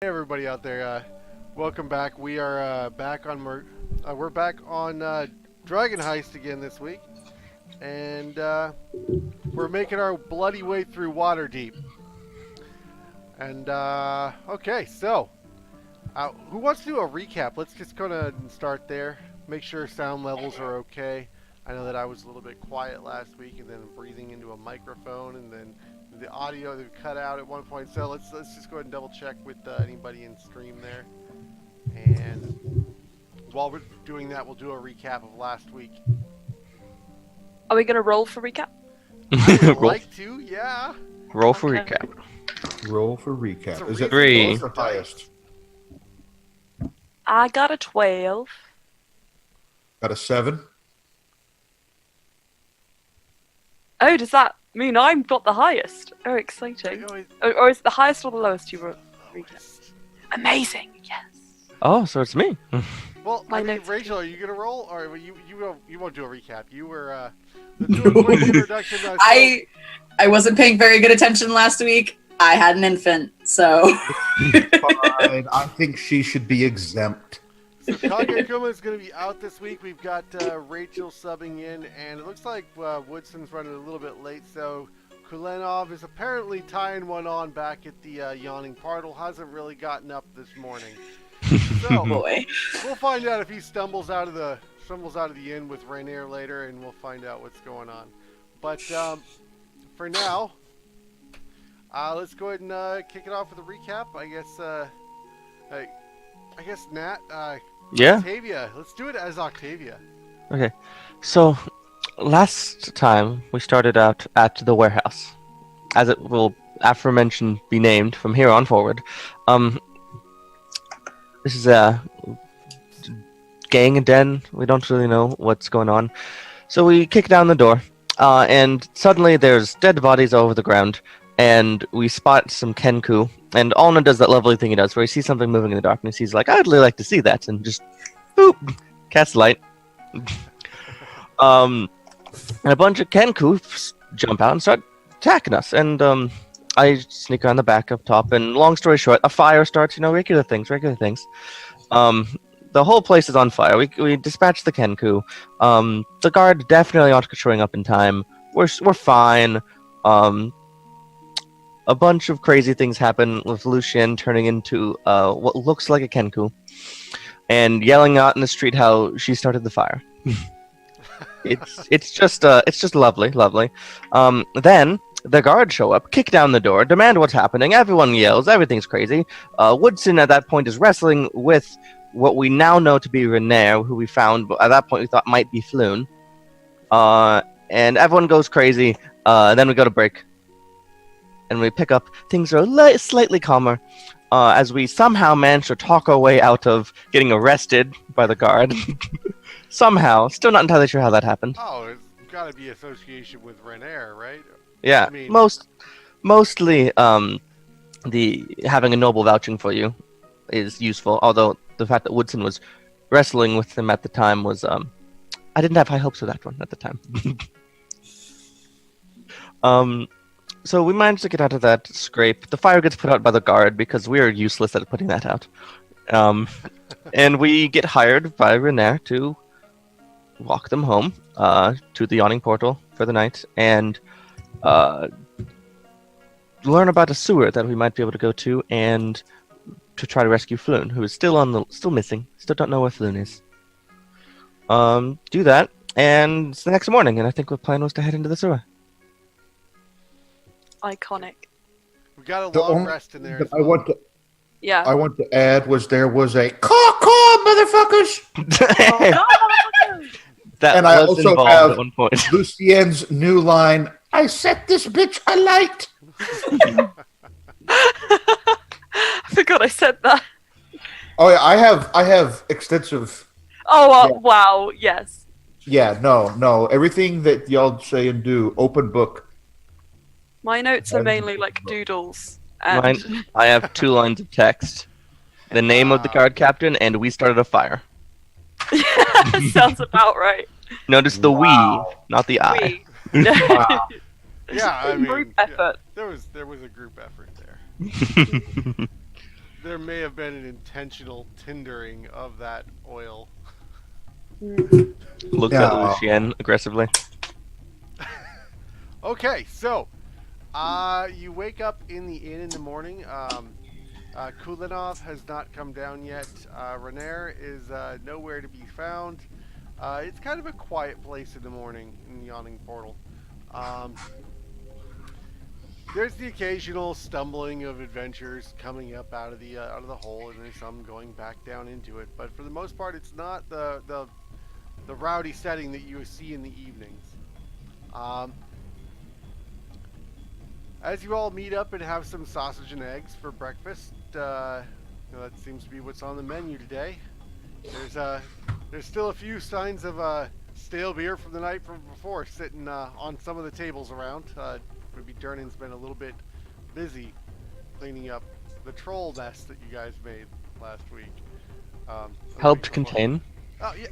Hey everybody out there, welcome back. We are we're back on Dragon Heist again this week, and we're making our bloody way through Waterdeep. And okay, so who wants to do a recap? Let's just go ahead and start there. Make sure sound levels are okay. I know that I was a little bit quiet last week, and then breathing into a microphone, and then the audio that cut out at one point. So let's just go ahead and double check with anybody in stream there. And while we're doing that, we'll do a recap of last week. Are we gonna roll for recap? I would like to, yeah. Roll for Okay. recap. Roll for recap. Is it Three. lowest or highest? I got a 12. Got a 7. Oh, does that mean I've got the highest? Oh, exciting. Or is it the highest or the lowest you wrote? Amazing, yes. Oh, so it's me. Well, My I mean, notes Rachel, are you gonna roll, or you won't do a recap? You were do a quick introduction. I wasn't paying very good attention last week. I had an infant, so Fine. I think she should be exempt. So Kagekuma is going to be out this week. We've got Rachel subbing in, and it looks like Woodson's running a little bit late. So Kulenov is apparently tying one on back at the yawning portal. Hasn't really gotten up this morning. So boy. we'll find out if he stumbles out of the inn with Rainier later, and we'll find out what's going on. But for now, let's go ahead and kick it off with a recap. I guess Nat. Yeah? Octavia. Let's do it as Octavia. Okay. So, last time we started out at the warehouse, as it will aforementioned be named from here on forward. This is a gang and den. We don't really know what's going on. So we kick down the door, and suddenly there's dead bodies all over the ground, and we spot some Kenku, and Alna does that lovely thing he does, where he sees something moving in the darkness. He's like, I'd really like to see that, and just, boop, cast light. And a bunch of Kenku jump out and start attacking us, and I sneak around the back up top, and long story short, a fire starts, regular things. The whole place is on fire. We dispatch the Kenku. The guard definitely aren't showing up in time. We're fine. A bunch of crazy things happen with Lucien turning into what looks like a Kenku, and yelling out in the street how she started the fire. It's just lovely. Then the guards show up, kick down the door, demand what's happening. Everyone yells. Everything's crazy. Woodson at that point is wrestling with what we now know to be Renair, who we found, but at that point we thought might be Floon. And everyone goes crazy. Then we go to break. And we pick up, things are slightly calmer, as we somehow manage to talk our way out of getting arrested by the guard. Somehow. Still not entirely sure how that happened. Oh, it's got to be association with Renair, right? Yeah, I mean, mostly the having a noble vouching for you is useful, although the fact that Woodson was wrestling with him at the time was, I didn't have high hopes for that one at the time. So we managed to get out of that scrape. The fire gets put out by the guard because we are useless at putting that out. And we get hired by Renair to walk them home to the yawning portal for the night and learn about a sewer that we might be able to go to and to try to rescue Floon, who is still missing. Still don't know where Floon is. Do that, and it's the next morning, and I think the plan was to head into the sewer. Iconic. we got a The long only rest in there. that As well. Yeah. I want to add there was a caw motherfuckers. Oh, That And I was also involved have- at one point. Lucien's new line. I set this bitch alight. I forgot I said that. Oh yeah, I have extensive. Oh, Yeah. wow, yes. Yeah, no, everything that y'all say and do, open book. My notes are mainly like doodles. And Mine, I have 2 lines of text. The name of the guard captain, and we started a fire. sounds about right. Notice the Wow. we, not the I. We. Wow. Yeah, I mean, Group yeah, effort. there was a group effort there. there may have been an intentional tindering of that oil. Looks at Lucien aggressively. Okay, so you wake up in the inn in the morning. Kulinov has not come down yet. Renair is nowhere to be found. It's kind of a quiet place in the morning in the Yawning Portal. There's the occasional stumbling of adventurers coming up out of the hole, and there's some going back down into it. But for the most part, it's not the rowdy setting that you see in the evenings. As you all meet up and have some sausage and eggs for breakfast, that seems to be what's on the menu today. There's still a few signs of stale beer from the night from before sitting on some of the tables around. Maybe Dernan's been a little bit busy cleaning up the troll nest that you guys made last week. Helped contain. Oh yeah,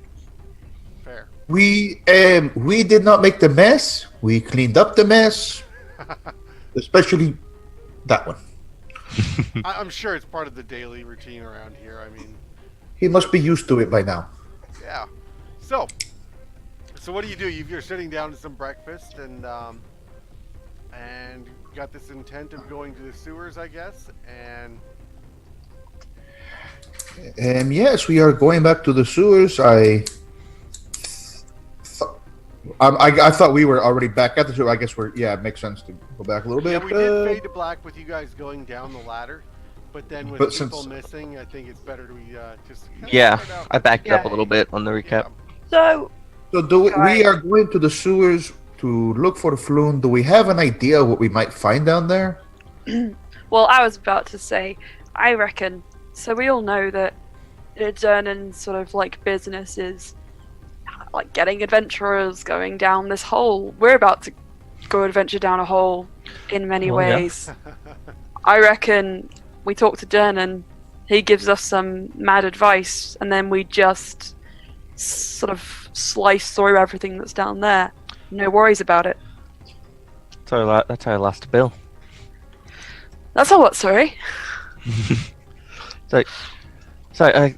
fair. We did not make the mess. We cleaned up the mess, especially that one. I'm sure it's part of the daily routine around here. I mean, He must be used to it by now. yeah. So what do? You're sitting down to some breakfast and you got this intent of going to the sewers, I guess, and Yes, we are going back to the sewers. I thought we were already back at the sewer. I guess it makes sense to go back a little bit. yeah, we did fade to black with you guys going down the ladder, but then with people missing, I think it's better to just Yeah, I backed up a little bit on the recap. So We are going to the sewers to look for the flume. Do we have an idea what we might find down there? well, I was about to say, I reckon. So we all know that Dernan's sort of like business is like getting adventurers going down this hole. We're about to go adventure down a hole in many ways. Yeah. I reckon we talk to Dernan, he gives us some mad advice, and then we just sort of slice through everything that's down there. No worries about it. That's how I lost Bill. That's all what, sorry? Sorry,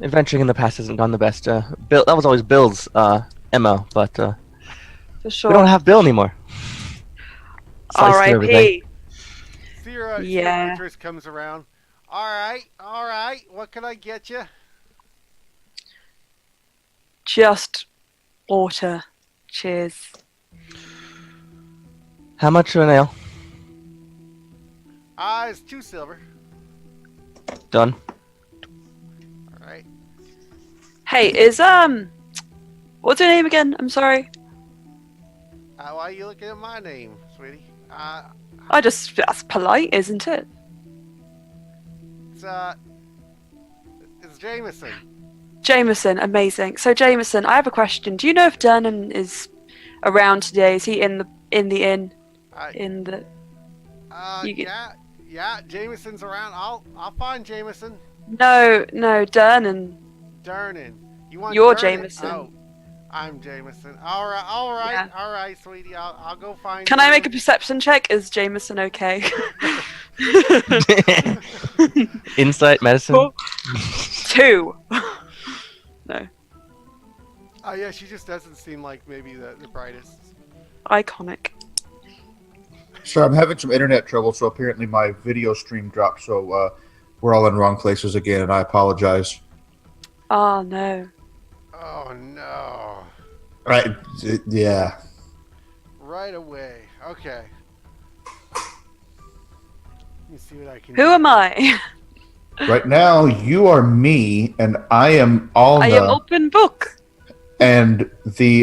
adventuring in the past hasn't gone the best. Bill, that was always Bill's MO, but For sure. we don't have Bill anymore. R.I.P. Sierra waitress comes around. All right. What can I get you? Just water. Cheers. How much for an ale? It's 2 silver. Done. All right. Hey, what's your name again? I'm sorry. Why are you looking at my name, sweetie? That's polite, isn't it? It's Jameson. Jameson, amazing. So Jameson, I have a question. Do you know if Dernan is around today? Is he in the inn? Yeah, Jameson's around. I'll find Jameson. No, Dernan. Dernan. You want You're Dernan? Jameson. Oh, I'm Jameson. All right, sweetie. I'll go find. Can I make a perception check? Is Jameson okay? Insight, medicine. 2. No. Oh yeah, she just doesn't seem like maybe the brightest. Iconic. So I'm having some internet trouble, so apparently my video stream dropped, so we're all in wrong places again, and I apologize. Oh no. Oh no. Right, yeah. Right away. Okay. Let me see what I can Who do. am I? Right now, you are me, and I am Alna. I am open book. And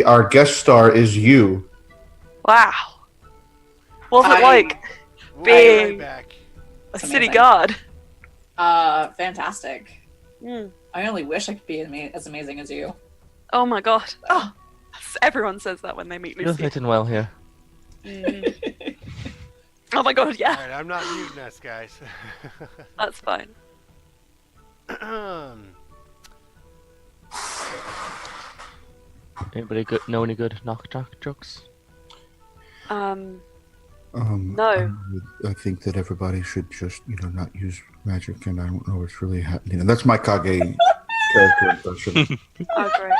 our guest star is you. Wow. What's it like We'll being be right back. a city guard? Fantastic. Mm. I only wish I could be as amazing as you. Oh my god. Oh, everyone says that when they meet You're Lucy. fitting well here. Mm. Oh my god, yeah. Alright, I'm not muting us, guys. That's fine. Anybody know any good knock jokes? No. I think that everybody should just, not use magic, and I don't know what's really happening. And that's my Kage character impression. Oh, great.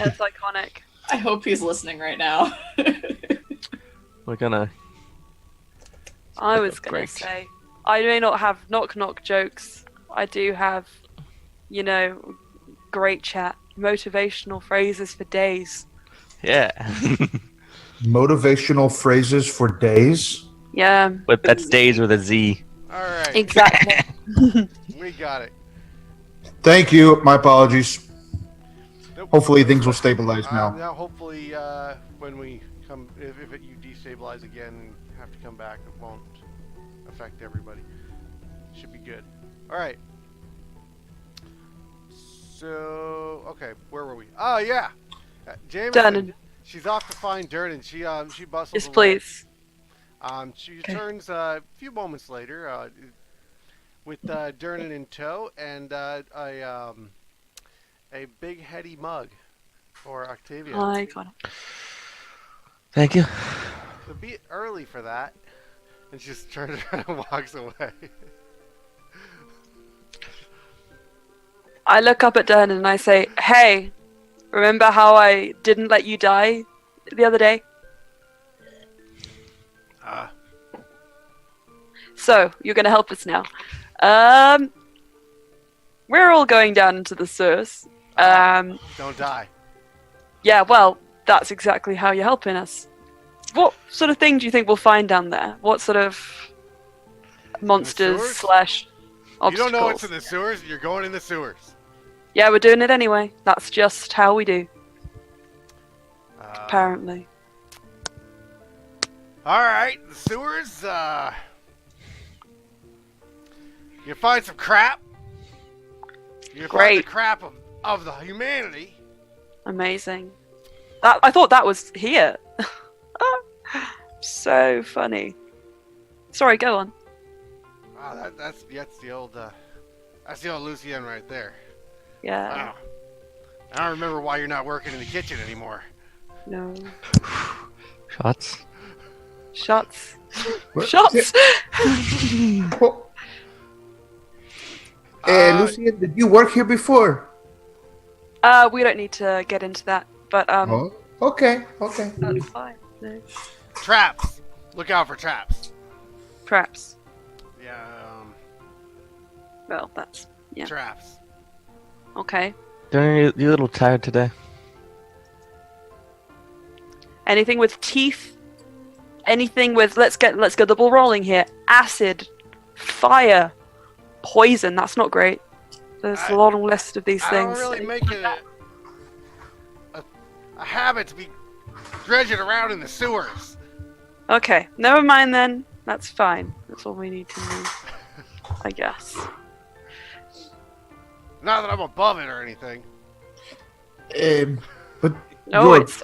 It's iconic. I hope he's listening right now. We're gonna. I was going Great. to say, I may not have knock-knock jokes. I do have, great chat. Motivational phrases for days. Yeah. Motivational phrases for days. Yeah, But that's days with a Z. All right, exactly. we got it. Thank you. My apologies. Nope. Hopefully things will stabilize now. Now, hopefully, when we come, if you destabilize again and have to come back, it won't affect everybody. Should be good. All right. So, okay, where were we? Oh yeah, Jameson. Done. She's off to find Durnan. She bustles. Yes, away. please. She returns a few moments later with Durnan in tow and a big heady mug for Octavia. I got it. Thank you. It's a bit early for that. And she just turns around and walks away. I look up at Dern and I say, "Hey, remember how I didn't let you die the other day? So, you're going to help us now. We're all going down into the sewers. Don't die. Yeah, well, that's exactly how you're helping us. What sort of thing do you think we'll find down there? What sort of monsters sewers? slash obstacles? You don't know what's in the sewers? You're going in the sewers. Yeah, we're doing it anyway. That's just how we do, apparently. Alright, the sewers, you find some crap. You find the Great. crap of the humanity. Amazing. I thought that was here. So funny. Sorry, go on. Oh, that's the old Lucien right there. Yeah. Wow. I don't remember why you're not working in the kitchen anymore. No. Shots. Shots. What? Shots! Lucien, did you work here before? We don't need to get into that, but Oh, okay. that's fine. No. Traps. Look out for traps. Traps. Yeah, Well, that's yeah. traps. Okay. Darren, you a little tired today? Anything with teeth? Anything with let's get the ball rolling here. Acid, fire, poison. That's not great. There's a long list of these I things. don't really make it a habit to be dredging around in the sewers. Okay, never mind then. That's fine. That's all we need to know, I guess. Not that I'm above it or anything. But No, it's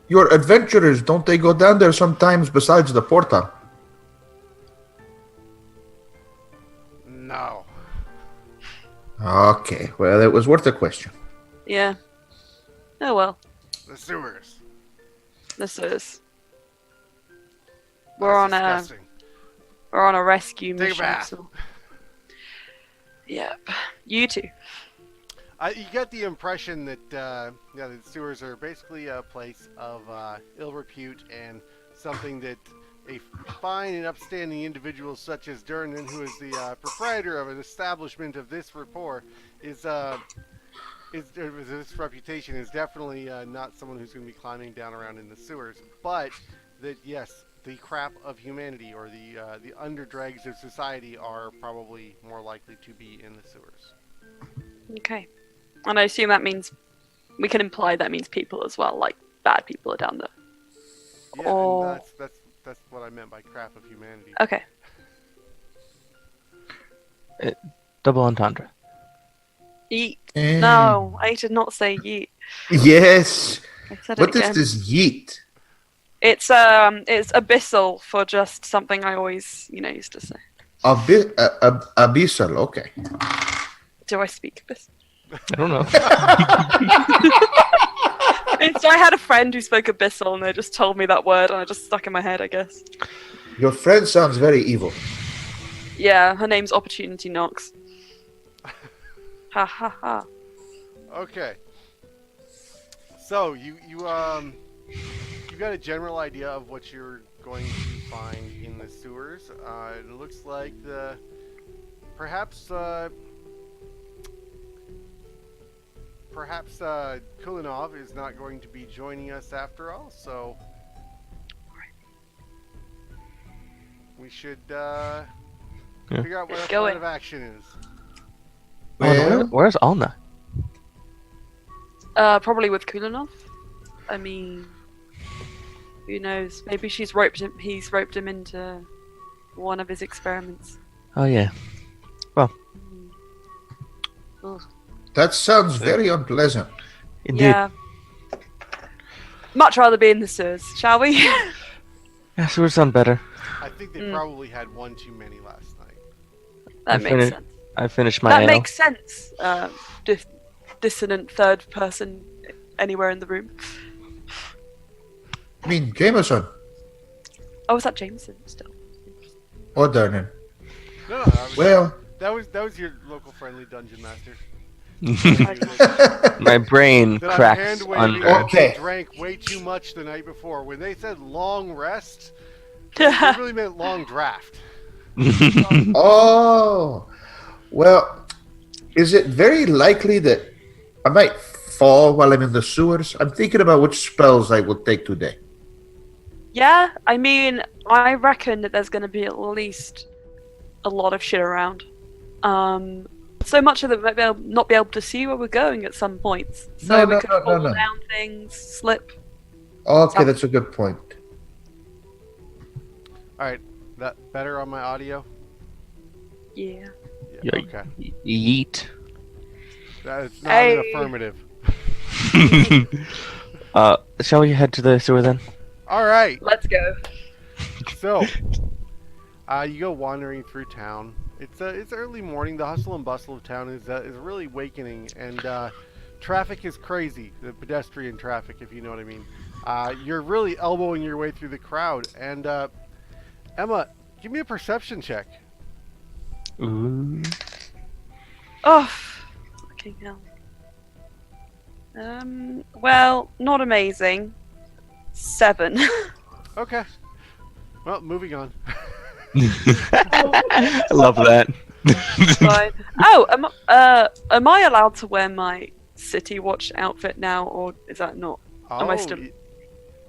your adventurers, don't they go down there sometimes besides the portal? No. Okay, well, it was worth a question. yeah. Oh well, The sewers. this is. We're That's on disgusting. a rescue Take a mission. bath. So. Yep. You too. You get the impression that the sewers are basically a place of ill repute and something that a fine and upstanding individual such as Durnan, who is the proprietor of an establishment of this rapport, this reputation is definitely not someone who's going to be climbing down around in the sewers. But that yes, the crap of humanity or the underdregs of society are probably more likely to be in the sewers. Okay. And I assume that means we can imply that means people as well, like bad people are down there. Yeah, Oh. and that's what I meant by crap of humanity. Okay. Double entendre. Yeet. No, I did not say yeet. Yes. I said What it again. is this yeet? It's abyssal for just something I always used to say. Abyssal, okay. Do I speak abyssal? I don't know. So I had a friend who spoke Abyssal, and they just told me that word, and I just stuck in my head, I guess. Your friend sounds very evil. Yeah, her name's Opportunity Knox. Ha ha ha. Okay. So you got a general idea of what you're going to find in the sewers. It looks like perhaps Kulinov is not going to be joining us after all. So we should figure out what our plan of action is. Well, Where's Alna? Probably with Kulinov. I mean, who knows? Maybe he's roped him into one of his experiments. Oh yeah. Ugh. that sounds very unpleasant. Indeed. Yeah. Much rather be in the sewers, shall we? Yeah, sewers sound better. I think they probably had one too many last night. That makes sense. I finished my That ale. makes sense. Dissonant third person anywhere in the room. I mean, Jameson Oh, is that Jameson still? or Darnan. No, Well, that was your local friendly dungeon master. My brain That I'm cracks hand-waving under. that Okay. they drank way too much the night before. When they said long rest, they really meant long draft. oh, well, is it very likely that I might fall while I'm in the sewers? I'm thinking about which spells I will take today. Yeah, I mean, I reckon that there's going to be at least a lot of shit around. So much of that we might not be able to see where we're going at some points. So we could fall down things, slip. Okay, that's a good point. All right, that better on my audio? Yeah. Yeah, okay. Yeet. That is not an affirmative. Shall we head to the sewer then? All right. Let's go. So, you go wandering through town. It's early morning. The hustle and bustle of town is really awakening, and traffic is crazy. The pedestrian traffic, if you know what I mean. You're really elbowing your way through the crowd, and Emma, give me a perception check. Ooh. Oh, fucking hell. Well, not amazing. 7. Okay. Well, moving on. I love that. Fine. Oh, am I allowed to wear my City Watch outfit now, or is that not? Am I still?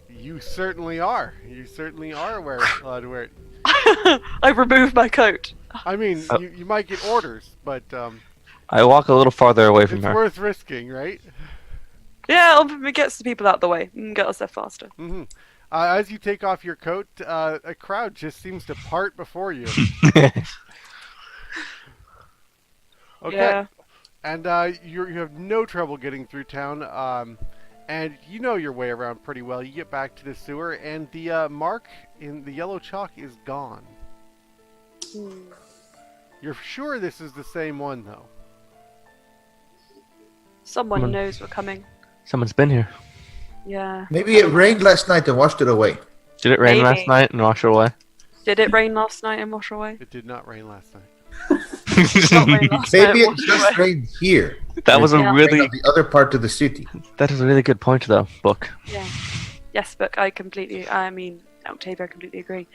You certainly are. You certainly are allowed to wear it. I removed my coat. I mean, you might get orders, but I walk a little farther away from it's her. worth risking, right? Yeah, it gets the people out the way and get us there faster. Mm-hmm. As you take off your coat, a crowd just seems to part before you. Okay. Yeah. And you have no trouble getting through town, and you know your way around pretty well. You get back to the sewer, and the mark in the yellow chalk is gone. You're sure this is the same one, though? Someone knows we're coming. Someone's been here. Yeah. Maybe it rained last night and washed it away. Did it rain Maybe. last night and wash it away? Did it rain last night and wash away? It did not rain last night. Not rain last night Maybe and it wash just away. rained here. That was a Yeah. really Rained on the other part of the city. that is a really good point though, Book. Yeah. Yes, but I completely agree.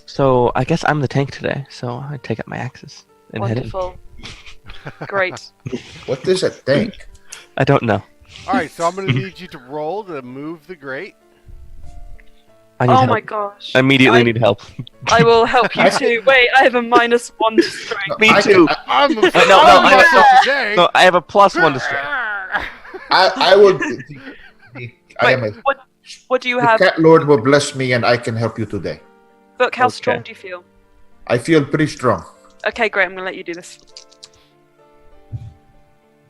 So I guess I'm the tank today, so I take up my axes and head in. Wonderful. Great. What is a tank? I don't know. All right, so I'm going to need you to roll to move the grate. I need Oh help. my gosh. I immediately I- need help. I will help you too. Wait, I have a -1 to strength. Me I too. can- I'm no, I- today. No, I have a +1 to strength. I will. I am a, What do you the have? cat lord will bless me, and I can help you today. Book, how Okay. strong do you feel? I feel pretty strong. Okay, great. I'm gonna let you do this.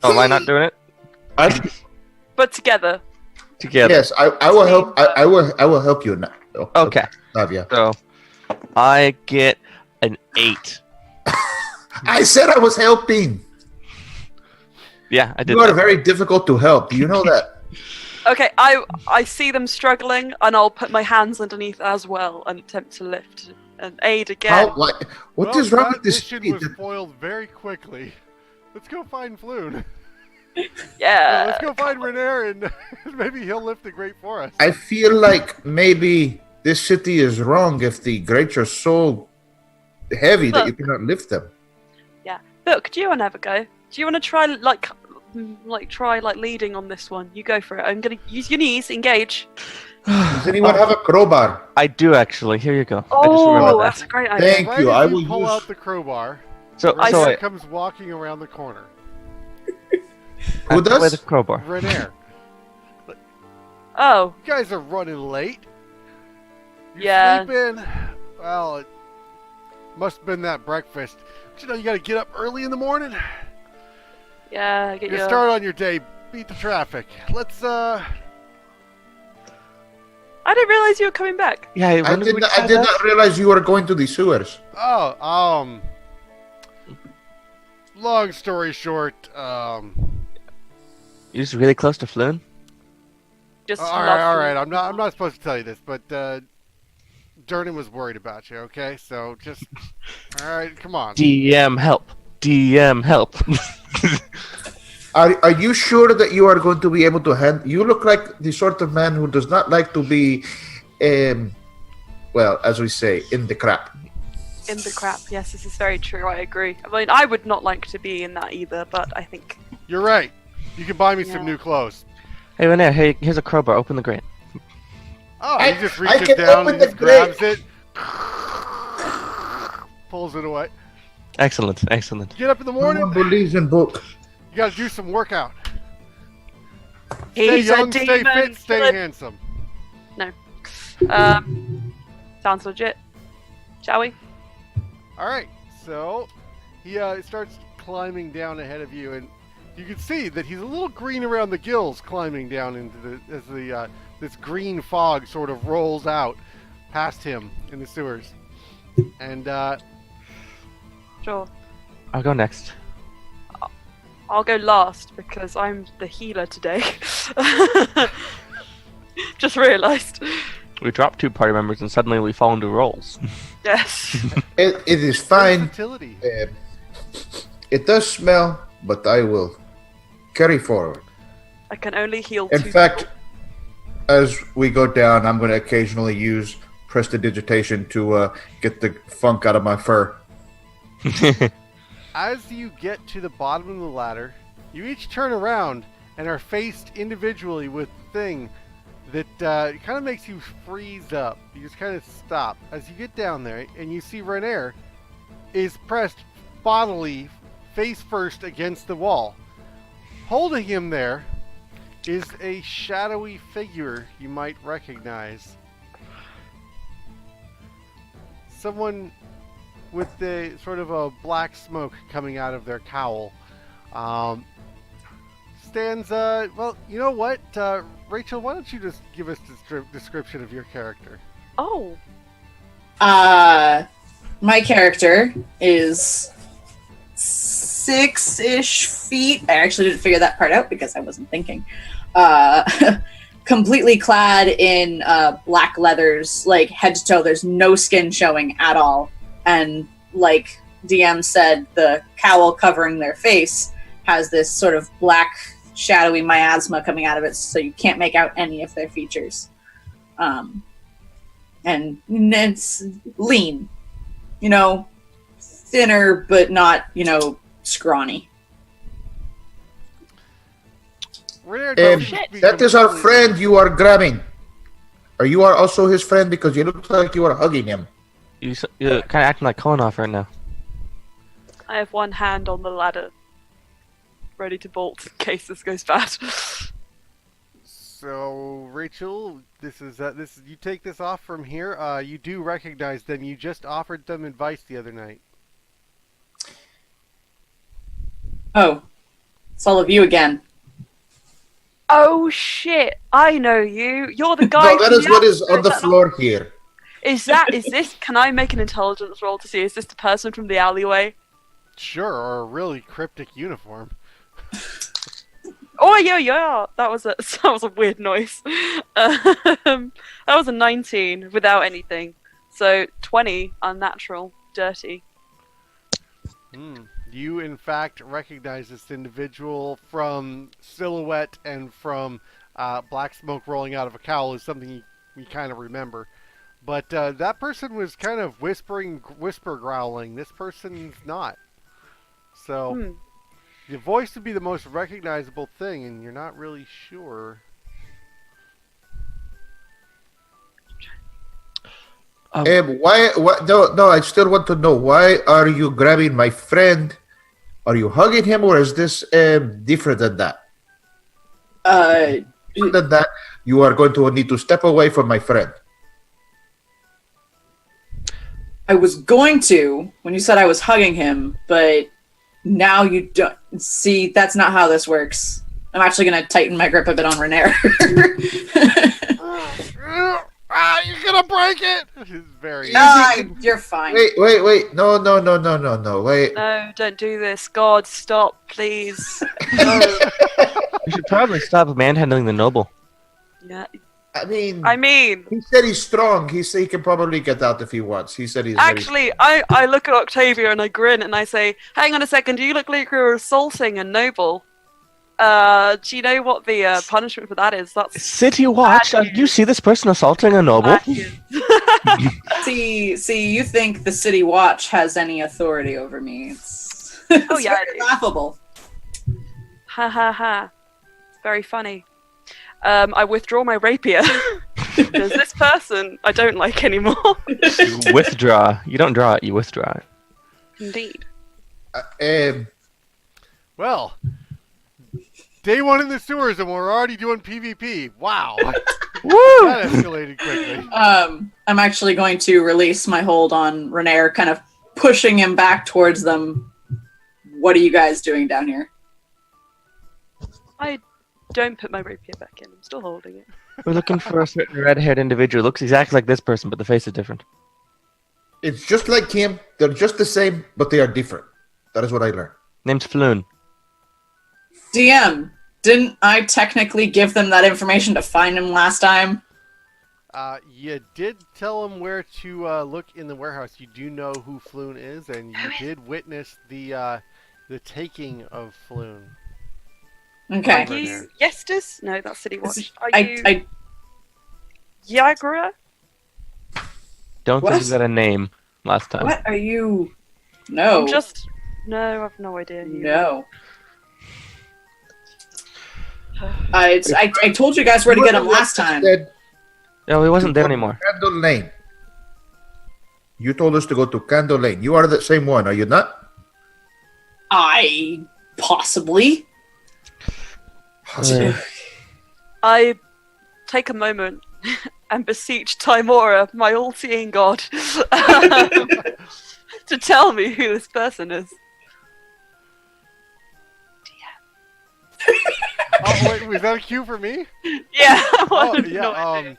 Oh, am I not doing it? But together. Together. Yes, I will help. I will help you now. Okay. Flavia. So I get an 8. I said I was helping. Yeah, I did You are that. very difficult to help. Do you know that? Okay, I see them struggling, and I'll put my hands underneath as well and attempt to lift and aid again. What Well, is wrong that with this mission city? was foiled very quickly. Let's go find Floon. Yeah. Let's go find Renair, and maybe he'll lift the grate for us. I feel like maybe this city is wrong if the grates are so heavy that you cannot lift them. Yeah. Look, do you want to have a go? Do you want to try try leading on this one? You go for it. I'm gonna use your knees. Engage. Does anyone have a crowbar? I do actually. Here you go. I just remembered Oh, that. that's a great idea. Thank Right you. as I you will pull use. out the crowbar, So Renair I comes walking around the corner. Who does? with a crowbar. Renair, Oh, you guys are running late. You Yeah. sleep in. Well, it must have been that breakfast. But you know, you got to get up early in the morning. yeah. Get You your. start on your day, beat the traffic. Let's I didn't realize you were coming back. Yeah, I when did, we not, try I did that? not realize you were going to the sewers. long story short, You're just really close to Floon. Just all love right. you. I'm not supposed to tell you this, but Durnan was worried about you. Okay, so just all right. Come on. DM help. DM help. Are you sure that you are going to be able to handle? You look like the sort of man who does not like to be, well, as we say, in the crap. In the crap. Yes, this is very true. I agree. I mean, I would not like to be in that either, but I think. You're right. You can buy me some Yeah. new clothes. Hey, Renair, here's a crowbar. Open the grate. Oh, I- he just I reaches can down open and the just grabs it, pulls it away. Excellent, excellent. Get up in the No morning. one believes in book. You got to do some workout. He's stay young, a stay demon. fit, stay killer. handsome. Sounds legit. Shall we? All right, so he starts climbing down ahead of you, and you can see that he's a little green around the gills, climbing down into this green fog sort of rolls out past him in the sewers, and Sure. I'll go next. I'll go last because I'm the healer today. Just realised. We drop 2 party members and suddenly we fall into roles. Yes. It is fine. versatility. It does smell, but I will carry forward. I can only heal In 2 fact, people. as we go down, I'm going to occasionally use prestidigitation to get the funk out of my fur. As you get to the bottom of the ladder, you each turn around and are faced individually with the thing that kind of makes you freeze up. You just kind of stop. As you get down there and you see Renair is pressed bodily face first against the wall. Holding him there is a shadowy figure you might recognize. Someone with the sort of a black smoke coming out of their cowl. Stands, well, you know what? Rachel, why don't you just give us a description of your character? Oh. My character is 6-ish feet. I actually didn't figure that part out because I wasn't thinking. Completely clad in black leathers, like head to toe. There's no skin showing at all. And like DM said, the cowl covering their face has this sort of black, shadowy miasma coming out of it, so you can't make out any of their features. And it's lean. You know, thinner, but not, scrawny. Renair And doesn't speak that is our completely. friend you are grabbing. Or you are also his friend because you look like you are hugging him. You're kind of acting like Konoff right now. I have one hand on the ladder, ready to bolt in case this goes bad. So, Rachel, this is you take this off from here. You do recognize them. You just offered them advice the other night. Oh, it's all of you again. Oh shit! I know you. You're the guy. No, that from is what is outskirts on the that- floor here. Is this? Can I make an intelligence roll to see? Is this the person from the alleyway? Sure, or a really cryptic uniform. Oh yeah. That was a weird noise. That was a 19 without anything. So 20 unnatural, dirty. You, in fact, recognize this individual from silhouette and from black smoke rolling out of a cowl is something you kind of remember. But that person was kind of whisper growling. This person's not. So the voice would be the most recognizable thing, and you're not really sure. Why? What? No. I still want to know, why are you grabbing my friend? Are you hugging him, or is this different than that? Different than that, you are going to need to step away from my friend. I was going to when you said I was hugging him, but now you don't see. That's not how this works. I'm actually going to tighten my grip a bit on Renair. You're gonna break it! It's very you're fine. Wait. No. Wait. No, don't do this. God, stop, please. You should probably stop manhandling the noble. Yeah. I mean, he said he's strong. He said he can probably get out if he wants. He said he's actually. I look at Octavia and I grin and I say, "Hang on a second. Do you look like you're assaulting a noble? Do you know what the punishment for that is? That's City Watch. Do you see this person assaulting a noble? See, you think the City Watch has any authority over me? It's yeah, very laughable. Ha ha ha. Very funny. I withdraw my rapier because this person I don't like anymore. You withdraw. You don't draw it. You withdraw it. Indeed. Well, day one in the sewers and we're already doing PvP. Wow. Woo! That escalated quickly. I'm actually going to release my hold on Renair, kind of pushing him back towards them. What are you guys doing down here? I don't put my rapier back in. I'm still holding it. We're looking for a certain red-haired individual. Looks exactly like this person, but the face is different. It's just like him. They're just the same, but they are different. That is what I learned. Name's Floon. DM, didn't I technically give them that information to find him last time? You did tell him where to look in the warehouse. You do know who Floon is, and you did witness the taking of Floon. Okay. Are you Yestus? No, that's City Watch. Are you I Yagra? Don't What? think you got a name last time. what are you? No. No, I've no idea. No. I told you guys where to get him last time. Said, No, he wasn't there anymore. Candle Lane. You told us to go to Candle Lane. You are the same one, are you not? I possibly. I take a moment and beseech Timora, my all-seeing god, to tell me who this person is. Oh, wait, was that a cue for me? Yeah. Oh, I have yeah, no idea.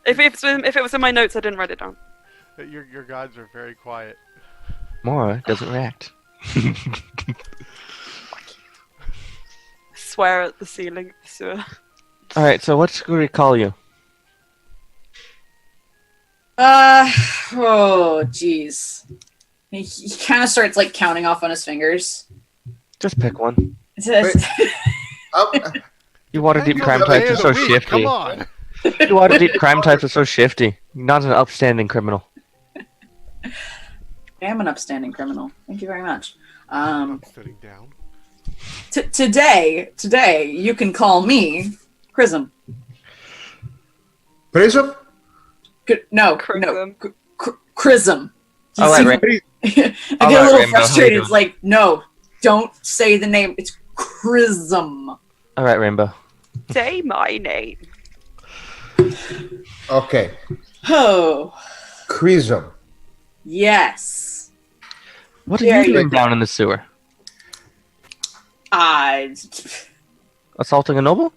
If it was in my notes, I didn't write it down. Your gods are very quiet. Mora doesn't react. Swear at the ceiling of the sewer. Alright, so what should we call you? Oh, jeez. He kind of starts like counting off on his fingers. Just pick one. Um, You Waterdeep crime Day types of are the so week, shifty. Come on. You Waterdeep crime types are so shifty. You're not an upstanding criminal. I am an upstanding criminal. Thank you very much. I'm sitting down. Today, you can call me Prism. Prism? No, Prism. Chrism. Alright, I get a Alright, little Rainbow, how you frustrated. doing? It's like, no, don't say the name. It's Chrism. Alright, Rainbow. Say my name. Okay. Oh, Chrism. yes. What are Yeah, you doing you're- down in the sewer? Assaulting a noble?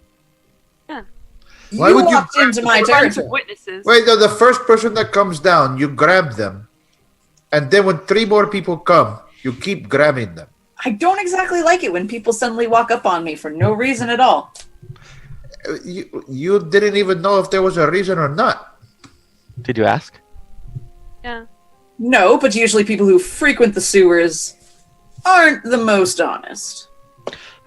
Why You would you walked into my A bunch territory. of witnesses. Wait, no, the first person that comes down, you grab them. And then when 3 more people come, you keep grabbing them. I don't exactly like it when people suddenly walk up on me for no reason at all. You didn't even know if there was a reason or not. Did you ask? Yeah. No, but usually people who frequent the sewers aren't the most honest.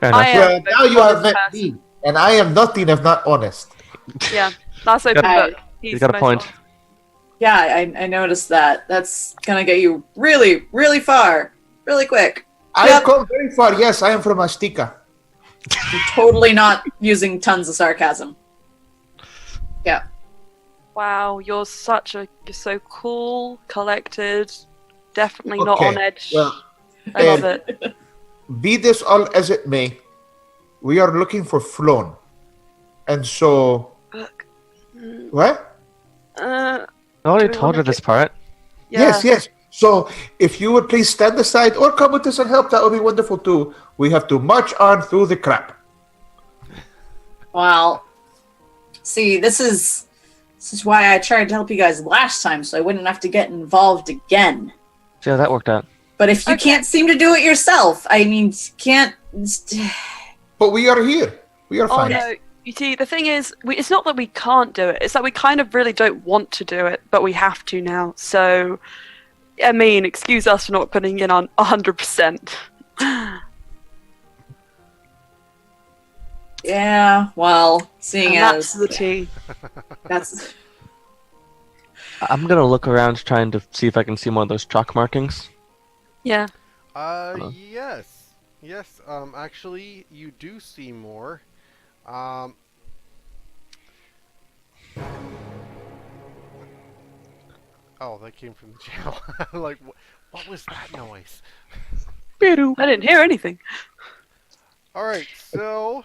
Fair enough. I am. Well, now you have met person. me, and I am nothing if not honest. Yeah, that's open Got- book. He's got a most point. honest. Yeah, I noticed that. That's gonna get you really, really far, really quick. I Yep. have come very far. Yes, I am from Azteca. I'm totally not using tons of sarcasm. Yeah. Wow, you're so cool, collected, definitely not Okay, on edge. well, I love it. Be this all as it may, we are looking for Floan. And so, Look. what? Uh, I already Do we told wanna her this get- part. yeah. Yes. So, if you would please stand aside or come with us and help, that would be wonderful too. We have to march on through the crap. Well, see, this is why I tried to help you guys last time, so I wouldn't have to get involved again. See how that worked out. But if you Okay. can't seem to do it yourself, I mean, you can't. But we are here. We are Oh fine. no, you see, the thing is, it's not that we can't do it, it's that we kind of really don't want to do it, but we have to now, so, I mean, excuse us for not putting in on 100%. Yeah, well, seeing And that's as the tea. that's I'm gonna look around trying to see if I can see more of those chalk markings. Yeah. Hello? Yes. Yes, actually, you do see more. Oh, that came from the channel. Like, what was that noise? I didn't hear anything. Alright, so...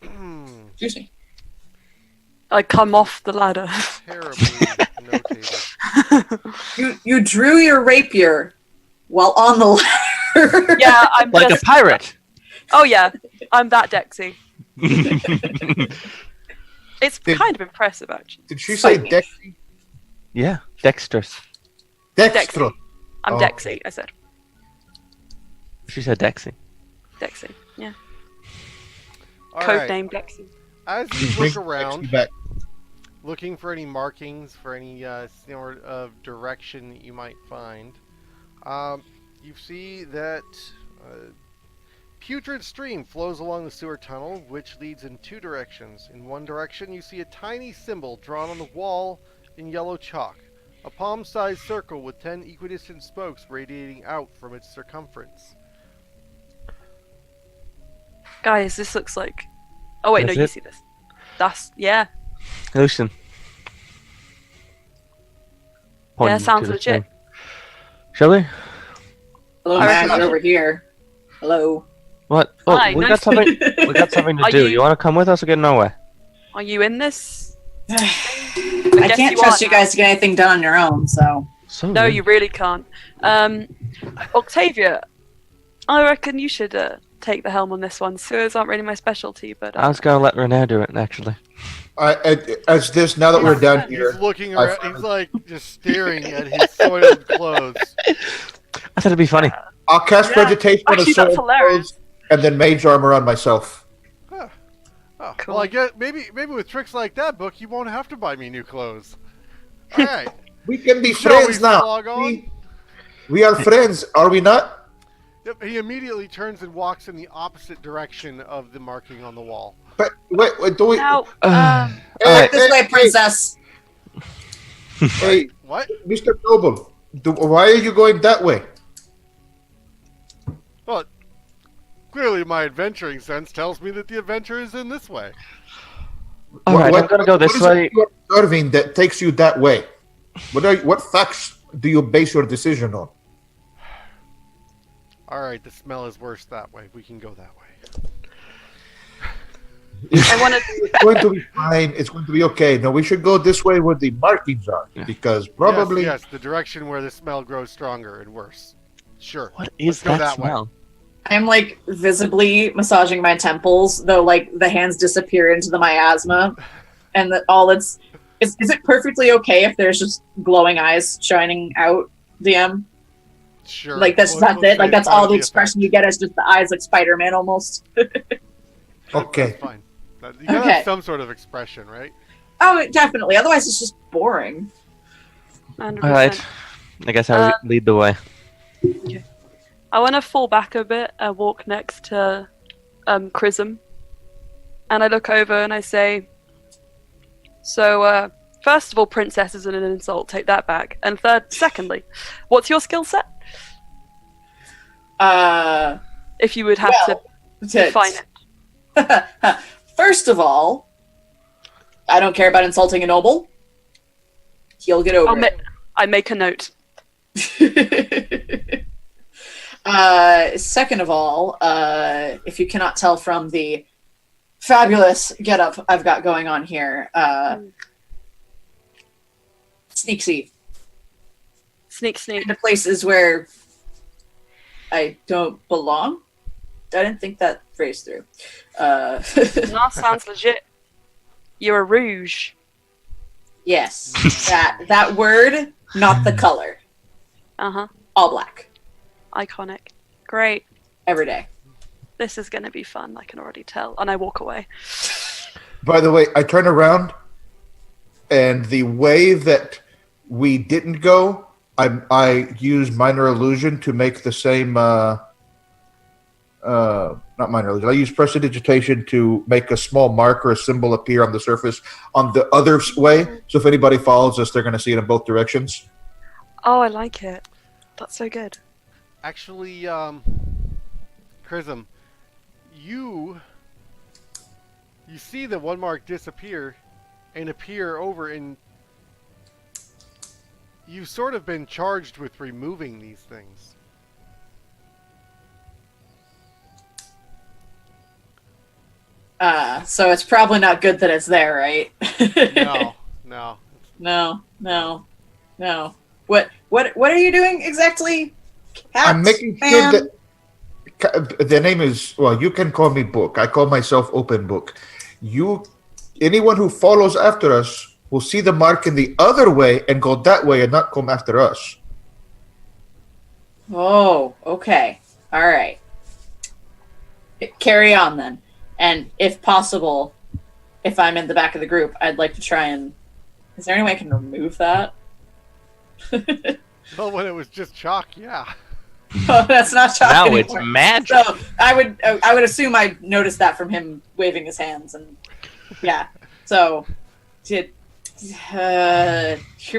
excuse me. I come off the ladder. terribly notated. You drew your rapier while on the ladder. Yeah, I'm Like a just... pirate! Oh yeah, I'm that Dexy. It's Did- kind of impressive, actually. Did she say Fight me. Dexy? Yeah, dexterous. Dextro. I'm Oh. Dexy, I said. She said Dexy. Dexy, yeah. Alright, Codename Dexy. as you Bring look around, Dexy back. looking for any markings, for any sort of direction that you might find, you see that putrid stream flows along the sewer tunnel, which leads in two directions. In one direction, you see a tiny symbol drawn on the wall in yellow chalk, a palm-sized circle with 10 equidistant spokes radiating out from its circumference. Guys, this looks like... Oh wait, That's no, you it? see this. That's... Yeah. Lucian. Pointing sounds to the legit. thing. Shall we? Hello, I Matt, reckon- you're over here. Hello. What? Oh, Hi, we nice- got something. We got something to Are do. you- You want to come with us or get in our way? Are you in this? I guess can't you trust are you guys to get anything done on your own, so. So No, rude. you really can't. Octavia, I reckon you should take the helm on this one. Sewers aren't really my specialty, but... I was gonna let Renee do it actually. As this, now that we're down He's here, looking I around, found- he's like just staring at his soiled clothes. I thought it'd be funny. I'll cast Yeah. vegetation on the Actually, that's soul hilarious. and then mage armor on myself. Oh, Cool. well, I guess maybe with tricks like that, Book, you won't have to buy me new clothes. All right. We can be Shall we friends now. log on? We are friends, are we not? Yep, he immediately turns and walks in the opposite direction of the marking on the wall. But wait, do we? Now, Hey, Right this hey, way, hey, princess. Hey, What? Mr. Noble, why are you going that way? Well, clearly my adventuring sense tells me that the adventure is in this way. All right, I'm gonna go this what is it way. you're observing that takes you that way? What facts do you base your decision on? All right, the smell is worse that way. We can go that way. I wanted... It's going to be fine. It's going to be okay. No, we should go this way where the markings are, Yeah. because probably Yes, the direction where the smell grows stronger and worse. Sure. What is go that that way. smell? I'm like visibly massaging my temples, though like the hands disappear into the miasma, and that all it's Is it perfectly okay if there's just glowing eyes shining out, DM? Sure. Like that's We'll it. say Like it's that's part all of the the expression effect. you get is just the eyes, like Spider-Man almost. Okay. That's fine. You gotta Okay. have some sort of expression, right? Oh, definitely. Otherwise, it's just boring. 100%. All right. I guess I'll lead the way. I want to fall back a bit and walk next to Chrism. And I look over and I say, so, first of all, princess isn't an insult, take that back. And secondly, what's your skill set? If you would have to define it. First of all, I don't care about insulting a noble. He'll get over it. I make a note. Second of all, if you cannot tell from the fabulous getup I've got going on here, sneaky. Sneak. Into places where I don't belong. I didn't think that phrase through. That sounds legit. You're a rouge. Yes, that word, not the color. Uh-huh. All black. Iconic. Great. Every day. This is going to be fun, I can already tell. And I walk away. By the way, I turn around, and the way that we didn't go, I use minor illusion to make the same. Not minor illusion. I use prestidigitation to make a small mark or a symbol appear on the surface on the other way. So if anybody follows us, they're going to see it in both directions. Oh, I like it. That's so good. Actually, Chrism, you see the one mark disappear and appear over, and you've sort of been charged with removing these things. So it's probably not good that it's there, right? No. No. What are you doing exactly? I'm making sure that the name is, well, you can call me Book. I call myself Open Book. Anyone who follows after us will see the mark in the other way and go that way and not come after us. Oh, okay. All right. Carry on then. And if possible, if I'm in the back of the group, I'd like to try and... Is there any way I can remove that? Well, when it was just chalk, yeah. Oh, that's not chalk Now anymore. it's magic. So I would assume I noticed that from him waving his hands, and yeah. So, you're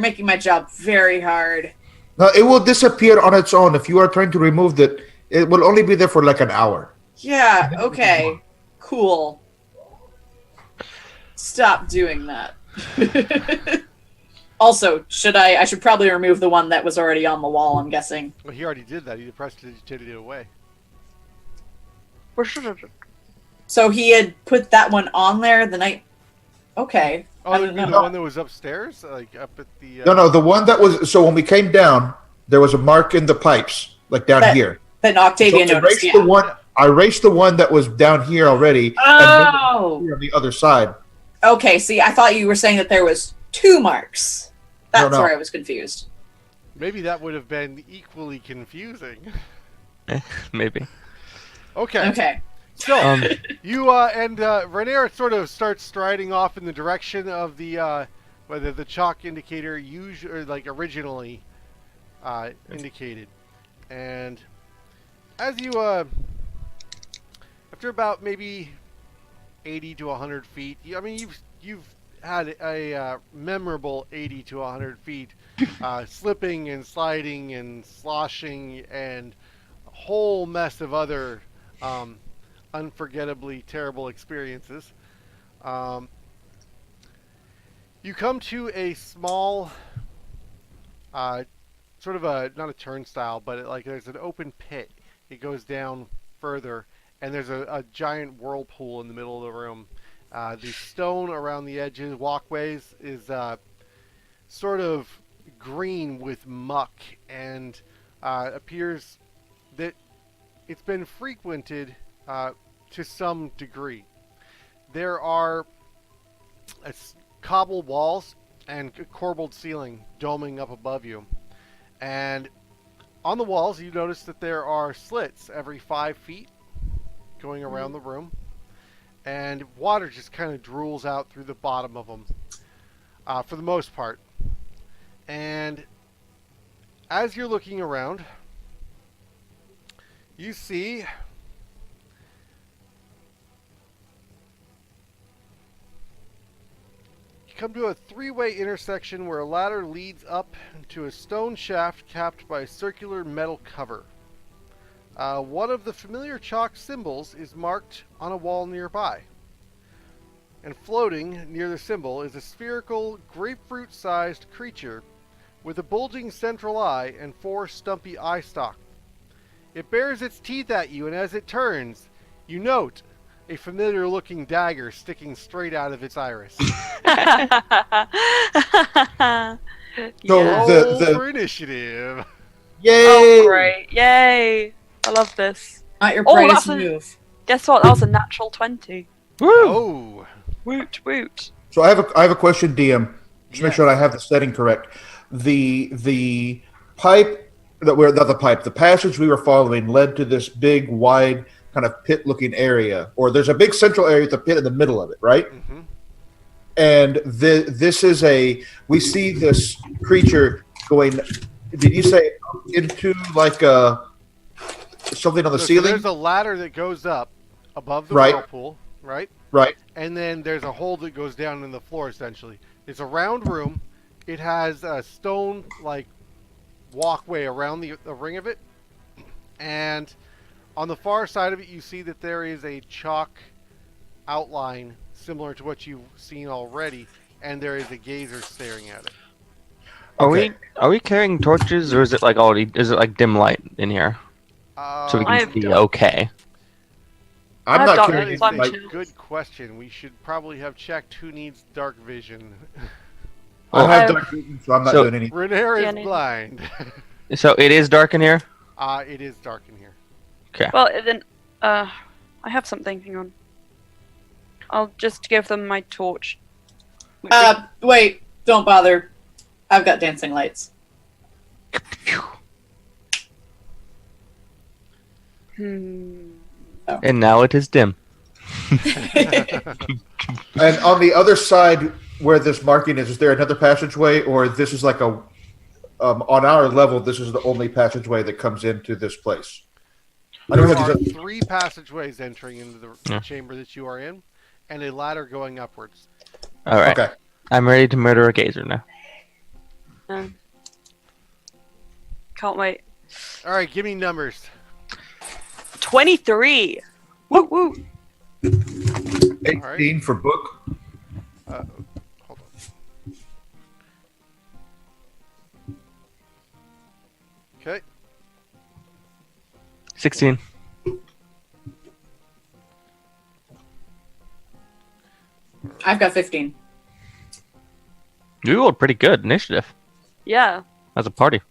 making my job very hard. No, it will disappear on its own. If you are trying to remove it, it will only be there for like an hour. Yeah. Okay. Cool. Stop doing that. Also, I should probably remove the one that was already on the wall, I'm guessing. Well, he already did that. He prestidigitated it away. So he had put that one on there the night... Okay. Oh, I you don't mean know. the one that was upstairs? Like, up at the... No, the one that was... So when we came down, there was a mark in the pipes, like down here. That Octavia So noticed, I erased the one that was down here already. Oh! And here on the other side. Okay, see, I thought you were saying that there was two marks. That's No. where I was confused. Maybe that would have been equally confusing. Maybe. Okay. Okay. So, Um, you and Rhaenyra sort of starts striding off in the direction of the whether the chalk indicator usually, like originally indicated, and as you after about maybe 80 to 100 feet, you've had a memorable 80 to 100 feet, slipping and sliding and sloshing and a whole mess of other unforgettably terrible experiences. You come to a small, sort of not a turnstile, but there's an open pit. It goes down further, and there's a giant whirlpool in the middle of the room. The stone around the edges, walkways, is sort of green with muck, and appears that it's been frequented to some degree. There are cobble walls and a corbelled ceiling doming up above you. And on the walls, you notice that there are slits every 5 feet going around the room. And water just kind of drools out through the bottom of them, for the most part. And as you're looking around, you see come to a 3-way intersection where a ladder leads up to a stone shaft capped by a circular metal cover. One of the familiar chalk symbols is marked on a wall nearby. And floating near the symbol is a spherical, grapefruit-sized creature with a bulging central eye and 4 stumpy eye stalks. It bares its teeth at you, and as it turns, you note a familiar-looking dagger sticking straight out of its iris. So Roll the for initiative. yay! Oh, great. Yay. I love this. Not your Oh, brightest that's a- move. Guess what? That was a natural 20. Woo! Oh. Woot, woot. So I have a question, DM. Just make Yes. sure I have the setting correct. The pipe the passage we were following led to this big, wide, kind of pit-looking area, or there's a big central area with a pit in the middle of it, right? Mm-hmm. And this is we see this creature going. Did you say into like something on the So ceiling? there's a ladder that goes up above the Right. whirlpool, right? Right. And then there's a hole that goes down in the floor, essentially. It's a round room. It has a stone, walkway around the ring of it. And on the far side of it, you see that there is a chalk outline similar to what you've seen already. And there is a gazer staring at it. Okay. Are we carrying torches, or is it like dim light in here, so we I can have see done- okay? I'm I've not done That carrying is so I'm a like, chill. good question. We should probably have checked who needs dark vision. I have I've- dark vision, so I'm not So- doing anything. Renair Yeah, is no. blind. So it is dark in here. It is dark in here. Well, then, I have something. Hang on. I'll just give them my torch. Wait, don't bother. I've got dancing lights. And now it is dim. And on the other side, where this marking is there another passageway, or this is like a on our level? This is the only passageway that comes into this place. I There don't have are these 3 passageways entering into the Yeah. chamber that you are in, and a ladder going upwards. All right. Okay. I'm ready to murder a gazer now. Can't wait. All right, give me numbers. 23. Woo woo. 18 for book. Hold on. Okay. 16. I've got 15. You rolled pretty good initiative Yeah. as a party.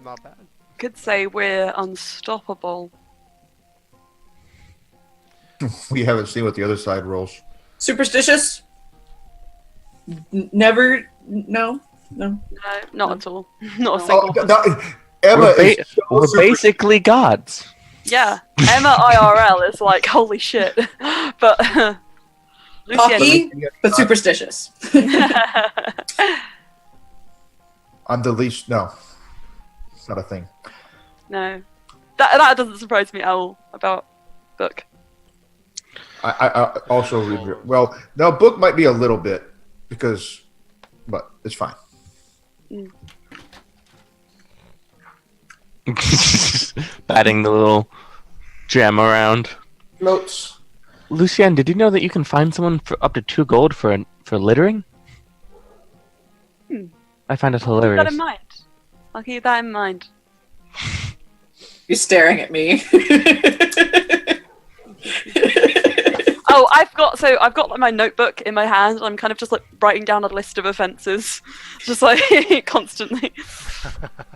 Not bad. Could say we're unstoppable. We haven't seen what the other side rolls. Superstitious? Never. No. No, not at all. Not a Oh, single. Emma We're, ba- is so we're super- basically gods. Yeah. Emma IRL is like, holy shit. But Cocky, Lucian. but superstitious. I'm the least. No, it's not a thing. No. That doesn't surprise me at all about book. I also read. Well, no, book might be a little bit because, but it's fine. Batting the little gem around. Notes. Lucienne, did you know that you can find someone for up to 2 gold for littering? I find it Keep hilarious. that in mind. I'll keep that in mind. You're staring at me. Oh, I've got like, my notebook in my hand, and I'm kind of just like writing down a list of offences, just like constantly.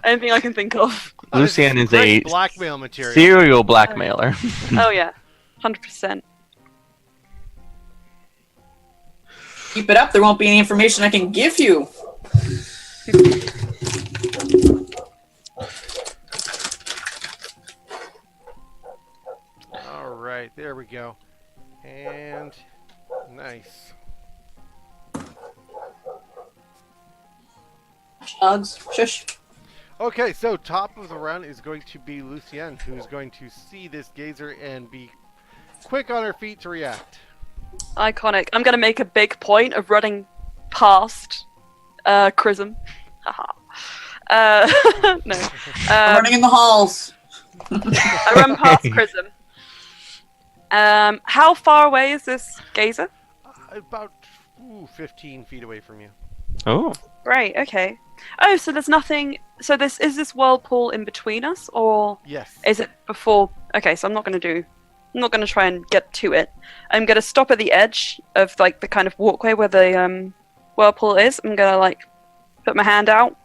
Anything I can think of. Lucienne This is a great blackmail material. serial blackmailer. Oh yeah, 100%. Keep it up. There won't be any information I can give you. All right, there we go. And nice. Hugs. Shush. Okay, so top of the round is going to be Lucienne, who's going to see this gazer and be quick on her feet to react. Iconic. I'm going to make a big point of running past Chrism. Haha. No. I'm running in the halls. I run past Chrism. How far away is this gazer? About 15 feet away from you. Oh. Great, okay. Oh, so there's nothing... So is this whirlpool in between us, or Yes. is it before... Okay, so I'm not going to try and get to it. I'm going to stop at the edge of, like, the kind of walkway where the whirlpool is. I'm going to, like, put my hand out.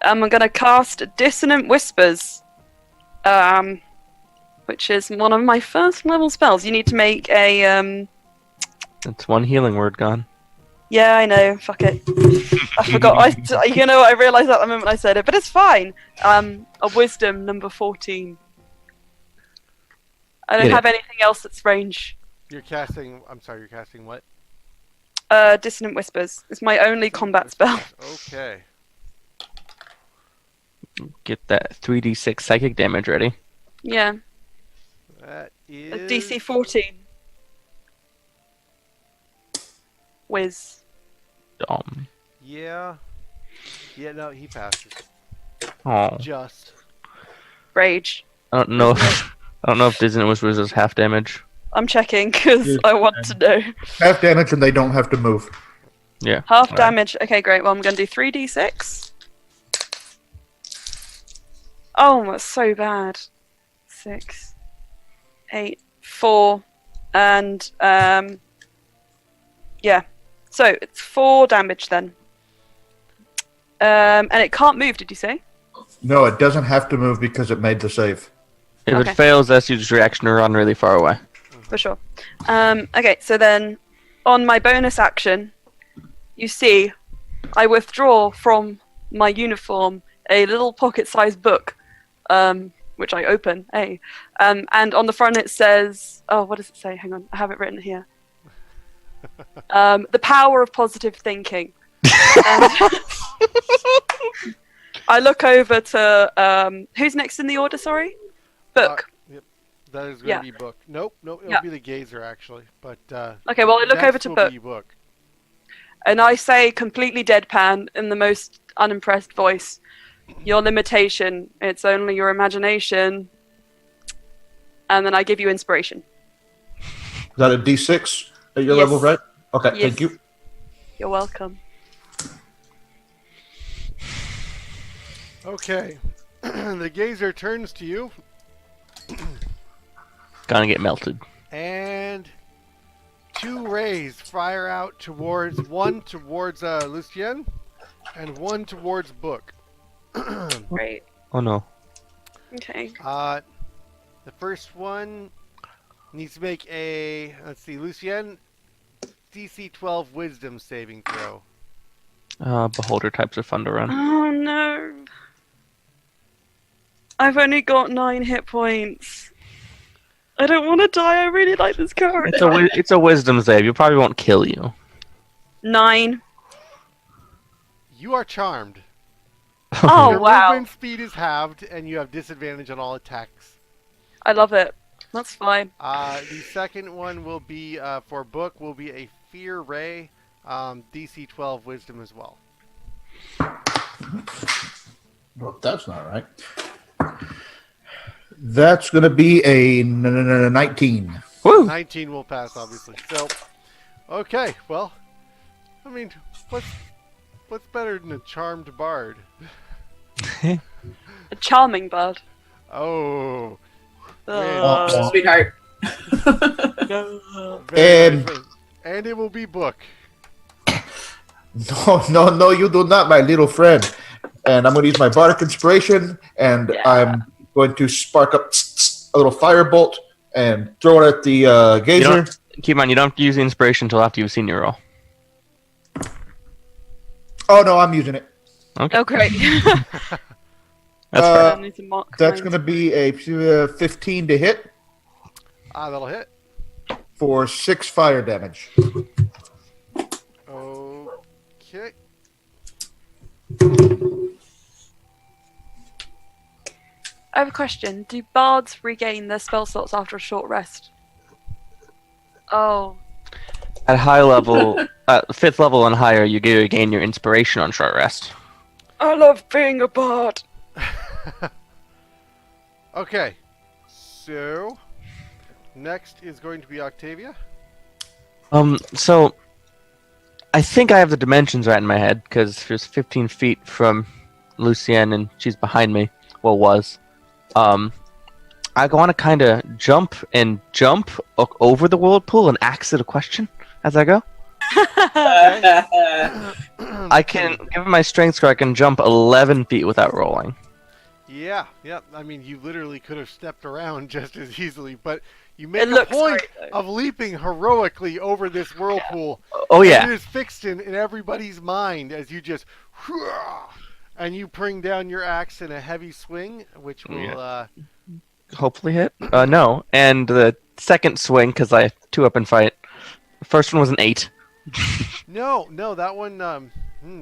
I'm going to cast Dissonant Whispers, which is one of my first level spells. You need to make a... That's one healing word gone. Yeah, I know. Fuck it. I forgot. I realised that the moment I said it, but it's fine. A wisdom number 14. I don't Yeah. have anything else that's range. You're casting what? Dissonant Whispers. It's my only combat spell. Okay. Get that 3d6 psychic damage ready. Yeah. That A is... DC 14. Whiz. Yeah. Yeah, no, he passes. Oh. Just. Rage. I don't know if Dissonant Whispers is half damage. I'm checking because I want to know. Half damage and they don't have to move. Yeah. Half Alright. damage. Okay, great. Well, I'm going to do 3d6. Oh, that's so bad. 6, 8, 4, and yeah. So it's 4 damage then. And it can't move. Did you say? No, it doesn't have to move because it made the save. If Okay. it fails, that's use reaction to run really far away. For sure. Okay, so then on my bonus action, you see, I withdraw from my uniform a little pocket-sized book, which I open. And on the front it says, oh, what does it say? Hang on, I have it written here. The power of positive thinking. And I look over to who's next in the order? Sorry, book. Yep. That is going to Yeah. be book. Nope, it'll Yeah. be the gazer actually. But Okay, well I look over next to will book. be book. And I say, completely deadpan, in the most unimpressed voice, your limitation, it's only your imagination. And then I give you inspiration. Is that a D6 at your Yes. level, right? Okay, Yes. thank you. You're welcome. Okay. The gazer turns to you Gonna get melted. and 2 rays fire out towards Lucien and 1 towards Book. Great. Oh no. Okay. The first one needs to make a, let's see, Lucien, DC 12 Wisdom saving throw. Beholder types are fun to run. Oh no. I've only got 9 hit points. I don't want to die. I really like this card. It's a wisdom save. You probably won't kill you. 9. You are charmed. Oh Your wow. movement speed is halved, and you have disadvantage on all attacks. I love it. That's fine. The second one will be, for Book, will be a Fear Ray, DC 12 Wisdom as well. Well, that's not right. That's going to be a 19. Woo! 19 will pass, obviously. So, okay, well, I mean, what's better than a charmed bard? A charming bard. Oh, Sweetheart. very different. And it will be Book. No, you do not, my little friend. And I'm going to use my Bardic Inspiration, and Yeah. I'm going to spark up a little firebolt and throw it at the gazer. Keep in mind, you don't have to use the inspiration until after you've seen your roll. Oh no, I'm using it. Oh, great. That's Uh, I need to mark That's mine. going to be a 15 to hit That'll hit. for 6 fire damage. Okay. I have a question. Do bards regain their spell slots after a short rest? Oh. At high level, 5th level and higher, you gain your inspiration on short rest. I love being a bard. Okay. So, next is going to be Octavia. So I think I have the dimensions right in my head because she was 15 feet from Lucienne and she's behind me. Well, was. I want to kind of jump over the whirlpool and ask it a question as I go. I can, given my strength score, I can jump 11 feet without rolling. Yeah. I mean, you literally could have stepped around just as easily, but you make It a looks point great, though. of leaping heroically over this whirlpool. Oh And yeah, it is fixed in everybody's mind as you just, and you bring down your axe in a heavy swing, which will, hopefully hit. No, and the second swing because I 2-up fight. The first one was an 8. no, that one,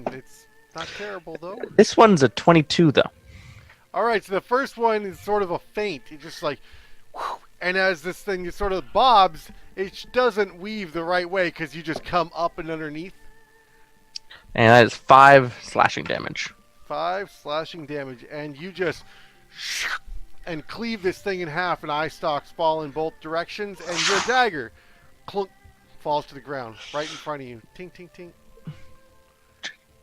it's not terrible though. This one's a 22 though. All right, so the first one is sort of a feint. It's just like, and as this thing is sort of bobs, it doesn't weave the right way because you just come up and underneath. And that is 5 slashing damage. 5 slashing damage, and you just and cleave this thing in half, and eye stalks fall in both directions, and your dagger clunk falls to the ground right in front of you. Tink, tink, tink.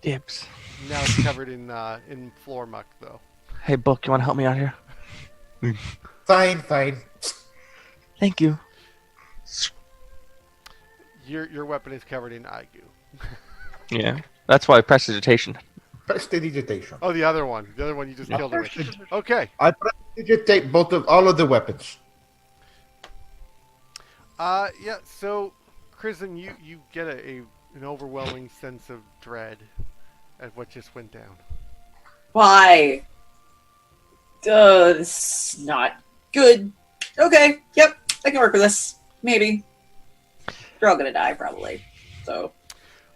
Dibs. Now it's covered in floor muck, though. Hey, Book, you want to help me out here? Fine. Thank you. Your weapon is covered in eye goo. Yeah, that's why prestidigitation. Prestidigitation. Oh, the other one. The other one you just killed it with. Okay. I prestidigitate all of the weapons. Yeah, so, Chrism, you get an overwhelming sense of dread at what just went down. Why? This is not good. Okay, yep, I can work with this. Maybe. You're all gonna die, probably. So.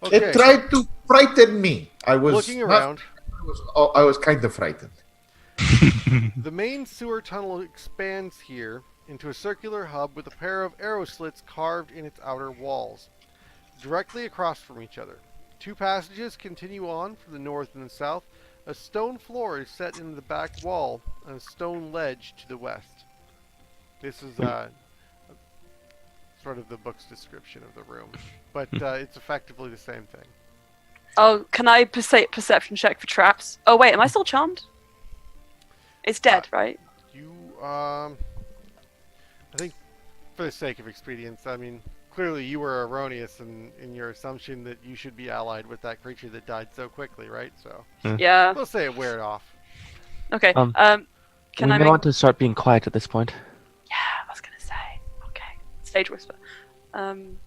Okay. It tried to frighten me. I was Looking around. I was kind of frightened. The main sewer tunnel expands here into a circular hub with a pair of arrow slits carved in its outer walls, directly across from each other. 2 passages continue on from the north and the south. A stone floor is set into the back wall and a stone ledge to the west. This is sort of the book's description of the room, but it's effectively the same thing. Oh, can I perception check for traps? Oh wait, am I still charmed? It's dead, right? You, I think for the sake of expedience, I mean, clearly you were erroneous in your assumption that you should be allied with that creature that died so quickly, right? So, Yeah. we'll say it wear it off. Okay. We Can I may make... want to start being quiet at this point. Yeah, I was gonna say. Okay. Stage whisper. Can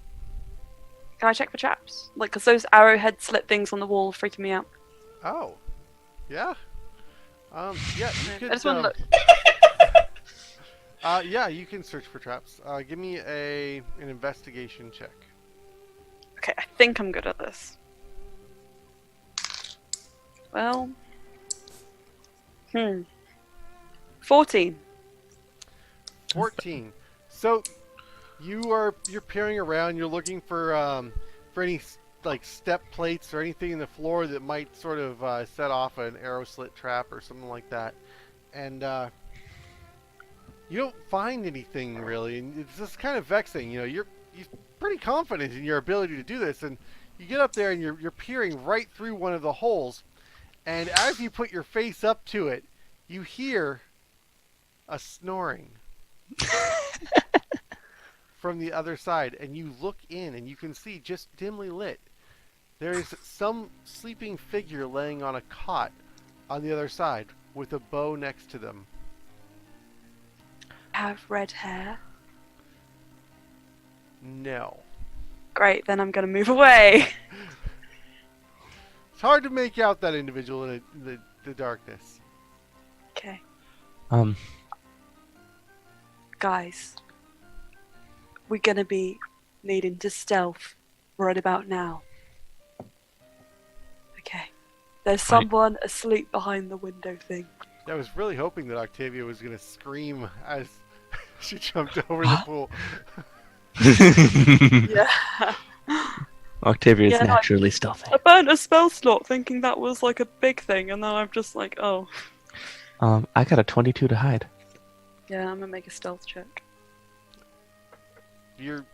I check for traps? Like, cause those arrowhead slit things on the wall are freaking me out. Oh, yeah. Yeah, you could. I just want to look. Yeah, you can search for traps. Give me an investigation check. Okay, I think I'm good at this. Well, 14. 14. So you're peering around. You're looking for any like step plates or anything in the floor that might sort of set off an arrow slit trap or something like that, and you don't find anything really. And it's just kind of vexing. You know, you're pretty confident in your ability to do this, and you get up there and you're peering right through one of the holes, and as you put your face up to it, you hear a snoring from the other side, and you look in and you can see, just dimly lit, there's some sleeping figure laying on a cot on the other side with a bow next to them. Have red hair. No. Great, then I'm gonna move away. hard to make out that individual in the darkness. Okay. Um, Guys, we're gonna be needing to stealth right about now. Okay. There's someone asleep behind the window thing. I was really hoping that Octavia was going to scream as she jumped over the pool. Yeah. Octavia is Yeah, no, naturally stealthy. I burnt a spell slot thinking that was like a big thing, and then I'm just like, oh. I got a 22 to hide. Yeah, I'm gonna make a stealth check. You're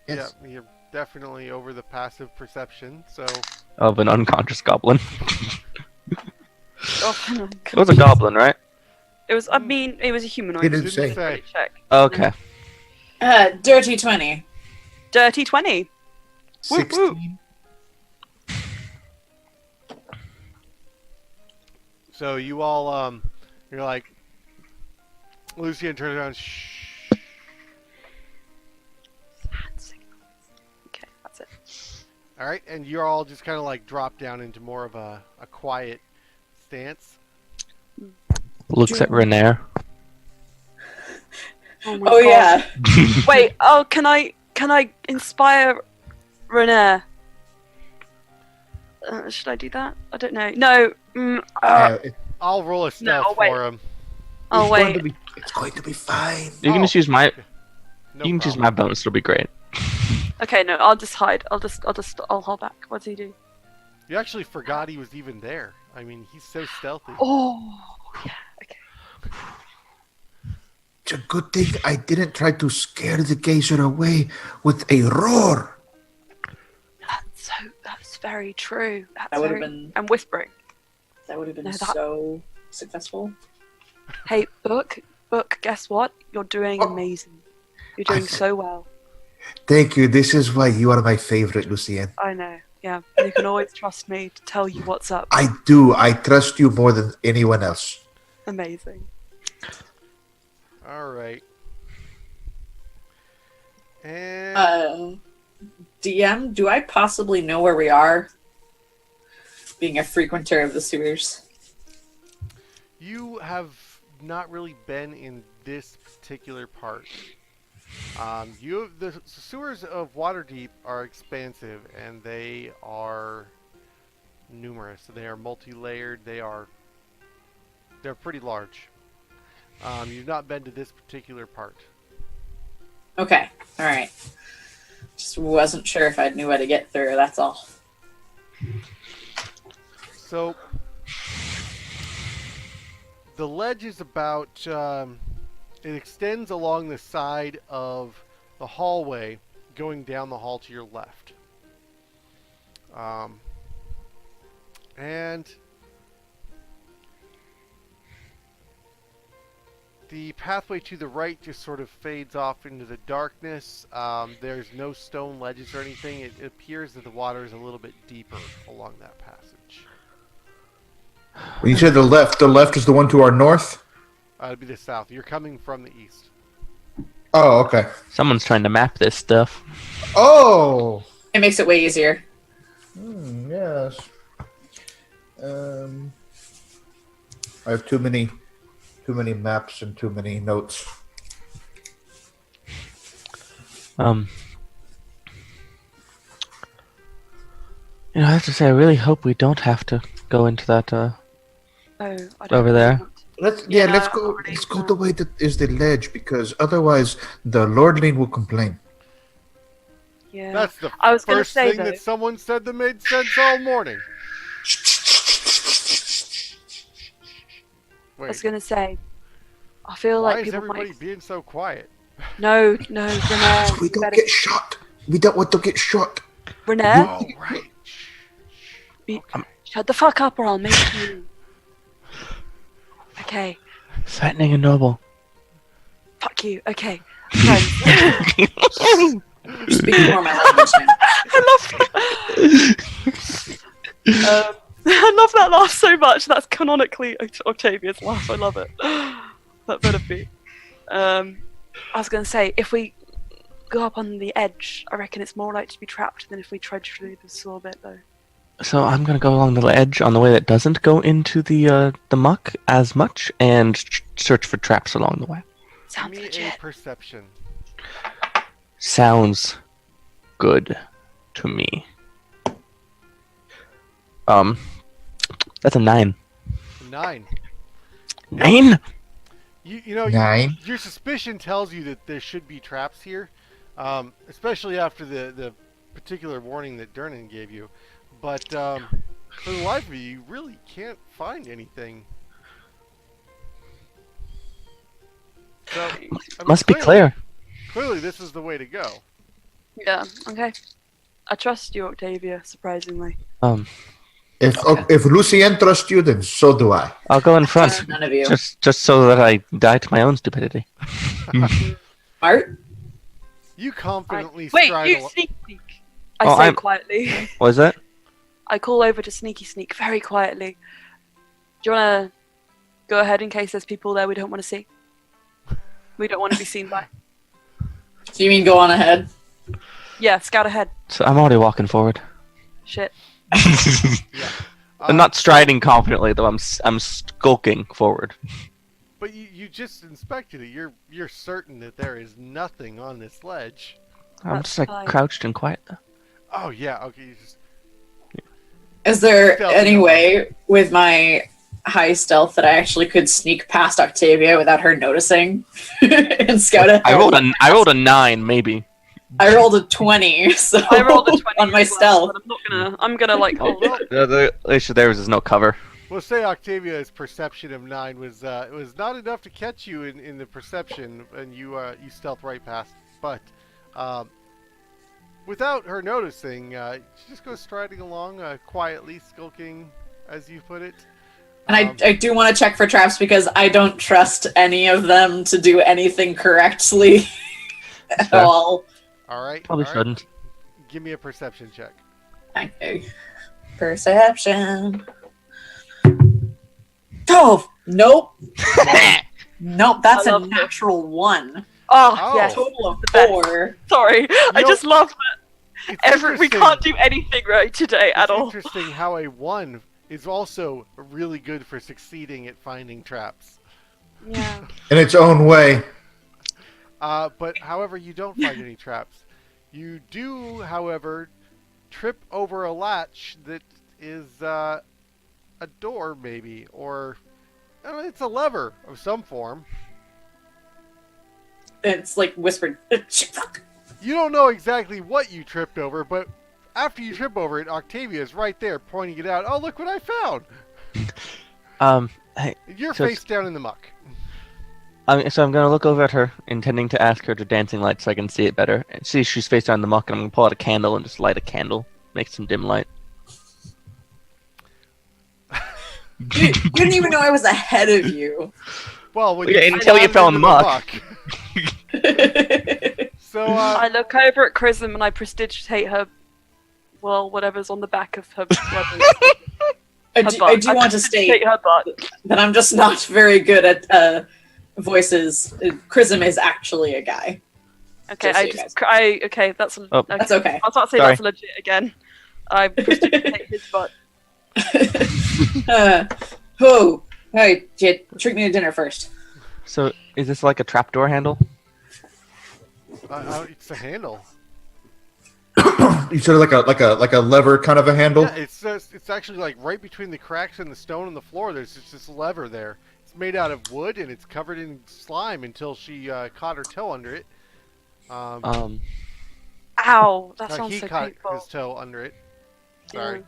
definitely over the passive perception, so Of an unconscious goblin. Oh, It was a goblin, right? it was. I mean, it was a humanoid. Didn't so say. didn't really check. Okay. Dirty 20. Dirty 20. Whoop, whoop. 16. so you all you're like Lucian turns around. Shh. Okay, that's it. All right, and you're all just kind of like drop down into more of a quiet stance. Looks at Renair. Oh, my Oh, God. yeah. Wait. Oh, can I inspire Renair? Should I do that? I don't know. No. I'll roll a stealth wait. for him. Oh wait. It's going to be fine. You can just use my. No you can choose problem. my bonus. It'll be great. Okay, no. I'll just hide. I'll hold back. What's he do? You actually forgot he was even there. I mean, he's so stealthy. Oh, yeah. Okay. It's a good thing I didn't try to scare the geyser away with a roar. That's very true. That's That would have very... been I'm whispering. that No, so successful. Hey, Book. Guess what? You're doing amazing. You're doing so well. Thank you. This is why you are my favorite, Lucien. I know. Yeah. You can always trust me to tell you what's up. I do. I trust you more than anyone else. Amazing. All right. And DM, do I possibly know where we are? Being a frequenter of the sewers. you have not really been in this particular part. The sewers of Waterdeep are expansive and they are numerous. They are multi-layered. They're pretty large. You've not been to this particular part. Okay, alright. Just wasn't sure if I knew how to get through, that's all. So the ledge is about it extends along the side of the hallway going down the hall to your left. And the pathway to the right just sort of fades off into the darkness. There's no stone ledges or anything. It appears that the water is a little bit deeper along that passage. When you said the left is the one to our north? It'd be the south. You're coming from the east. Oh, okay. Someone's trying to map this stuff. Oh! It makes it way easier. Yes. I have too many maps and too many notes. I have to say, I really hope we don't have to go into that Oh, I don't over there. want to. Let's Yeah, go. already Let's go the way that is the ledge, because otherwise the lordling will complain. Yeah. That's the I was gonna first say, thing though- that someone said that made sense all morning. I was Wait, gonna say, I feel why like is people everybody might. being so quiet? No, Renair. We you don't better- get shot. We don't want to get shot. Renair, Oh, right. be- shut the fuck up or I'll make you. Okay, Threatening a noble. fuck you. Okay, friends. Speaking more my language now. I love that laugh so much. That's canonically Octavia's laugh. I love it. That better be. I was gonna say, if we go up on the edge, I reckon it's more likely to be trapped than if we trudge through the sewer bit, though. So I'm gonna go along the ledge on the way that doesn't go into the muck as much, and search for traps along the way. Sounds Give me a legit. perception. Sounds good to me. That's a 9. 9. 9? You know, 9. your suspicion tells you that there should be traps here, especially after the particular warning that Durnan gave you. But for the life of you, you really can't find anything. So, I mean, Must be clear. Clearly, this is the way to go. Yeah. Okay. I trust you, Octavia. Surprisingly. If Lucien trusts you, then so do I. I'll go in front, None of you. just so that I die to my own stupidity. Art? You confidently Wait, stride you along. sneak. I Oh, say I'm- quietly. What is that? I call over to sneak very quietly. Do you want to go ahead in case there's people there we don't want to see? We don't want to be seen by. Do you mean go on ahead? Yeah, scout ahead. So I'm already walking forward. Shit. Yeah. I'm not striding confidently though. I'm skulking forward. But you just inspected it. You're certain that there is nothing on this ledge. I'm That's just like fine. crouched and quiet though. Oh yeah. Okay. You just Is there Stealth. any way with my high stealth that I actually could sneak past Octavia without her noticing and scout ahead? I rolled a 9 maybe. I rolled a 20, so I rolled a 20 on my as well, stealth. but I'm gonna like hold it. The issue there is no cover. we'll say Octavia's perception of 9 was it was not enough to catch you in the perception, and you stealth right past. But without her noticing, she just goes striding along, quietly skulking, as you put it. And I do want to check for traps because I don't trust any of them to do anything correctly at Fair. all. All right. Probably all right. shouldn't. Give me a perception check. Okay. Perception. Oh, nope. Nope, that's I a love this. natural 1. Oh, Oh. yes. Total of The best. 4. Sorry, I know- just love that It's we interesting- can't do anything right today at It's all. interesting how a 1 is also really good for succeeding at finding traps. Yeah. In its own way. But however, you don't find any traps. You do, however, trip over a latch that is a door, maybe, or I don't know, it's a lever of some form. It's like whispered. Shit, fuck. You don't know exactly what you tripped over, but after you trip over it, Octavia is right there pointing it out. Oh, look what I found! Hey, You're So face down in the muck. so I'm gonna look over at her, intending to ask her to dancing light so I can see it better. And see she's face down in the muck, and I'm gonna pull out a candle and just light a candle, make some dim light. You didn't even know I was ahead of you. Well, when Yeah, you until you slide fell in the into muck. So, I look over at Chrism and I prestidigitate her, well, whatever's on the back of her brother. I do want to state her butt. that I'm just not very good at voices. Chrism is actually a guy. Okay, Just so you okay, that's Oh. okay. That's okay. I was about to say Sorry. that's legit again. I prestidigitate his butt. Oh, hey, treat me to dinner first. So is this like a trapdoor handle? it's a handle. You said like a lever kind of a handle. Yeah, it's actually like right between the cracks in the stone and the floor. There's just this lever there. It's made out of wood and it's covered in slime until she caught her toe under it. Ow, that no, sounds he so caught painful. his toe under it. Sorry.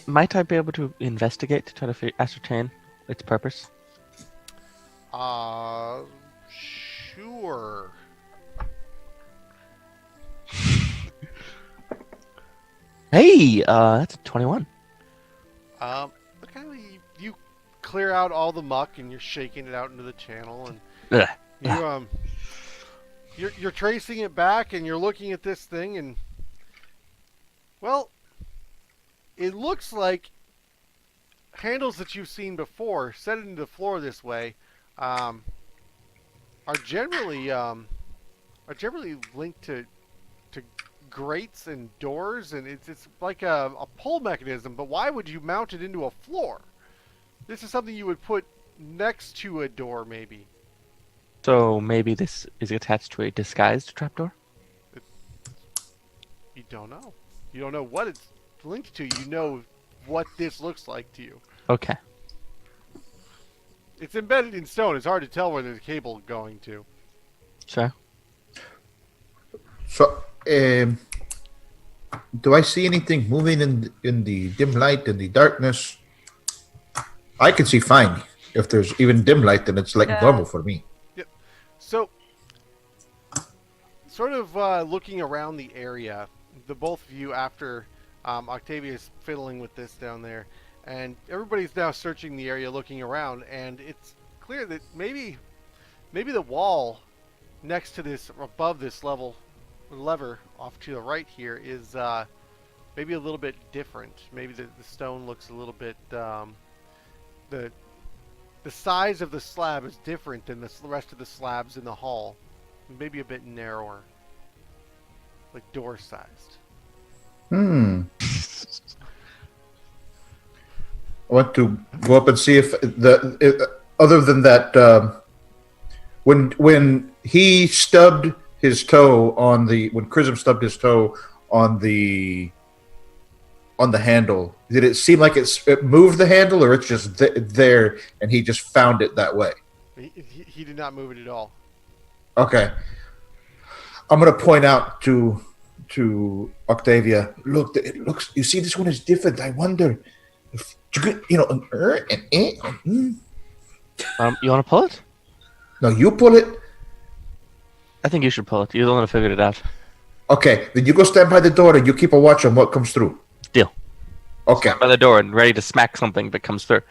Might I be able to investigate to try to ascertain its purpose? Sure. Hey, that's a 21. Okay, you clear out all the muck and you're shaking it out into the channel, and Ugh. you're tracing it back and you're looking at this thing, and well, it looks like handles that you've seen before set into the floor this way are generally linked to grates and doors, and it's like a pull mechanism. But why would you mount it into a floor? This is something you would put next to a door, maybe. So maybe this is attached to a disguised trapdoor? You don't know. You don't know what it's linked to. You know what this looks like to you. Okay. It's embedded in stone. It's hard to tell where there's a cable going to. Sure. So, do I see anything moving in the dim light, in the darkness? I can see fine. If there's even dim light, then it's like normal for me. Yep. So, sort of looking around the area, the both of you, after Octavia's fiddling with this down there, and everybody's now searching the area, looking around, and it's clear that maybe the wall next to this, above this lever off to the right here, is maybe a little bit different. Maybe the stone looks a little bit the size of the slab is different than the rest of the slabs in the hall. Maybe a bit narrower, like door sized. I want to go up and see if other than that, when he stubbed his toe when Chrism stubbed his toe on the handle, did it seem like it moved the handle, or it's just there and he just found it that way? He did not move it at all. Okay, I'm gonna point out to Octavia. Look, it looks. You see, this one is different. I wonder if you know an You want to pull it? No, you pull it. I think you should pull it. You're the one who figured it out. Okay, then you go stand by the door and you keep a watch on what comes through. Deal. Okay. Stand by the door and ready to smack something that comes through.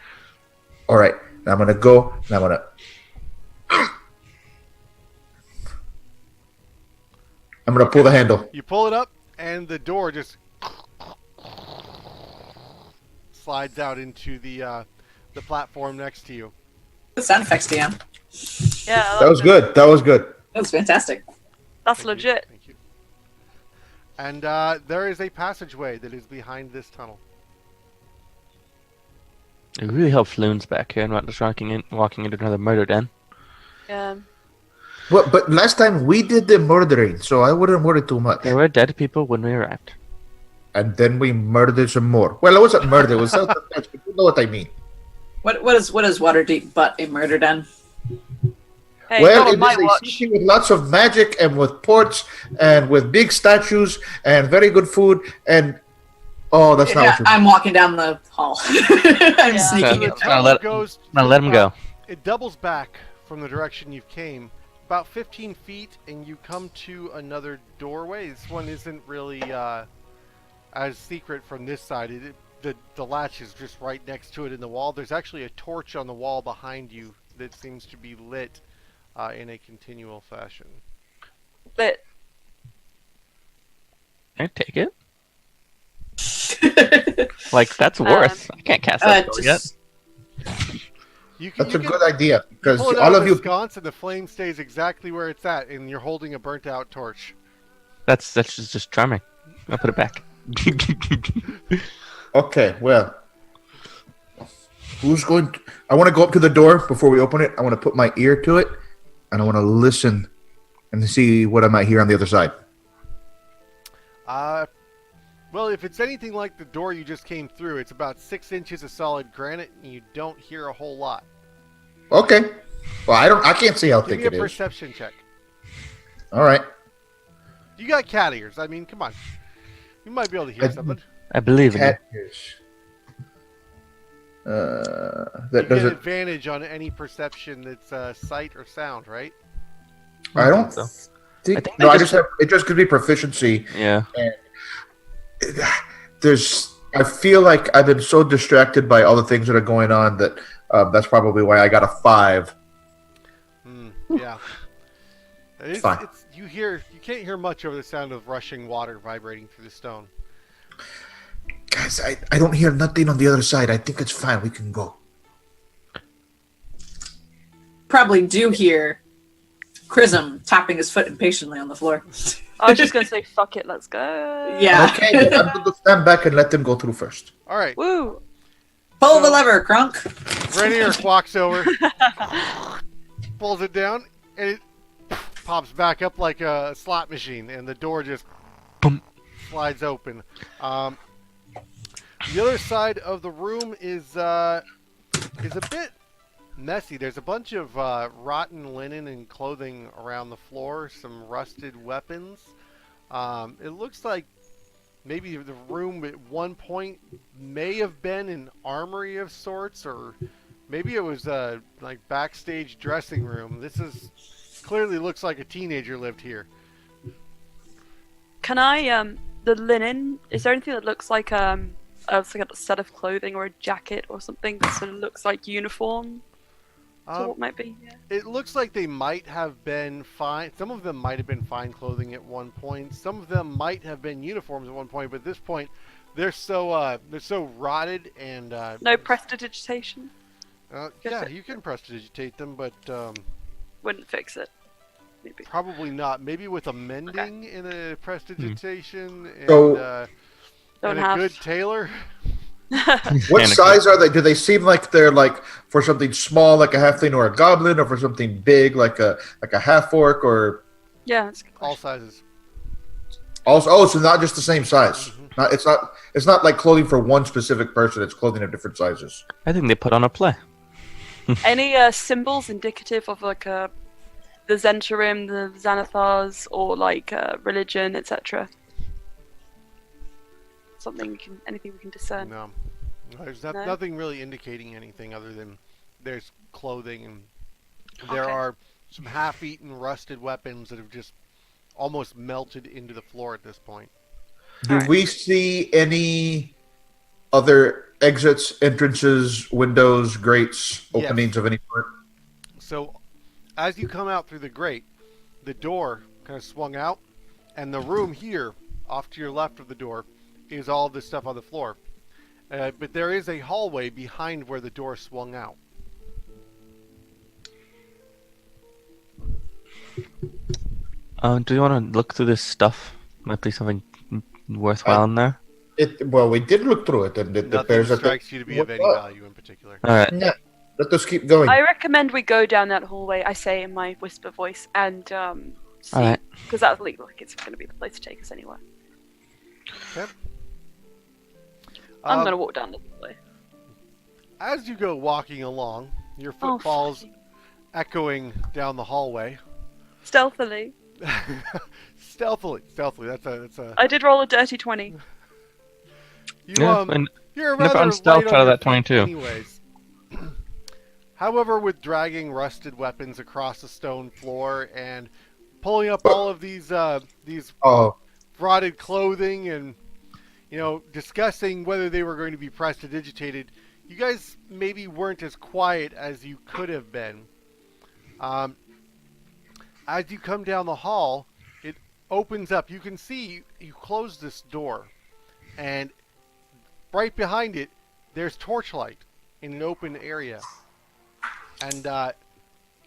All right. Now I'm gonna go. And I'm gonna pull the handle. You pull it up, and the door just slides out into the platform next to you. The sound effects, DM. Yeah, That was good. That was good. That was fantastic. That's Thank you. legit. Thank you. And there is a passageway that is behind this tunnel. It really helps Loon's back here and not just walking into another murder den. Yeah. Well, but last time we did the murdering, so I wouldn't worry too much. There were dead people when we arrived. And then we murdered some more. Well, it wasn't murder. It was self-defense, but you know what I mean. What is Waterdeep but a murder den? Hey, Well, not on it my is a watch. city with lots of magic and with ports and with big statues and very good food and that's not Yeah, what you I'm walking down the hall. I'm Yeah. sneaking The in. Now tunnel let- goes. Now let him go. It doubles back from the direction you came, about 15 feet, and you come to another doorway. This one isn't really as secret from this side. The latch is just right next to it in the wall. There's actually a torch on the wall behind you that seems to be lit in a continual fashion. Lit. Can I take it? Like, that's worse. I can't cast that spell yet. That's a good idea because pull it all out of you. the sconce and the flame stays exactly where it's at, and you're holding a burnt out torch. That's just charming. I'll put it back. Okay, well, who's going? I want to go up to the door before we open it. I want to put my ear to it, and I want to listen and see what I might hear on the other side. Well, if it's anything like the door you just came through, it's about 6 inches of solid granite, and you don't hear a whole lot. Okay. Well, I can't see how Give thick me a it is. perception check. All right. You got cat ears. I mean, come on. You might be able to hear something. I believe in you. Cat ears. That You get doesn't. advantage on any perception that's sight or sound, right? I don't so. think. I think No, they I just- just have. It just could be proficiency. Yeah. I feel like I've been so distracted by all the things that are going on that that's probably why I got a 5. Yeah. It's, Fine. you can't hear much over the sound of rushing water vibrating through the stone. Guys, I don't hear nothing on the other side. I think it's fine. We can go. Probably do hear Chrism tapping his foot impatiently on the floor. I was just gonna say, fuck it, let's go. Yeah. Okay, then I'm going to stand back and let them go through first. All right. Woo. Pull the lever, Crunk. Rainier walks over, pulls it down, and it pops back up like a slot machine, and the door just Boom. slides open. The other side of the room is a bit messy. There's a bunch of rotten linen and clothing around the floor, some rusted weapons. It looks like maybe the room at one point may have been an armory of sorts, or maybe it was a like backstage dressing room. This is clearly looks like a teenager lived here. Can I the linen? Is there anything that looks like a set of clothing or a jacket or something that sort of looks like uniform? So what might be? Yeah. It looks like they might have been fine. Some of them might have been fine clothing at one point. Some of them might have been uniforms at one point. But at this point, they're so rotted and No prestidigitation. yeah, you can prestidigitate them, but Wouldn't fix it. Maybe. probably not. Maybe with a mending in a prestidigitation and, Don't and a have. good tailor. What Anakin. size are they? Do they seem like they're like for something small, like a halfling or a goblin, or for something big, like a half orc, or Yeah, that's a good All question. sizes. also? Oh, so not just the same size. Mhm. It's not like clothing for one specific person. It's clothing of different sizes. I think they put on a play. Any symbols indicative of like the Zentarim, the Xanathars, or like religion, etc. Anything we can discern. No. There's No? nothing really indicating anything other than there's clothing and there Okay. are some half-eaten rusted weapons that have just almost melted into the floor at this point. Do Alright. we see any other exits, entrances, windows, grates, Yes. openings of any sort? So as you come out through the grate, the door kind of swung out, and the room here, off to your left of the door, is all this stuff on the floor. But there is a hallway behind where the door swung out. Do you want to look through this stuff? Might be something worthwhile in there. Well, we did look through it, and it Nothing appears that strikes you to be of any What? value in particular. All right. Yeah, let us keep going. I recommend we go down that hallway. I say in my whisper voice, and see, Alright. because that's legal. Like it's going to be the place to take us anywhere. I'm Um, going to walk down the hallway. As you go walking along, your Oh, footfalls fucking- echoing down the hallway. Stealthily. stealthily. That's a. I did roll a dirty 20. You Yeah, um. You're never rather unstealth light on out of your that 22. feet anyways. However, with dragging rusted weapons across the stone floor and pulling up all of these Oh, rotted clothing and discussing whether they were going to be prestidigitated, you guys maybe weren't as quiet as you could have been. As you come down the hall, it opens up. You can see you close this door, and right behind it, there's torchlight in an open area. And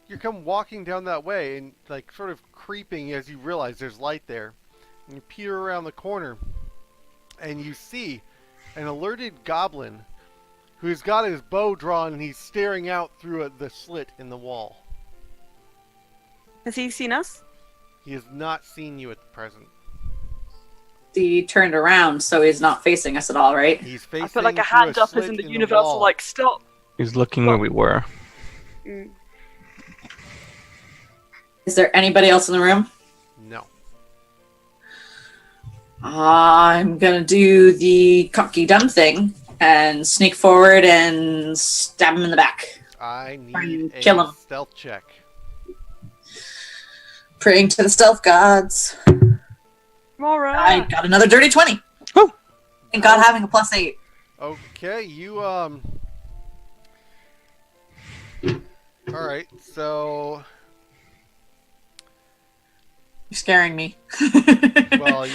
you come walking down that way and like sort of creeping as you realize there's light there. And you peer around the corner and you see an alerted goblin who's got his bow drawn and he's staring out through the slit in the wall. Has he seen us? He has not seen you at the present. He turned around, so he's not facing us at all, right? He's facing I put like a through hand up as slit in the in universal, wall. like, stop. He's looking where we were. Mm. Is there anybody else in the room? No. I'm gonna do the cocky dumb thing and sneak forward and stab him in the back. I Try need and a kill him. stealth check. Praying to the stealth gods. I Alright. got another dirty 20. Woo. Thank God having a +8. Okay, you Alright, so You're scaring me. well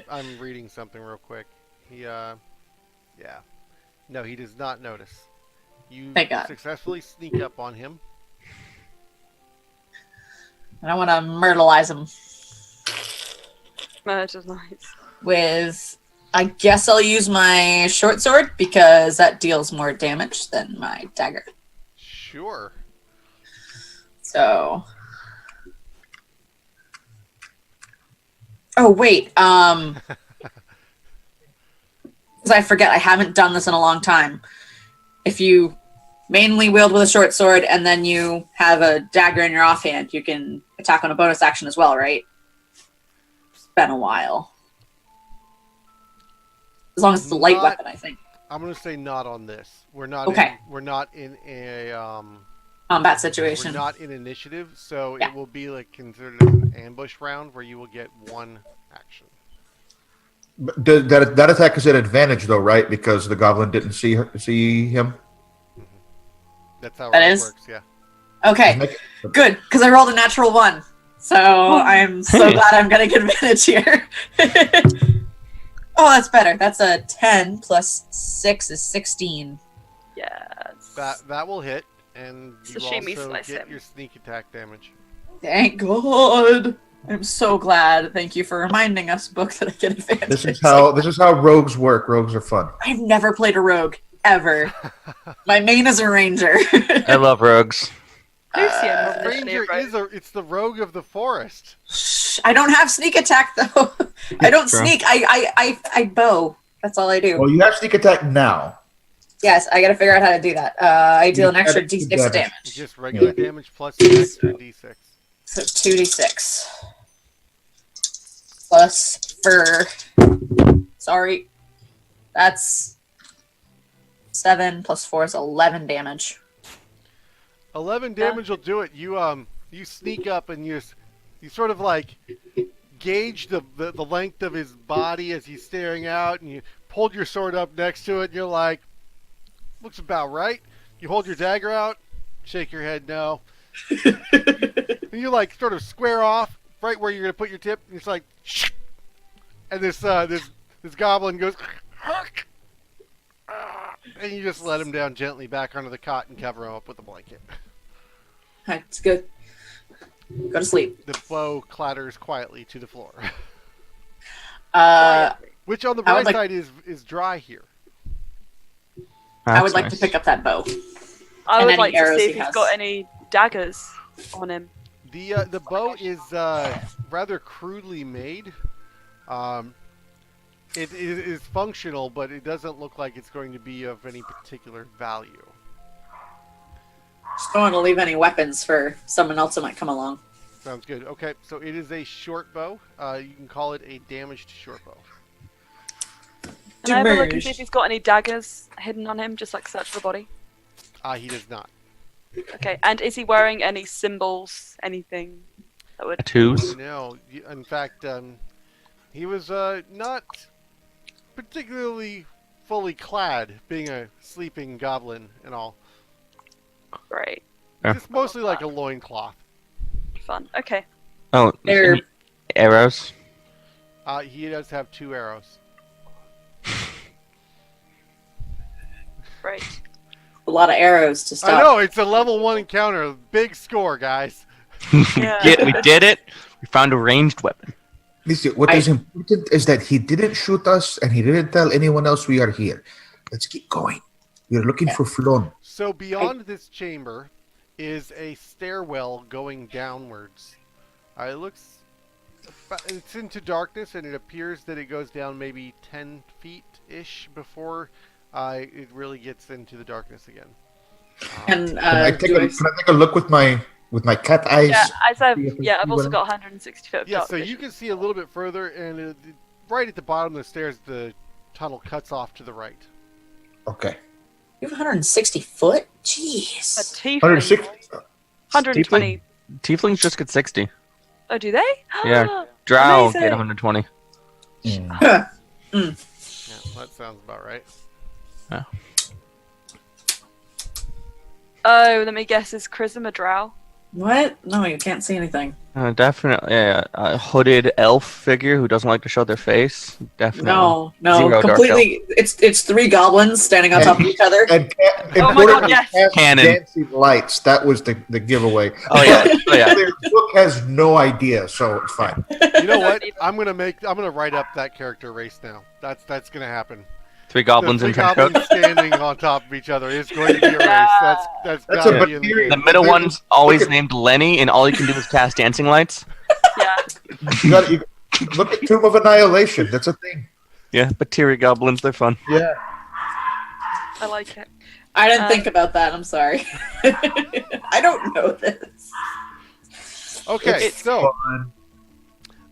I'm reading something real quick. He yeah. No, he does not notice. You Thank God. successfully sneak up on him. And I want to myrtleize him. Murder knights. with, I guess I'll use my short sword because that deals more damage than my dagger. Sure. So. Oh, wait. Because I forget, I haven't done this in a long time. If you mainly wield with a short sword and then you have a dagger in your offhand, you can attack on a bonus action as well, right? It's been a while. As long as it's a light weapon, I think. I'm gonna say not on this. We're not. Okay. We're not in a Combat situation. We're not in initiative, so Yeah. it will be like considered as an ambush round where you will get one action. But that attack is an advantage, though, right? Because the goblin didn't see him. That's how That it is? works. Yeah. Okay, good, because I rolled a natural 1. So I'm so glad I'm getting advantage here. Oh, that's better. That's a 10 plus 6 is 16. Yes. That will hit, and you Sashimi also slice get him. your sneak attack damage. Thank God. I'm so glad. Thank you for reminding us, Book, that I get advantage. This is how rogues work. Rogues are fun. I've never played a rogue, ever. My main is a ranger. I love rogues. Lucian A was initially ranger a rogue. it's the rogue of the forest. Shh, I don't have sneak attack, though. I don't True. sneak. I bow. That's all I do. Well, you have sneak attack now. Yes, I gotta figure out how to do that. I deal an You extra gotta do d6 damage. damage. Just regular damage plus an extra d6. So 2d6. Plus for... Sorry. That's 7 plus 4 is 11 damage. 11 damage will do it. You sneak up and you sort of like gauge the length of his body as he's staring out, and you hold your sword up next to it, and you're like, looks about right. You hold your dagger out, shake your head no. And you like sort of square off right where you're gonna put your tip, and it's like, shh. And this goblin goes, and you just let him down gently back onto the cot and cover him up with a blanket. That's good. Go to sleep. The bow clatters quietly to the floor. Which on the I would bright like- side is dry here. I would That's like nice. to pick up that bow. I And would any like to arrows see he if he's has. got any daggers on him. The bow is rather crudely made. It is functional, but it doesn't look like it's going to be of any particular value. Just don't want to leave any weapons for someone else that might come along. Sounds good. Okay, so it is a short bow. You can call it a damaged short bow. Can I have a look and see Damaged. if he's got any daggers hidden on him, just like search the body? He does not. Okay, and is he wearing any symbols, anything that would... Tattoos. No, in fact, he was not particularly fully clad, being a sleeping goblin and all. Great, Yeah. Just mostly like a loincloth. fun. Okay, Oh, They're- any arrows. He does have 2 arrows. great. A lot of arrows to I stop. know, it's a level 1 encounter. Big score, guys. Yeah. We did it. We found a ranged weapon. Listen, what is important is that he didn't shoot us and he didn't tell anyone else we are here. Let's keep going. We are looking for Flon. So beyond this chamber is a stairwell going downwards. It's into darkness, and it appears that it goes down maybe 10 feet-ish before it really gets into the darkness again. And Can I take a look with my cat eyes? Yeah, I've See if also well- got 160 foot of Yeah, dark so vision. you can see a little bit further, and right at the bottom of the stairs, the tunnel cuts off to the right. Okay. You have 160 foot? A Jeez. tiefling. 160. 120. Tieflings just get 60. Oh, do they? Yeah. Drow Amazing. get 120. Mm. Yeah, that sounds about right. Oh, let me guess. Is Chrism a drow? What? No, you can't see anything. Definitely a hooded elf figure who doesn't like to show their face. Definitely. No, Zero dark completely. It's three goblins standing on top of each other. And Oh my God, yes. Cannon. dancing lights. That was the giveaway. Oh yeah. Oh yeah. Their book has no idea, so it's fine. You know what? I'm gonna write up that character race now. That's gonna happen. 3 goblins The in three trench goblins coats. standing on top of each other is going to be a race. That's That's gotta a be in the material- game. The middle one's always Look at- named Lenny, and all you can do is cast dancing lights. Yeah. You look at Tomb of Annihilation. That's a thing. Yeah, but Batiri goblins, they're fun. Yeah. I like it. I didn't think about that. I'm sorry. I don't know this. Okay, It's so Fun.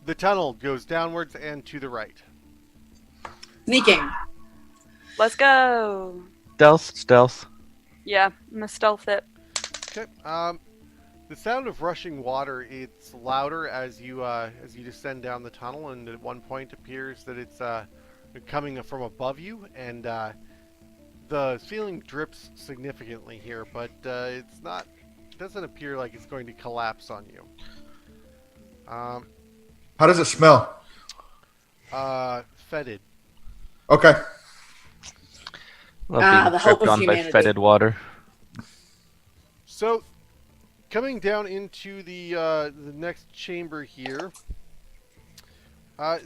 the tunnel goes downwards and to the right. Sneaking. Let's go. Stealth. Yeah, I'm gonna stealth it. Okay. The sound of rushing water, it's louder as you descend down the tunnel, and at one point appears that it's coming from above you, and the ceiling drips significantly here, but it doesn't appear like it's going to collapse on you. How does it smell? Fetid. Okay. Love Ah, being the hope dripped of on by humanity. fetid water. So, coming down into the next chamber here, as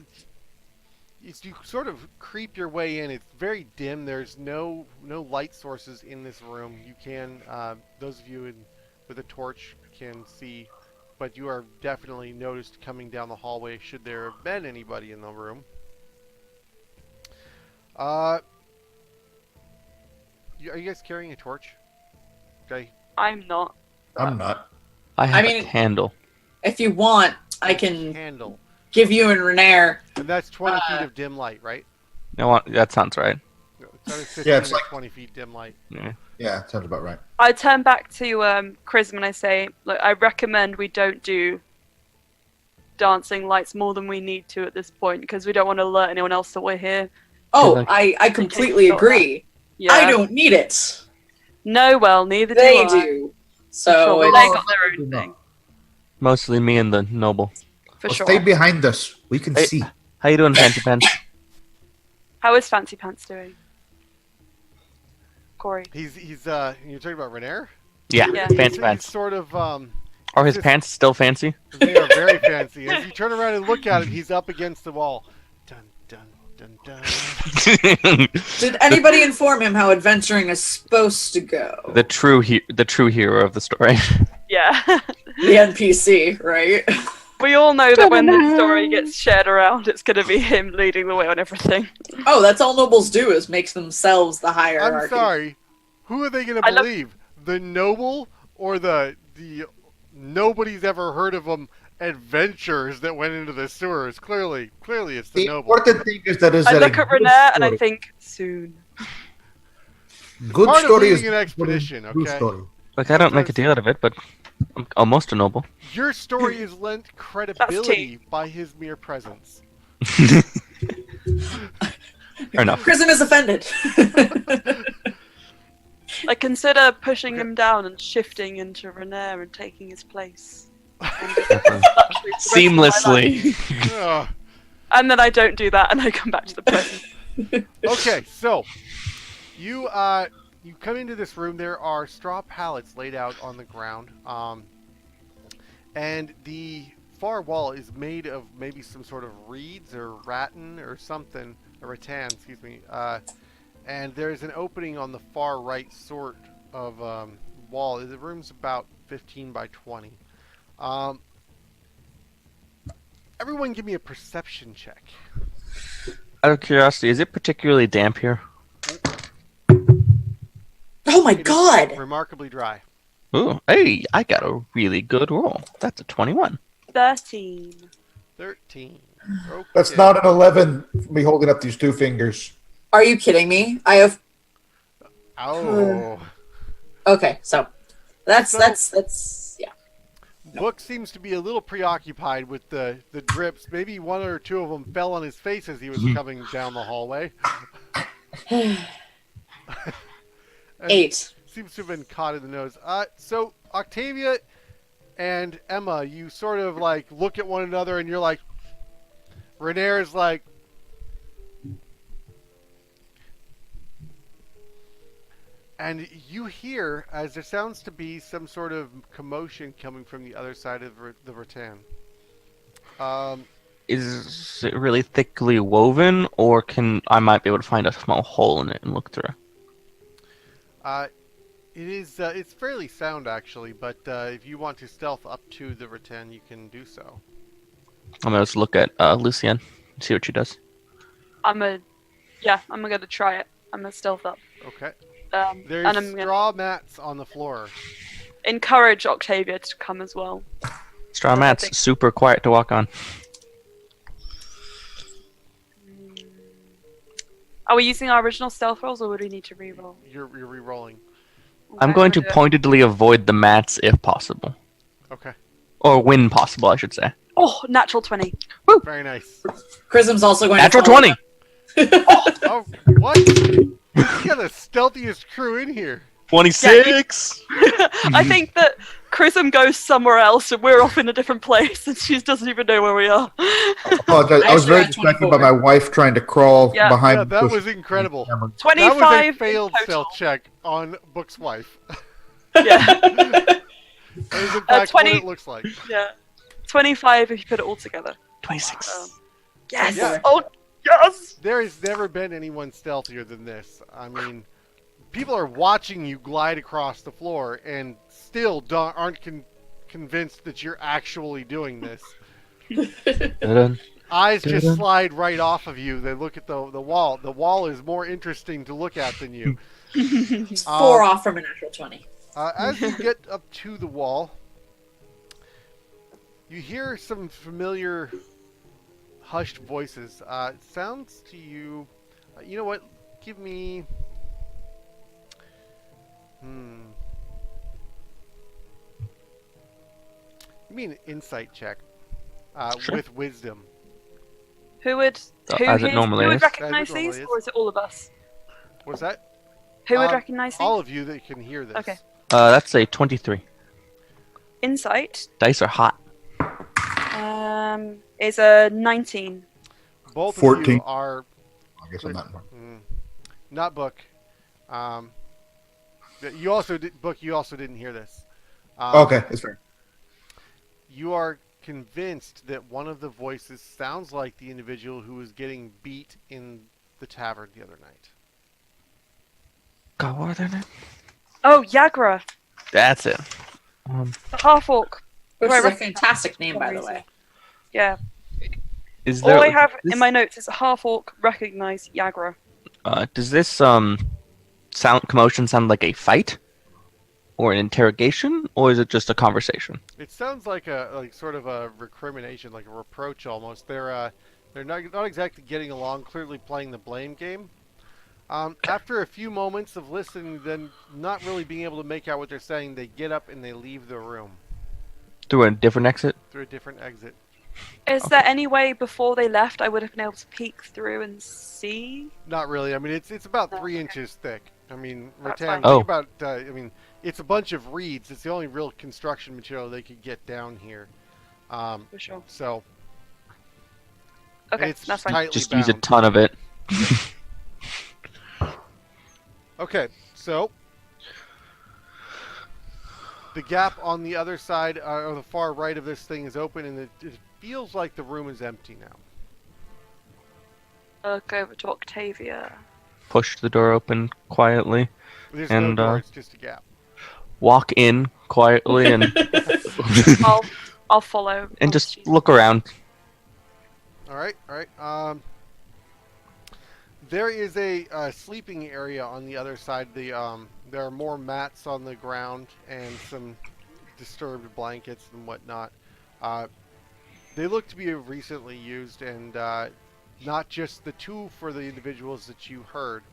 you sort of creep your way in, it's very dim. There's no light sources in this room. You can, those of you with a torch can see, but you are definitely noticed coming down the hallway should there have been anybody in the room. Are you guys carrying a torch? Okay. I'm not. I'm not. I have mean- a candle. If you want, I can Handle. give you and Renair. And that's 20 feet of dim light, right? No, that sounds right. No, it's either 15 Yeah, it's or like- 20 feet dim light. Yeah. Yeah, sounds about right. I turn back to Chrism and I say, look, I recommend we don't do dancing lights more than we need to at this point because we don't want to alert anyone else that we're here. Oh, like- I completely thought that. agree. Yeah. I don't need it. No, well, neither They do I. do. For So sure, but it's- they got their own thing. Mostly me and the noble. For Well, sure. stay behind us. We can Hey. see. How you doing, Fancy Pants? How is Fancy Pants doing? Corey. You're talking about Renair? Yeah, Yeah. Fancy He's Pants. sort of, Are his pants still fancy? they are very fancy. As you turn around and look at him, he's up against the wall. Dun, dun, dun, dun. Did anybody inform him how adventuring is supposed to go? the true hero of the story. Yeah. The NPC, right? We all know that when the story gets shared around, it's going to be him leading the way on everything. Oh, that's all nobles do is make themselves the hierarchy. I'm sorry. Who are they going I to love- believe? The noble or the nobody's ever heard of them adventurers that went into the sewers? Clearly it's the The noble. important thing is that I a look at good Renair and I story. think, soon. Good Part of story leading is an expedition, true okay? story. Like, I don't make a deal out of it, but I'm almost a noble. Your story is lent credibility by his mere presence. Fair enough. Chrism is offended. I consider pushing him down and shifting into Renair and taking his place. Seamlessly. Ugh. And then I don't do that and I come back to the present. Okay, so you come into this room. There are straw pallets laid out on the ground, and the far wall is made of maybe some sort of reeds or rattan or something, or rattan, excuse me. And there's an opening on the far right sort of wall. The room's about 15 by 20. Everyone, give me a perception check. Out of curiosity, is it particularly damp here? Oh my It is god! remarkably dry. Ooh, hey, I got a really good roll. That's a 21. 13. 13. That's Okay. not an 11 for me holding up these two fingers. Are you kidding me? I have. Oh. Okay, so that's yeah. Book seems to be a little preoccupied with the drips. Maybe one or two of them fell on his face as he was coming down the hallway. And 8. Seems to have been caught in the nose. So, Octavia, and Emma, you sort of like look at one another and you're like, Renair's like, and you hear as there sounds to be some sort of commotion coming from the other side of the rattan. Is it really thickly woven, or I might be able to find a small hole in it and look through? It is. It's fairly sound actually, but if you want to stealth up to the rattan, you can do so. I'm gonna just look at Lucienne, see what she does. I'm gonna try it. I'm gonna stealth up. Okay. And There's I'm gonna straw mats on the floor. encourage Octavia to come as well. Straw mat's super quiet to walk on. Are we using our original stealth rolls, or would we need to re-roll? You're re-rolling. I'm Okay, going to do it. pointedly avoid the mats if possible. Okay. Or when possible, I should say. Oh, natural 20. Very nice. Chrism's also going Natural to follow 20! Oh, what? You got the stealthiest crew in here. 26! I think that Chrism goes somewhere else and we're off in a different place and she doesn't even know where we are. Apologize. I was very distracted by my wife trying to crawl Yeah. behind. Yeah, that bushes. was incredible. That was 25 a failed in total. stealth check on Book's wife. Yeah. That is in fact 20 what it looks like. Yeah. 25 if you put it all together. 26. Yes! Yeah. Oh, yes! There has never been anyone stealthier than this. I mean, people are watching you glide across the floor and still aren't convinced that you're actually doing this. Dun-dun. Eyes just Dun-dun. slide right off of you. They look at the wall. The wall is more interesting to look at than you. He's 4 off from a natural 20. As you get up to the wall, you hear some familiar hushed voices. It sounds to you... you know what? Give me... Give me an insight check Sure. with wisdom. Who would As it normally who would is. recognize As it normally these, is. or is it all of us? What's that? Who would Um, recognize these? All of you that can hear this. Okay. That's a 23. Insight Dice are hot. is a 19. Both of 14. you are I guess I'm not. not Book. You also Book. You also didn't hear this. Okay, that's fair. You are convinced that one of the voices sounds like the individual who was getting beat in the tavern the other night. God, what are their names? Oh, Yagra, That's it. the half-orc. Which Do I is a recognize fantastic name, for by some the reason? way. Yeah. Is there? All I have this- in my notes is half-orc recognize Yagra. Does this commotion sound like a fight, or an interrogation, or is it just a conversation? It sounds like sort of a recrimination, like a reproach almost. They're not exactly getting along. Clearly playing the blame game. After a few moments of listening, then not really being able to make out what they're saying, they get up and they leave the room Through a different exit? through a different exit. Is there any way before they left I would have been able to peek through and see? Not really. I mean, it's about Oh, 3 okay. inches thick. I mean, That's rattan. fine. Oh. Think about. I mean, it's a bunch of reeds. It's the only real construction material they could get down here. For sure. So Okay, it's that's fine. tightly Just bound. use a ton of it. Okay, so the gap on the other side, or the far right of this thing, is open, and it feels like the room is empty now. Go over to Octavia. Push the door open quietly. There's And, no door; it's just a gap. Walk in quietly and I'll follow. and just look around. All right, all right. There is a sleeping area on the other side. There are more mats on the ground and some disturbed blankets and whatnot. They look to be recently used, and not just the two for the individuals that you heard.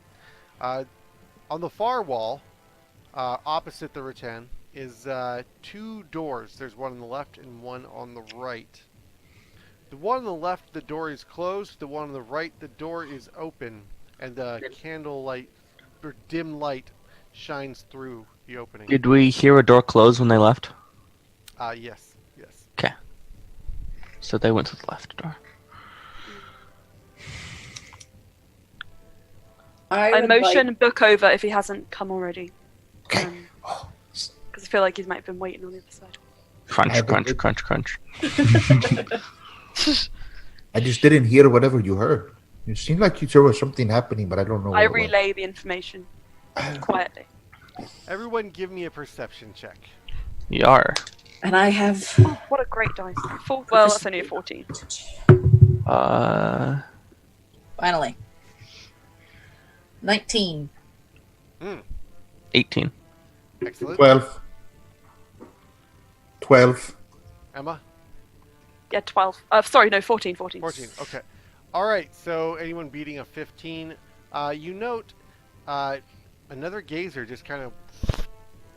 On the far wall, opposite the rattan, is 2 doors. There's one on the left and one on the right. The one on the left, the door is closed. The one on the right, the door is open, and the candle light or dim light shines through the opening. Did we hear a door close when they left? Yes. So they went to the left door. I would motion Book over if he hasn't come already. Okay. Because I feel like he might have been waiting on the other side. Crunch, Have crunch, it- crunch, crunch. I just didn't hear whatever you heard. It seemed like there was something happening, but I don't know what I it was. relay the information quietly. Everyone, give me a perception check. Yar. And I have. Oh, what a great dice. Well, that's only a 14. Finally. 19. 18. Excellent. 12. Emma. Yeah, 12. Sorry, no, 14. 14. Okay. All right. So anyone beating a 15, you note another gazer just kind of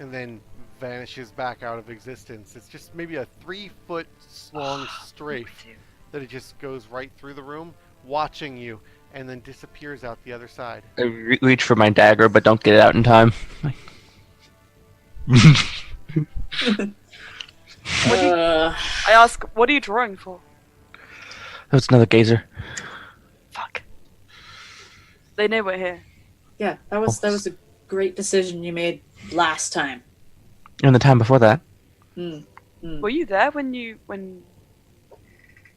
and then vanishes back out of existence. It's just maybe a 3-foot long strafe that it just goes right through the room, watching you, and then disappears out the other side. I reach for my dagger, but don't get it out in time. I ask, what are you drawing for? That's another gazer. Fuck. They know we're here. Yeah, that was a great decision you made last time. And the time before that. Were you there when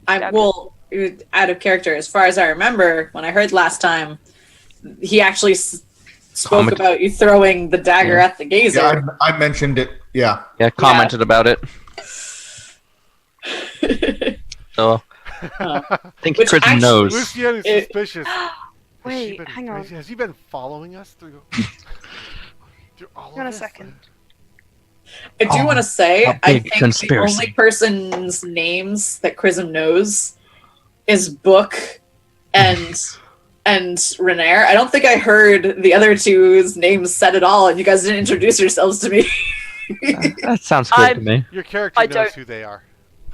Out of character, as far as I remember, when I heard last time, he actually spoke about you throwing the dagger at the gazer. Yeah, I mentioned it. Yeah. Yeah, commented about it. So, I think Which Chris actually- knows. Lucian is suspicious. Wait, hang on. Has he been following us through all Hang on a of this? second. I do want to say, a I big think conspiracy. the only person's names that Chrism knows is Book and Renair. I don't think I heard the other two's names said at all, and you guys didn't introduce yourselves to me. That sounds good to me. Your character I knows don't- who they are.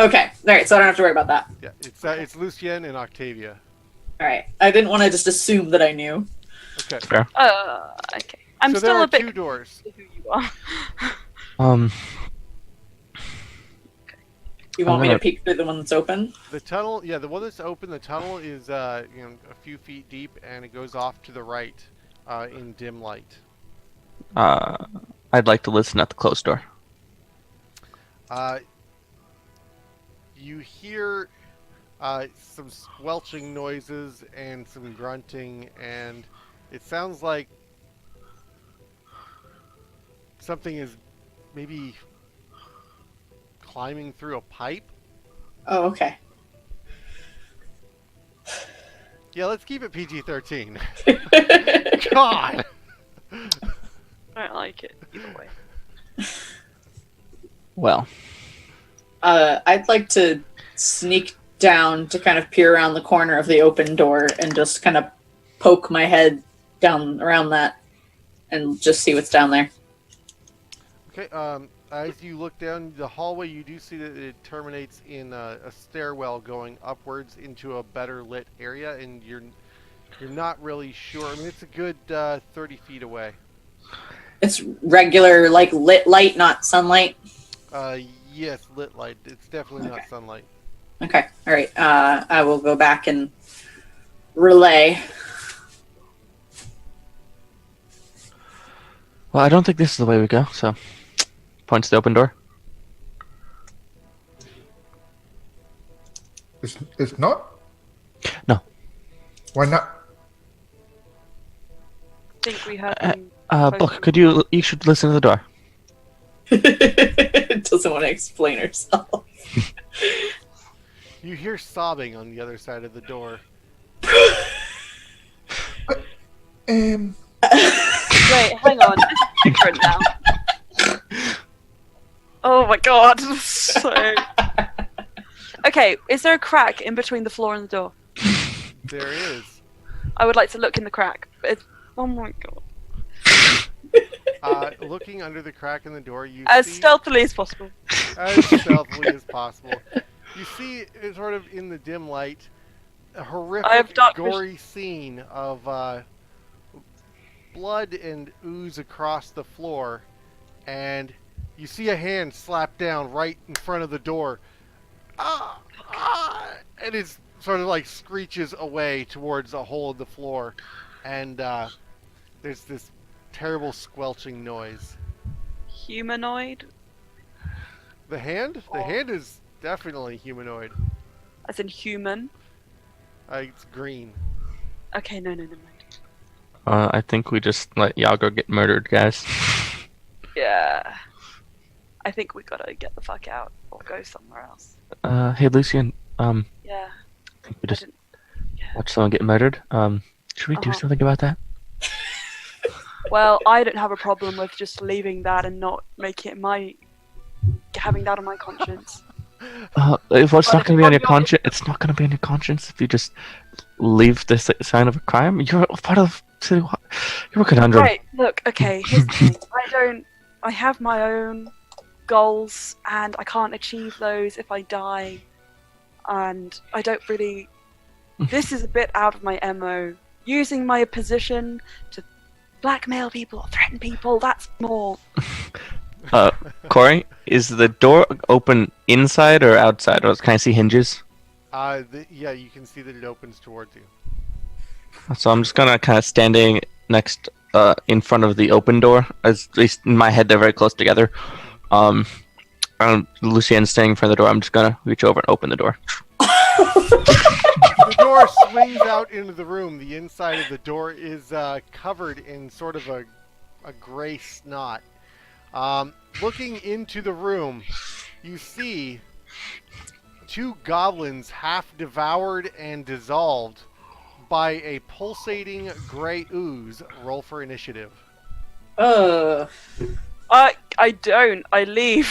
Okay, all right, so I don't have to worry about that. Yeah, it's Lucien and Octavia. All right, I didn't want to just assume that I knew. Okay. Fair. Okay. I'm so there still are a bit two doors. confused who you are. You want me gonna- to peek through the one that's open? The tunnel, the one that's open. The tunnel is a few feet deep, and it goes off to the right in dim light. I'd like to listen at the closed door. You hear some squelching noises and some grunting, and it sounds like something is maybe climbing through a pipe. Oh, okay. Yeah, let's keep it PG-13. God! I don't like it either way. Well, I'd like to sneak down to kind of peer around the corner of the open door and just kind of poke my head down around that and just see what's down there. Okay, as you look down the hallway, you do see that it terminates in a stairwell going upwards into a better lit area, and you're not really sure. I mean, it's a good 30 feet away. It's regular, like, lit light, not sunlight. Yes, lit light. It's definitely not Okay. sunlight. Okay, all right. I will go back and relay. well, I don't think this is the way we go. So, points to the open door. It's not? No. Why not? I think we heard them. Book, you should listen to the door. Doesn't want to explain herself. You hear sobbing on the other side of the door. Wait, hang on. This is different now. Oh my god. So... Okay, is there a crack in between the floor and the door? There is. I would like to look in the crack. But oh my god. Looking under the crack in the door, you As see... stealthily as possible. as stealthily as possible. You see, sort of in the dim light, a I have horrific, dark gory scene of blood and ooze across the floor, and you see a hand slap down right in front of the door. And it sort of like screeches away towards a hole in the floor. And there's this terrible squelching noise. Humanoid? The hand? The hand is definitely humanoid. As in human? It's green. Okay, no, mind. I think we just let Yago get murdered, guys. Yeah. I think we gotta get the fuck out or go somewhere else. Hey, Lucian. Yeah. I think we just Yeah. watched someone get murdered. Should we do something about that? Well, I don't have a problem with just leaving that and not making it having that on my conscience. If it's But not if going to be on your you're- conscience, it's not going to be on your conscience if you just leave this sign of a crime. You're part of City. You're a conundrum. Right, look, okay, here's the thing. I have my own goals and I can't achieve those if I die. And I don't really... This is a bit out of my MO. Using my position to blackmail people or threaten people, that's more... Corey, is the door open inside or outside? Or can I see hinges? Yeah, you can see that it opens towards you. So I'm just gonna kind of standing next, in front of the open door. At least in my head, they're very close together. Lucien's standing in front of the door. I'm just gonna reach over and open the door. The door swings out into the room. The inside of the door is covered in sort of a gray snot. Looking into the room, you see two goblins half devoured and dissolved by a pulsating gray ooze. Roll for initiative. Ugh. I don't. I leave.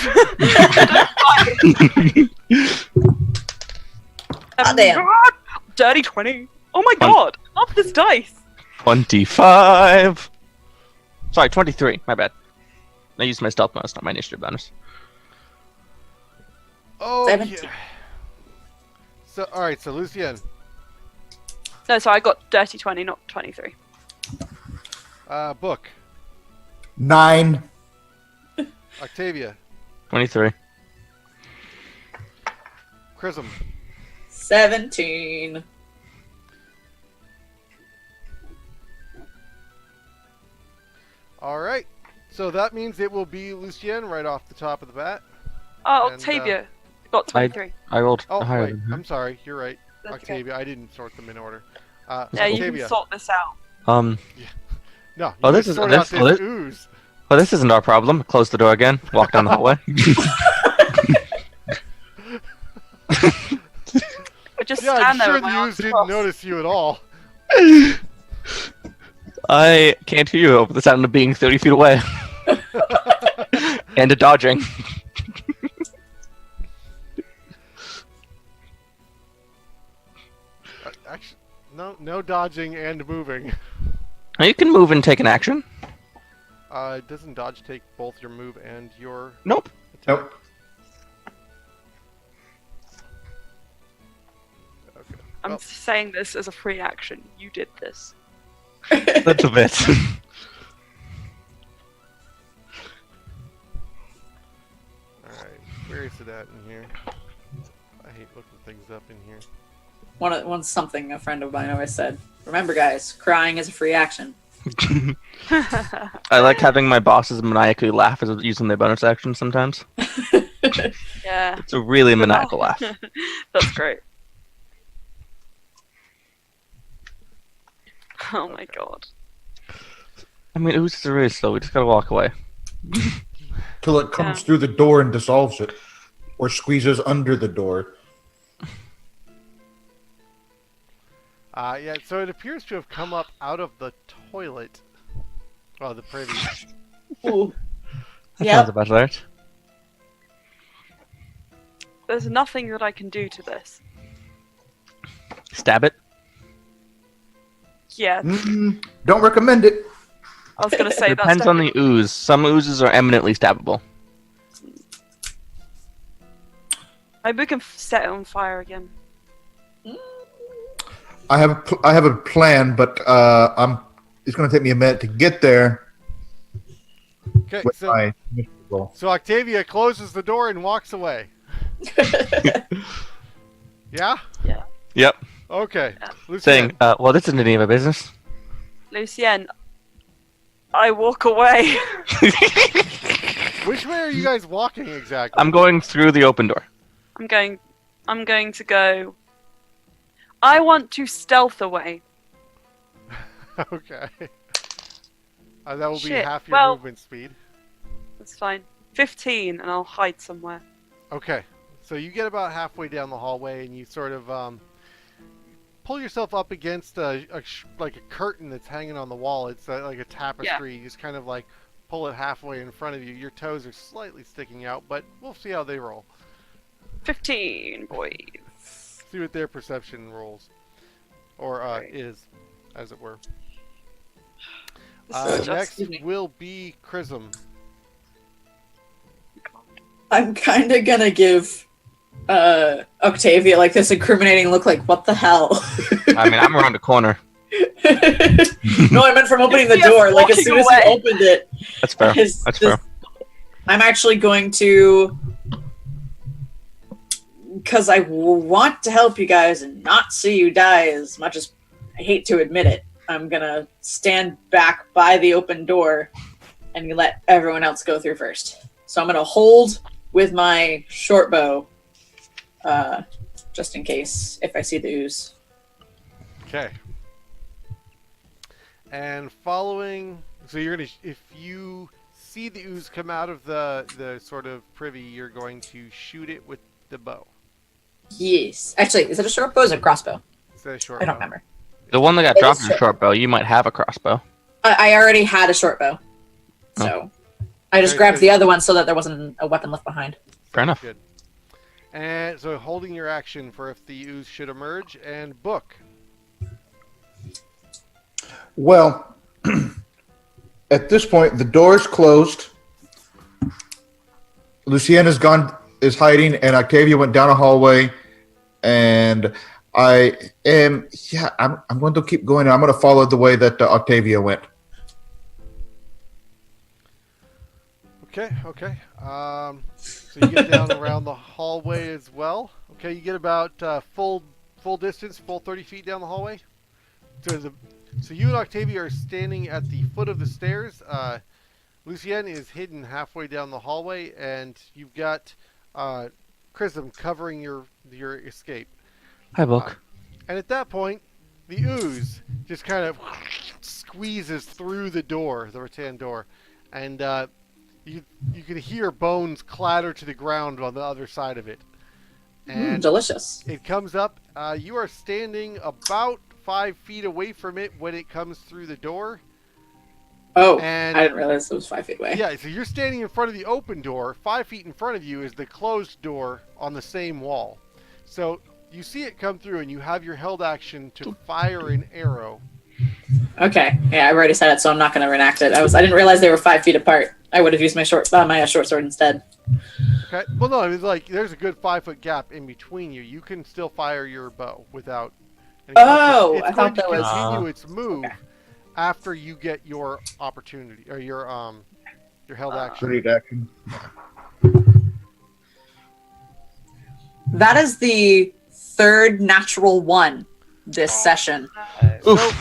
Ah, damn. Dirty 20. Oh my god. Up this dice. 25. Sorry, 23. My bad. I used my stealth bonus, not my initiative bonus. Oh, 17. yeah. So, all right. So, Lucien, No, so I got dirty 20, not 23. Book, 9. Octavia, 23. Chrism, 17. All right. So that means it will be Lucien right off the top of the bat. Oh, And, Octavia got 23. I rolled Oh, higher wait. than her. I'm sorry. You're right. That's okay. Octavia. I didn't sort them in order. Yeah, you Octavia. can sort this out. No. Oh, you this just is- sort this- out oh, this this- ooze. Well, this isn't our problem. Close the door again. Walk down the hallway. I just Yeah, I'm stand there sure with my the arms ooze didn't crossed. notice you at all. I can't hear you over the sound of being 30 feet away. And a dodging. Actually, no dodging and moving. You can move and take an action. Doesn't dodge take both your move and your Nope. attack? Nope. Okay. I'm Well, saying this as a free action. You did this. That's a bit. Alright, where is it at in here? I hate looking things up in here. One something a friend of mine always said. Remember, guys, crying is a free action. I like having my bosses maniacally laugh as using their bonus action sometimes. Yeah, It's a really maniacal laugh. that's great. Oh my god. I mean, oozes are really slow. We just gotta walk away. Till it comes Yeah. through the door and dissolves it. Or squeezes under the door. Yeah, so it appears to have come up out of the toilet. Oh, the privy. Ooh. That Yep. sounds about right. There's nothing that I can do to this. Stab it. Yeah, Don't recommend it. I was gonna say that's Depends on the ooze. Some oozes are eminently stabbable. Maybe we can set it on fire again. I have a plan, but it's going to take me a minute to get there Okay, with so my roll. So Octavia closes the door and walks away. Yeah? Yep. Okay. Yeah. Lucien. Saying, well, this isn't any of my business. Lucienne, I walk away. Which way are you guys walking exactly? I'm going through the open door. I'm going to go. I want to stealth away. Okay. That will be Shit, half your well- movement speed. That's fine. 15, and I'll hide somewhere. Okay. So you get about halfway down the hallway, and you sort of pull yourself up against like a curtain that's hanging on the wall. It's like a tapestry. You just kind of like pull it halfway in front of you. Your toes are slightly sticking out, but we'll see how they roll. 15, boys. See what their perception rolls, or Right. is, as it were. This is just- Next excuse me. will be Chrism. I'm kind of gonna give Octavia like this incriminating look, like what the hell. I mean, I'm around the corner. No, I meant from opening the Yes, door. Like as walking soon as away. he opened it, That's fair. his- That's this- fair. I'm actually going to, because I want to help you guys and not see you die as much as I hate to admit it. I'm gonna stand back by the open door and let everyone else go through first. So I'm gonna hold with my short bow, just in case if I see the ooze. Okay. And following, so you're gonna, if you see the ooze come out of the sort of privy, you're going to shoot it with the bow. Yes. Actually, is it a short bow or is it a crossbow? It's a short I don't bow. remember. The one that got It dropped is is a short bow. You might have a crossbow. I already had a short bow, so I just Okay, grabbed so- the other one so that there wasn't a weapon left behind. Fair enough. Good. And so holding your action for if the ooze should emerge, and book. Well, at this point, the door is closed. Lucienne is hiding, and Octavia went down a hallway. And I'm going to keep going. I'm going to follow the way that Octavia went. Okay. So you get down around the hallway as well. Okay, you get about full distance, full 30 feet down the hallway. So you and Octavia are standing at the foot of the stairs. Lucienne is hidden halfway down the hallway, and you've got Chrism covering your escape. Hi, book. And at that point, the ooze just kind of squeezes through the door, the rattan door, and you can hear bones clatter to the ground on the other side of it. And Delicious. it comes up. You are standing about 5 feet away from it when it comes through the door. Oh, And I didn't realize it was 5 feet away. yeah, so you're standing in front of the open door. 5 feet in front of you is the closed door on the same wall. So you see it come through, and you have your held action to fire an arrow. Okay. Yeah, I've already said it, so I'm not going to reenact it. I didn't realize they were 5 feet apart. I would have used my short sword instead. Okay. Well, no, it's like there's a good 5 foot gap in between you. You can still fire your bow without. Oh, it's I going thought that to was- continue its move Okay. after you get your opportunity or your held action. Read action. That is the third natural one this session. So, Oof.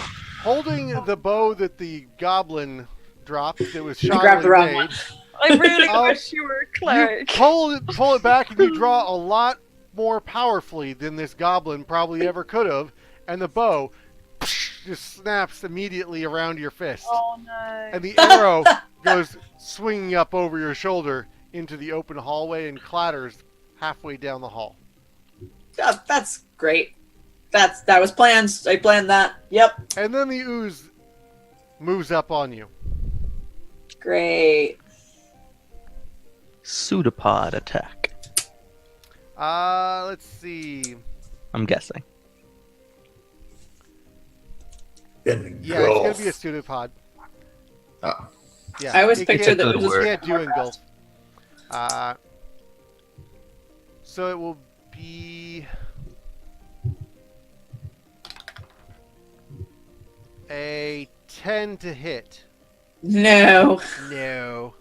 holding the bow that the goblin dropped, that was shot grabbed the wrong Dave, I really Oh, wish you were a you cleric. pull it back, and you draw a lot more powerfully than this goblin probably ever could have, and the bow just snaps immediately around your fist. Oh no. And the arrow goes swinging up over your shoulder into the open hallway and clatters halfway down the hall. That's great. That was planned. I planned that. Yep. And then the ooze moves up on you. Great. Pseudopod attack. Let's see. I'm guessing. Yeah, it's gonna be a pseudopod. Oh. Yeah, I always it pictured can't- that it just word. can't do engulf. So it will be a 10 to hit. No. No.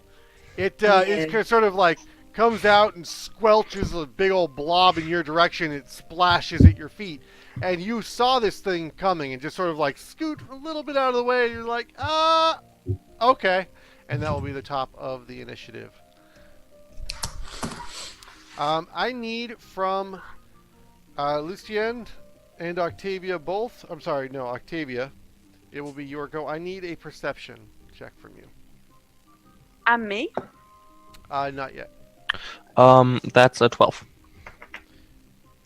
It Yeah. sort of like comes out and squelches a big old blob in your direction. It splashes at your feet, and you saw this thing coming and just sort of like scoot a little bit out of the way. And you're like, okay, and that will be the top of the initiative. I need from Lucien and Octavia both. I'm sorry, no, Octavia. It will be your go. I need a perception check from you. And me? Not yet. That's a 12.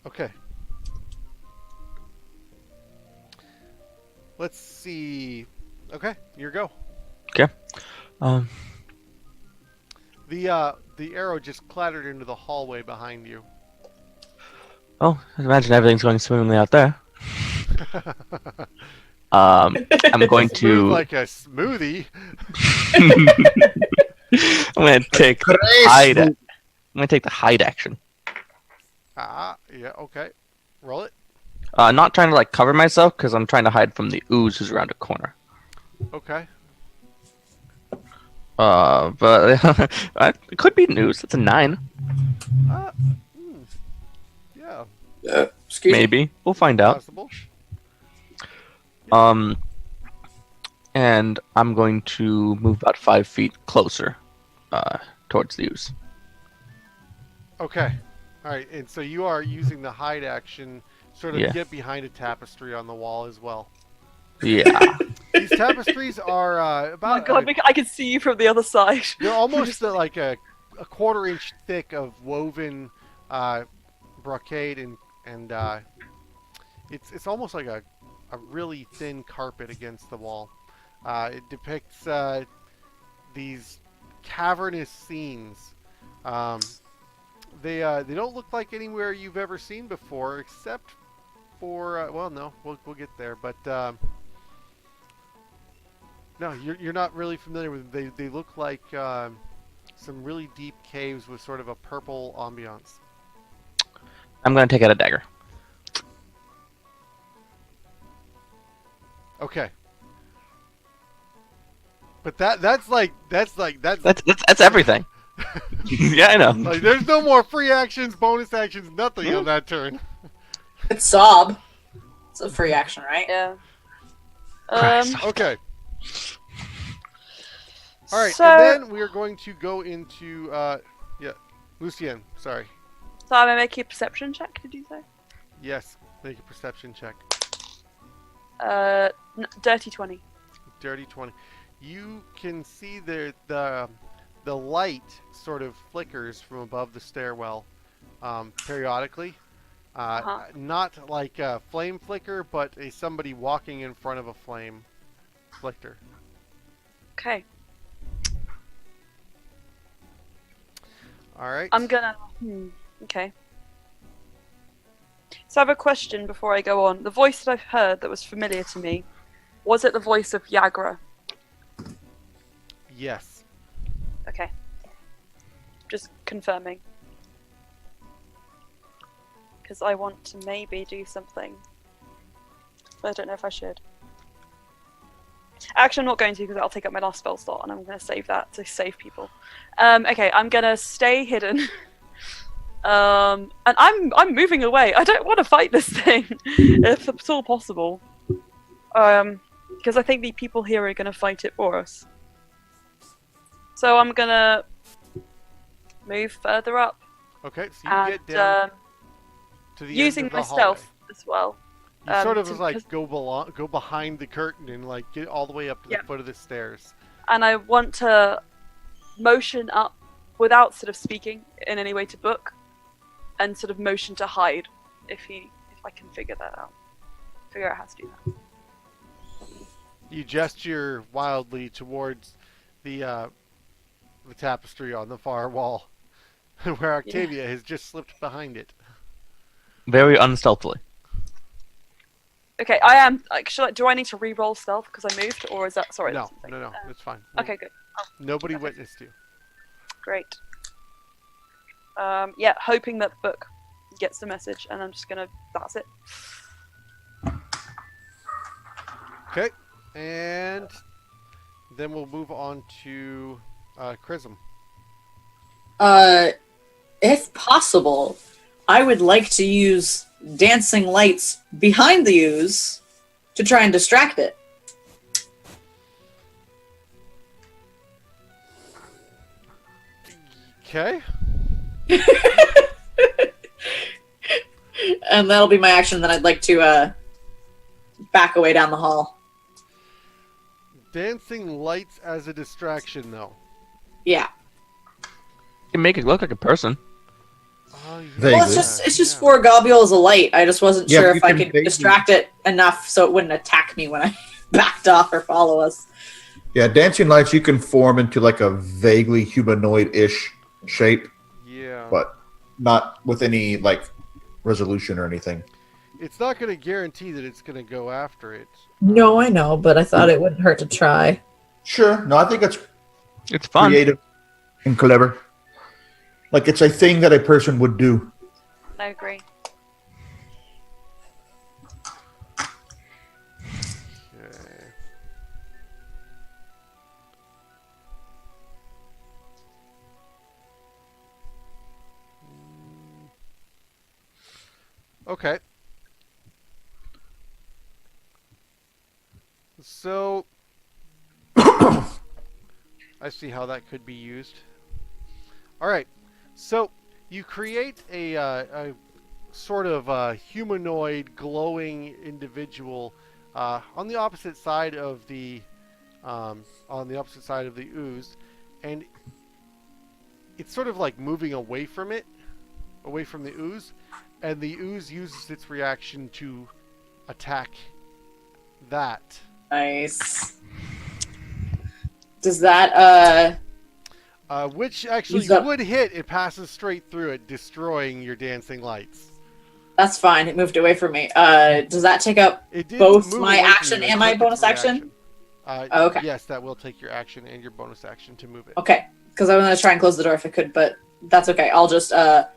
Okay. Let's see. Okay, your go. Um, The arrow just clattered into the hallway behind you. oh, I imagine everything's going swimmingly out there. I'm going Smooth to. like a smoothie. I'm gonna take hide. I'm gonna take the hide action. Yeah, okay. Roll it. Not trying to like cover myself because I'm trying to hide from the ooze who's around a corner. Okay. But it could be an ooze. It's a 9. Yeah, Excuse me. Maybe we'll find out. possible. And I'm going to move about 5 feet closer, towards the ooze. Okay. All right, and so you are using the hide action, sort of Yeah. get behind a tapestry on the wall as well. Yeah. These tapestries are Oh my about. god, I can see you from the other side. They're almost like a quarter-inch thick of woven brocade, and it's almost like a really thin carpet against the wall. It depicts these cavernous scenes. They don't look like anywhere you've ever seen before, except for well, no, we'll get there, but. No, you're not really familiar with them. They look like some really deep caves with sort of a purple ambiance. I'm gonna take out a dagger. Okay. But that's That's everything. Yeah, I know. like there's no more free actions, bonus actions, nothing on that turn. It's sob. It's a free action, right? Yeah. Christ. Okay. All right, So, and then we are going to go into Lucien. Sorry. so I'm gonna make you a perception check. Did you say? Yes, make a perception check. Dirty 20. Dirty 20. You can see the light sort of flickers from above the stairwell periodically. Not like a flame flicker, but somebody walking in front of a flame flicker. Okay. All right. I'm gonna. Okay. So I have a question before I go on. The voice that I've heard that was familiar to me, was it the voice of Yagra? Yes. Okay. Just confirming. Because I want to maybe do something. But I don't know if I should. Actually, I'm not going to because I'll take up my last spell slot and I'm going to save that to save people. Okay, I'm going to stay hidden. And I'm moving away. I don't want to fight this thing, if at all possible. Because I think the people here are going to fight it for us. So I'm going to move further up. Okay, so you And get down to the using end of my the hallway. stealth as well. You sort of to- like go behind the curtain and like get all the way up to the Yep. foot of the stairs. And I want to motion up without sort of speaking in any way to Book, and sort of motion to hide if I can figure that out. Figure out how to do that. You gesture wildly towards the tapestry on the far wall, where Octavia has just slipped behind it. Very unstealthily. Okay, I am. Like, do I need to re-roll stealth because I moved, or is that sorry? No, that's something. no, it's fine. Okay, good. Nobody Okay. witnessed you. Great. Yeah, hoping that Book gets the message, and I'm just gonna. That's it. Okay, and then we'll move on to Chrism. If possible, I would like to use dancing lights behind the ooze to try and distract it. Okay. And that'll be my action. Then I'd like to back away down the hall. Dancing lights as a distraction, though. Yeah. You can make it look like a person. Oh, yeah. Vaguely. Well, it's just 4 globules of light. I just wasn't Yeah, sure you if I can could vaguely- distract it enough so it wouldn't attack me when I backed off or follow us. Yeah, dancing lights, you can form into like a vaguely humanoid-ish shape, Yeah. but not with any like resolution or anything. It's not going to guarantee that it's going to go after it. No, I know, but I thought it wouldn't hurt to try. Sure. No, I think it's It's fun. creative and clever. Like it's a thing that a person would do. I agree. Okay. Okay. So, I see how that could be used. All right. So, you create a sort of humanoid, glowing individual on the opposite side of the ooze, and it's sort of like moving away from it, away from the ooze, and the ooze uses its reaction to attack that. Nice. Does that Which actually Use up- would hit. It passes straight through it, destroying your dancing lights. that's fine. It moved away from me. Does that take up It did both move my away from action you. and It my took its bonus action? reaction. Oh, okay. Yes, that will take your action and your bonus action to move it. Okay, because I was going to try and close the door if I could, but that's okay. I'll just book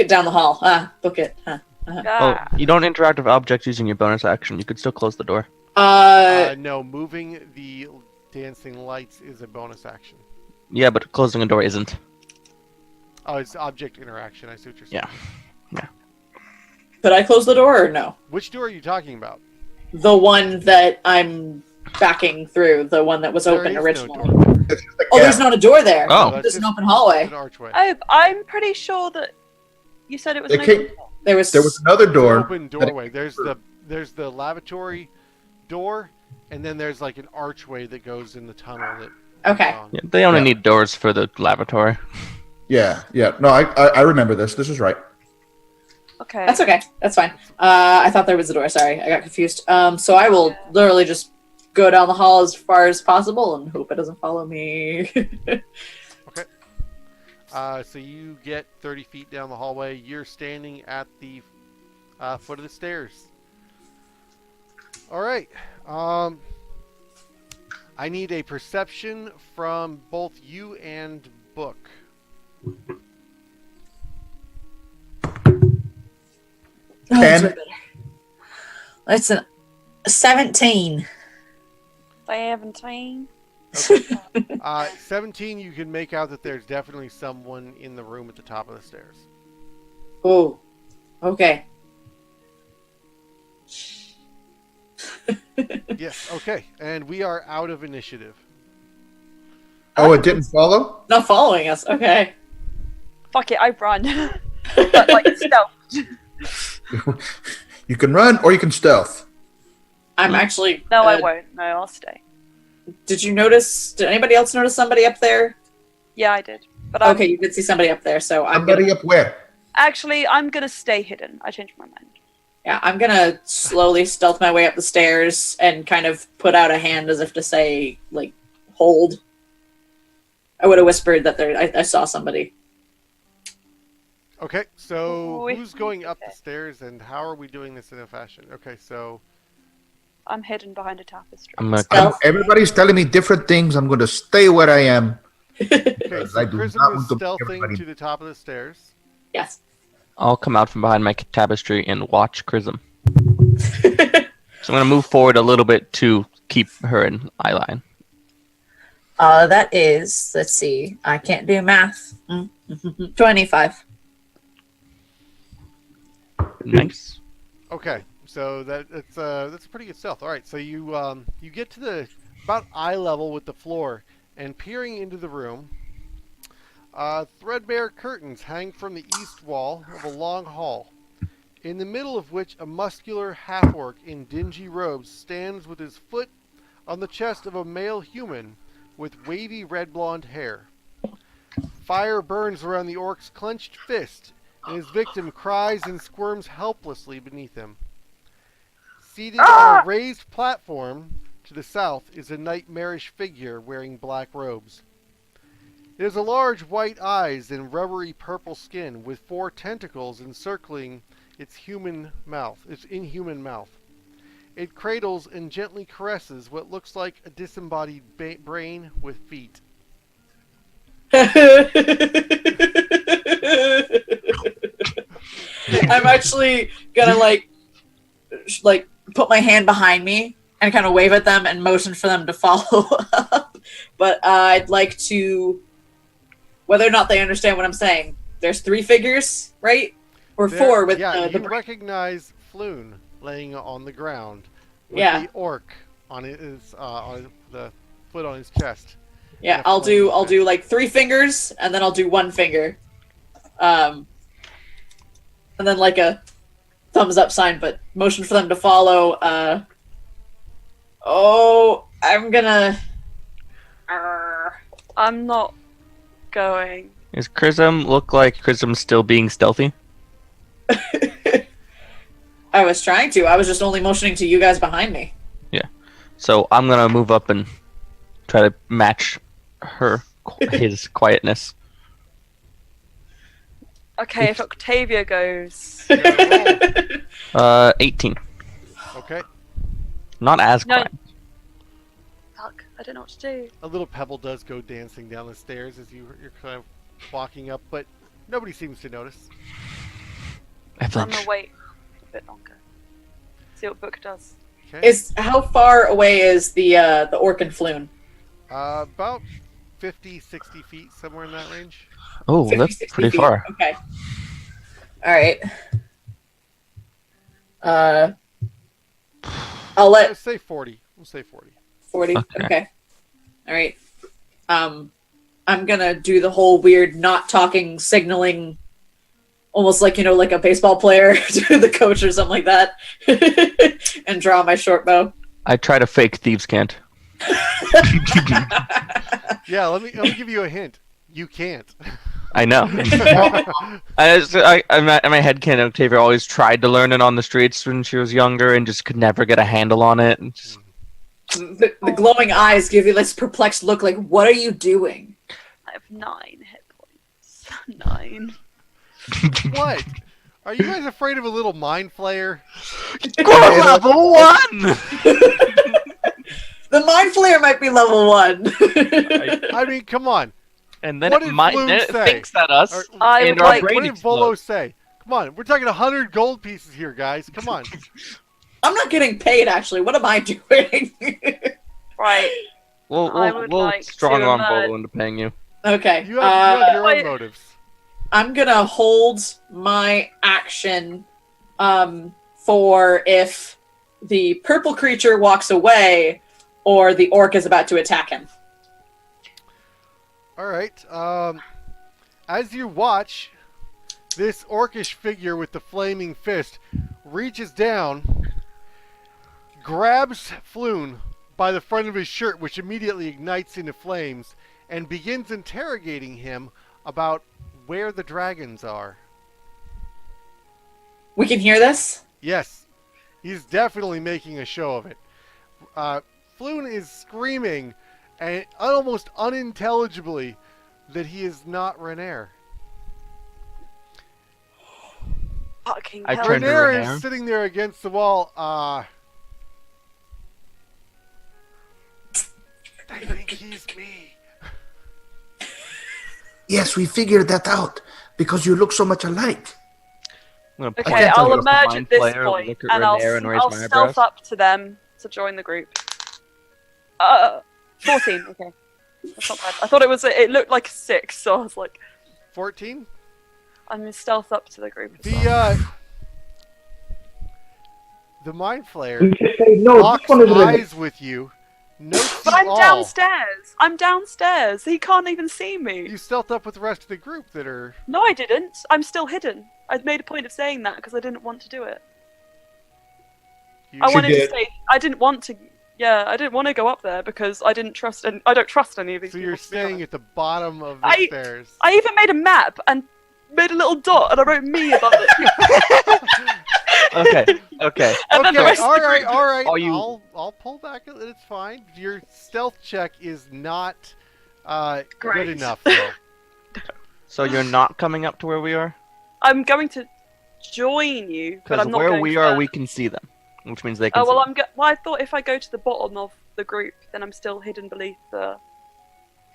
it down the hall. Book it. Oh, Ah. you don't interact with objects using your bonus action. You could still close the door. No, moving the dancing lights is a bonus action. Yeah, but closing a door isn't. Oh, it's object interaction. I see what you're saying. Yeah. Could I close the door or no? Which door are you talking about? The one that I'm backing through, the one that was There open is no originally. door there. It's just a Oh, gap. there's not a door there. Oh. No, There's an open it's hallway. an archway. Oh, I'm pretty sure that you said it was It an can't- open door. There was another It's an door. open doorway. There's the lavatory door, and then there's like an archway that goes in the tunnel that. Okay. Yeah, they only Yeah. need doors for the lavatory. Yeah. No, I remember this. This is right. Okay. That's okay. That's fine. I thought there was a door. Sorry, I got confused. So I will literally just go down the hall as far as possible and hope it doesn't follow me. So you get 30 feet down the hallway. You're standing at the foot of the stairs. All right. I need a perception from both you and Book. Oh, that's 10. way better. That's a 17. 17. 17, you can make out that there's definitely someone in the room at the top of the stairs. Oh, okay. Yes, okay. And we are out of initiative. Oh, it didn't follow? Not following us. Okay. Fuck it, I run. But like stealth. You can run or you can stealth. I'm actually. No, I won't. No, I'll stay. Did you notice? Did anybody else notice somebody up there? Yeah, I did. But I'm, Okay, you did see somebody up there, so I'm Somebody gonna. up where? actually, I'm gonna stay hidden. I changed my mind. Yeah, I'm gonna slowly stealth my way up the stairs and kind of put out a hand as if to say, like, hold. I would have whispered that I saw somebody. Okay, so Ooh, who's going up the okay. stairs and how are we doing this in a fashion? Okay, so I'm hidden behind a tapestry. I'm gonna Stealth. Everybody's telling me different things. I'm going to stay where I am. okay, Because so I do Prism not is want to make stealthing everybody- to the top of the stairs. Yes. I'll come out from behind my tapestry and watch Chrism. So I'm gonna move forward a little bit to keep her in eye line. That is, let's see, I can't do math. 25. Nice. Okay, so that's a pretty good stealth. All right, so you get to the about eye level with the floor, and peering into the room, threadbare curtains hang from the east wall of a long hall, in the middle of which a muscular half-orc in dingy robes stands with his foot on the chest of a male human with wavy red-blonde hair. Fire burns around the orc's clenched fist, and his victim cries and squirms helplessly beneath him. Seated on a raised platform to the south is a nightmarish figure wearing black robes. It has a large white eyes and rubbery purple skin with 4 tentacles encircling its inhuman mouth. It cradles and gently caresses what looks like a disembodied brain with feet. I'm actually gonna like put my hand behind me and kind of wave at them and motion for them to follow up. But I'd like to, whether or not they understand what I'm saying. There's 3 figures, right? Or 4 with you the recognize Floon laying on the ground with the orc on the foot on his chest. Yeah, I'll do like 3 fingers and then I'll do 1 finger. And then like a thumbs up sign, but motion for them to follow. I'm not going. Does Chrism look like Chrism's still being stealthy? I was trying to. I was just only motioning to you guys behind me. Yeah. So I'm gonna move up and try to match his quietness. Okay, if Octavia goes. 18. Okay. Not as No. quiet. Fuck, I don't know what to do. A little pebble does go dancing down the stairs as you're kind of walking up, but nobody seems to notice. I'm gonna wait a bit longer. See what Book does. Okay. How far away is the orc and Floon? About 50, 60 feet, somewhere in that range. Oh, 50, that's 60 pretty feet. far. Okay. All right. I'll let Let's say 40. We'll say 40. 40. Okay. Okay. All right. I'm gonna do the whole weird not talking signaling, almost like like a baseball player to the coach or something like that, and draw my short bow. I try to fake thieves' cant. Yeah, let me give you a hint. You can't. I know. In my head canon, Octavia always tried to learn it on the streets when she was younger and just could never get a handle on it. And just... The glowing eyes give you this perplexed look like, what are you doing? I have 9 hit points. 9. What? Are you guys afraid of a little mind flayer? We're level 1! The mind flayer might be level 1. I mean, come on. And then What it did might Bloom it say? thinks that us. Or- I and would our like- brain What did explodes. Volo say? Come on, we're talking 100 gold pieces here, guys. Come on. I'm not getting paid, actually. What am I doing? Right. I We'll would like strong to arm emerge. Volo into paying you. Okay. You have your own Wait. motives. I'm gonna hold my action for if the purple creature walks away or the orc is about to attack him. All right. As you watch, this orcish figure with the flaming fist reaches down, grabs Floon by the front of his shirt, which immediately ignites into flames, and begins interrogating him about where the dragons are. We can hear this? Yes, he's definitely making a show of it. Floon is screaming, and almost unintelligibly, that he is not Renair. Fucking I hell. turned to Renair Renair. is sitting there against the wall. They think he's me. Yes, we figured that out because you look so much alike. I'm gonna Okay, point can't I'll towards the emerge mind at this flayer, point, look at and I'll Renair and raise my stealth eyebrows. up to them to join the group. 14, okay. That's not bad. I thought it looked like a 6, so I was like, 14. I'm gonna stealth up to the group. As well. The mind You flayer just say, no, locks this one is eyes with you. Notes But you I'm all. downstairs. I'm downstairs. He can't even see me. You stealth up with the rest of the group that are. No, I didn't. I'm still hidden. I'd made a point of saying that because I didn't want to do it. You, I wanted to did. say I didn't want to. Yeah, I didn't want to go up there because I didn't trust. And I don't trust any of these so people. you're to be staying honest. at the bottom of the I- stairs. I even made a map and made a little dot and I wrote me above it. Okay. And then the Okay, rest of all the right, group. all right. Are you- I'll pull back. It's fine. Your stealth check is not good Great. enough, though. So you're not coming up to where we are? I'm going to join you, but Because I'm not where going we further. are, we can see them, which means they can Oh well, see. well, I thought if I go to the bottom of the group, then I'm still hidden beneath the.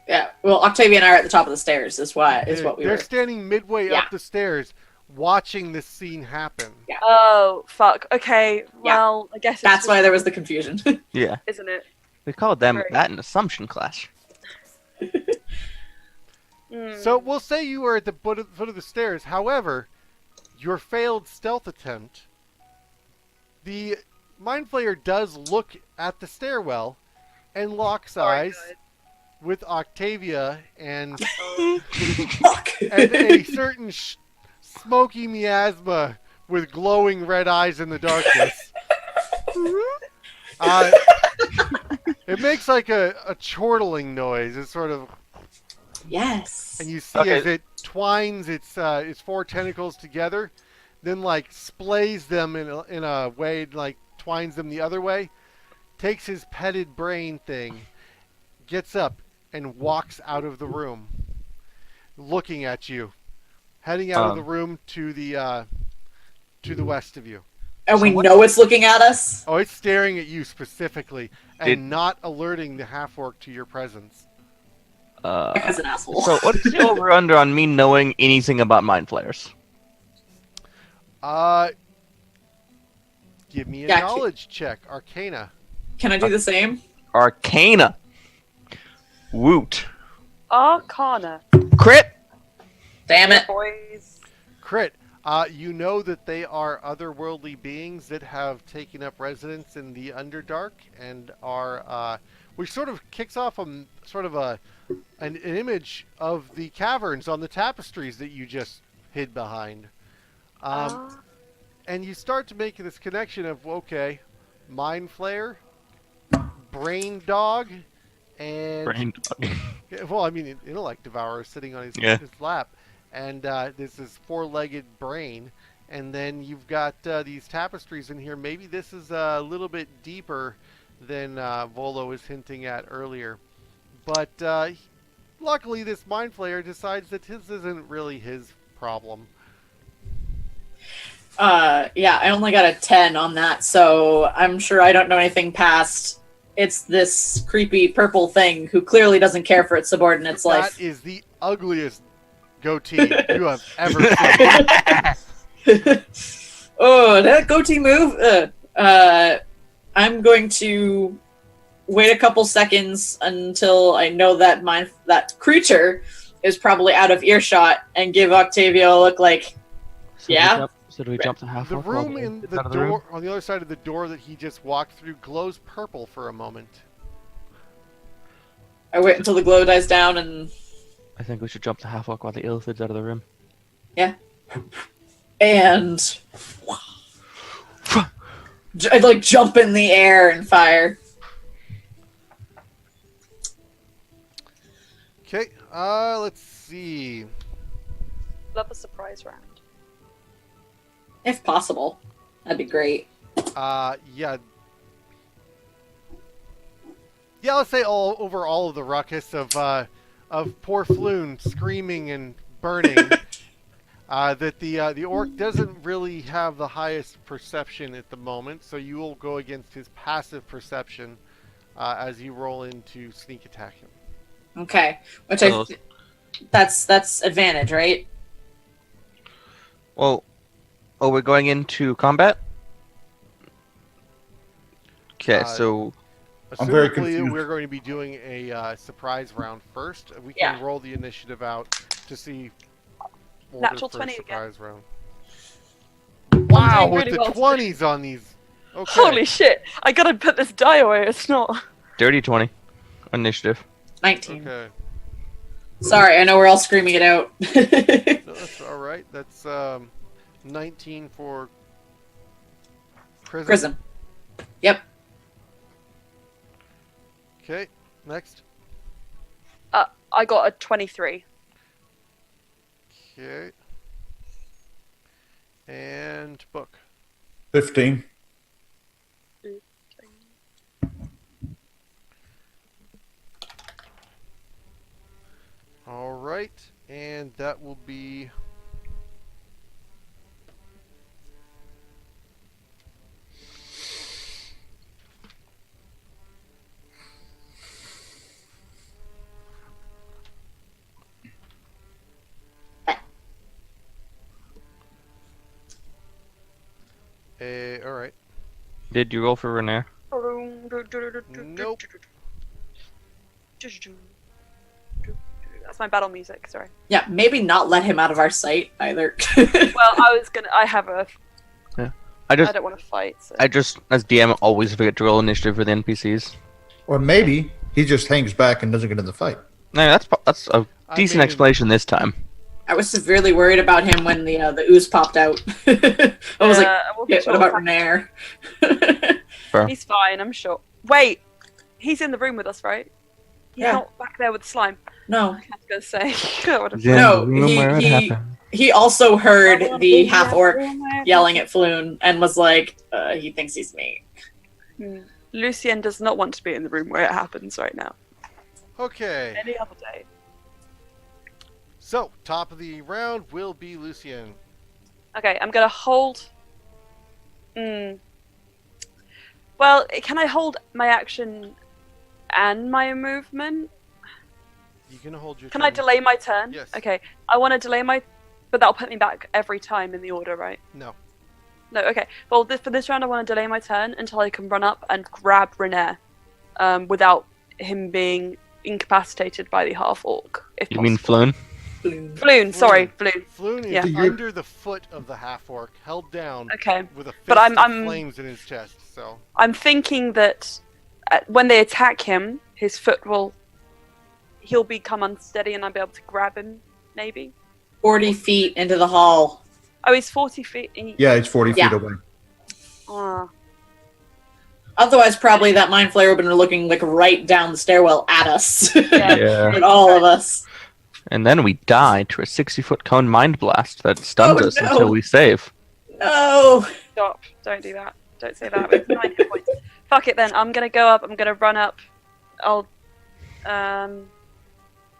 Yeah. Well, Octavia and I are at the top of the stairs. Is what we They're were. standing midway Yeah. up the stairs, watching this scene happen. Oh fuck. Okay. Yeah. Well, I guess it's That's just, why there was the confusion. Yeah. isn't it? We called them Right. that in assumption class. So we'll say you are at the foot of the stairs. However, your failed stealth attempt, the mind flayer does look at the stairwell and locks eyes with Octavia and Fuck. and a certain smoky miasma with glowing red eyes in the darkness. It makes like a chortling noise. It's sort of, Yes. and you see Okay. as it twines its four tentacles together, then like splays them in a way, like twines them the other way, takes his petted brain thing, gets up and walks out of the room, looking at you, heading out of the room to the west of you. And we know it's looking at us. Oh, it's staring at you specifically and Did- not alerting the half-orc to your presence. As an asshole. So what's the over-under on me knowing anything about mind flayers? Give me a Yeah, knowledge check, Arcana. Can I do the same? Arcana. Woot. Arcana. Crit. Damn it. Boys. Crit. You know that they are otherworldly beings that have taken up residence in the Underdark and are, which sort of kicks off an image of the caverns on the tapestries that you just hid behind. And you start to make this connection of, okay, Mind Flayer, Brain Dog, and... Brain. Yeah, well, I mean, Intellect Devourer sitting on his lap. And this is four-legged brain. And then you've got these tapestries in here. Maybe this is a little bit deeper than Volo was hinting at earlier. But luckily, this Mind Flayer decides that this isn't really his problem. Yeah, I only got a 10 on that, so I'm sure I don't know anything past. It's this creepy purple thing who clearly doesn't care for its subordinates' life. That is the ugliest goatee you have ever seen. Oh, that goatee move? I'm going to wait a couple seconds until I know that that creature is probably out of earshot and give Octavia a look like, yeah? So do we jump to half? The room in the door on the other side of the door that he just walked through glows purple for a moment. I wait until the glow dies down and... I think we should jump to half walk while the illithid's out of the room. Yeah. And... I'd like jump in the air and fire. Okay, let's see. Love a surprise round. If possible. That'd be great. Yeah. Yeah, let's say over all of the ruckus of poor Floon screaming and burning, that the orc doesn't really have the highest perception at the moment, so you will go against his passive perception as you roll in to sneak attack him. Okay. Which that's advantage, right? Well, we're going into combat? Okay, so I'm very Assumably, confused. we're going to be doing a surprise round first. We can Yeah. roll the initiative out to see order Natural for 20 a again. surprise round. I'm Wow, doing with really the well. 20s on these. Okay. Holy shit! I gotta put this die away. It's not. Dirty 20. Initiative. 19. Okay. Sorry, I know we're all screaming it out. No, that's all right. That's 19 for prison. Prism. Yep. Okay. Next. I got a 23. Okay. And book. 15. All right, and that will be. All right. Did you roll for Renair? Nope. That's my battle music. Sorry. Yeah, maybe not let him out of our sight either. Well, I have a. I I just, don't want to fight. So. I just, as DM, always forget to roll initiative for the NPCs. Or maybe he just hangs back and doesn't get in the fight. No, that's a I decent mean- explanation this time. I was severely worried about him when the ooze popped out. I was like, I wasn't "Yeah, sure what about what's Renair?" happening. He's fine, I'm sure. Wait, he's in the room with us, right? He's Yeah. not back there with the slime. No, I was gonna say. I would've- Yeah, No, the room where it he- happened. he also heard the half orc Yelling. yelling at Floon and was like, "He thinks he's me." Lucien does not want to be in the room where it happens right now. Okay. Any other day. So, top of the round will be Lucien. Okay, I'm gonna hold. Well, can I hold my action and my movement? You can hold your Can turn. I delay my turn? Yes. Okay, I want to delay my, but that'll put me back every time in the order, right? No. No. Okay. Well, for this round, I want to delay my turn until I can run up and grab Renair, without him being incapacitated by the half orc. If You mean possible. Floon? Floon. Floon? Sorry, Floon. Floon is Yeah. under the foot of the half orc, held down Okay. with a fist But I'm- of flames in his chest. So, I'm thinking that when they attack him, his foot he'll become unsteady, and I'll be able to grab him. Maybe. 40 feet into the hall. Oh, he's 40 feet. Yeah, it's 40 Yeah. feet away. Ah. Otherwise, probably that mind flayer would have been looking like right down the stairwell at us, Yeah. at all of us. And then we die to a 60-foot cone mind blast that stuns Oh, us no. until we save. No. Stop. Don't do that. Don't say that. It's 9 hit points. Fuck it then. I'm gonna go up. I'm gonna run up. I'll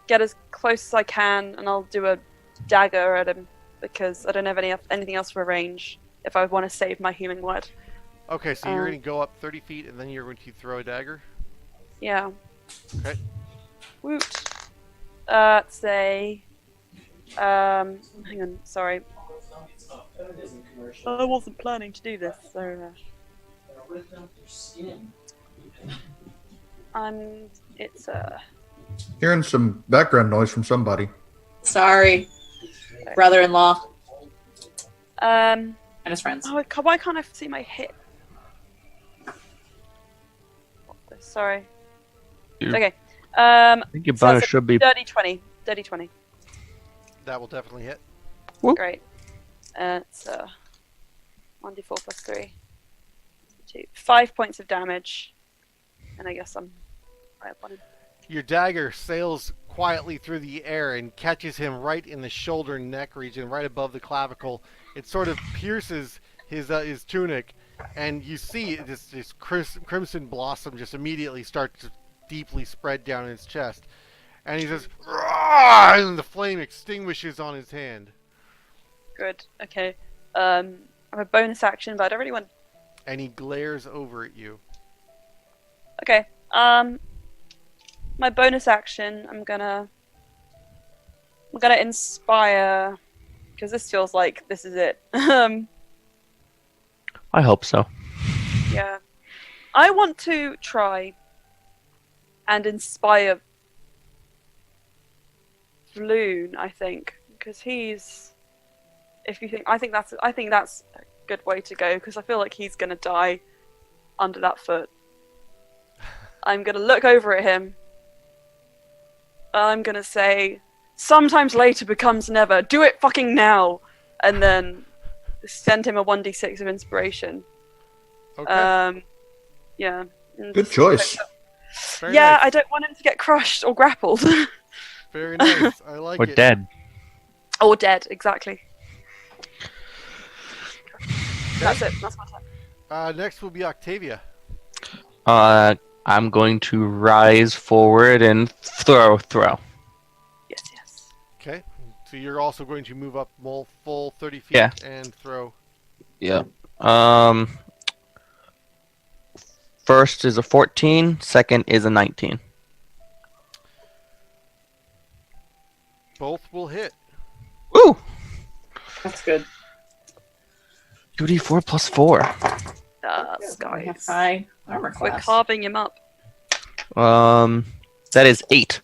get as close as I can, and I'll do a dagger at him because I don't have anything else for range if I want to save my healing word. okay, so you're going to go up 30 feet and then you're going to throw a dagger? Yeah. Okay. Woot. Say. Hang on. Sorry. I wasn't planning to do this, so. It's Hearing some background noise from somebody. Sorry. Brother-in-law and and his friends. why can't I see my hit? Sorry. You- Okay. I think your So bonus that's a should be... dirty 20. Dirty 20. That will definitely hit. Great. It's 1d4 plus 3. 2. 5 points of damage. And I guess I'm right up on him. Your dagger sails quietly through the air and catches him right in the shoulder and neck region, right above the clavicle. It sort of pierces his tunic, and you see this crimson blossom just immediately start to deeply spread down his chest. And he says, "Rah!" And the flame extinguishes on his hand. Good. Okay. I have a bonus action, but I don't really want. And he glares over at you. Okay. My bonus action, I'm gonna inspire, because this feels like this is it. I hope so. Yeah. I want to try and inspire Vloon, I think, because he's. If you think, I think that's a good way to go because I feel like he's gonna die under that foot. I'm gonna look over at him. I'm gonna say, "Sometimes later becomes never. Do it fucking now," and then send him a 1d6 of inspiration. Okay. Yeah. Good choice. Very Yeah, nice. I don't want him to get crushed or grappled. Very nice. I like Or it. dead. Or dead, exactly. That's it. That's my turn. Next will be Octavia. I'm going to rise forward and throw. Yes, yes. Okay. So you're also going to move up full 30 feet Yeah. and throw. Yeah. First is a 14. Second is a 19. Both will hit. Ooh! That's good. 2d4 plus 4. We have Guys. high armor We're class. carving him up. That is 8.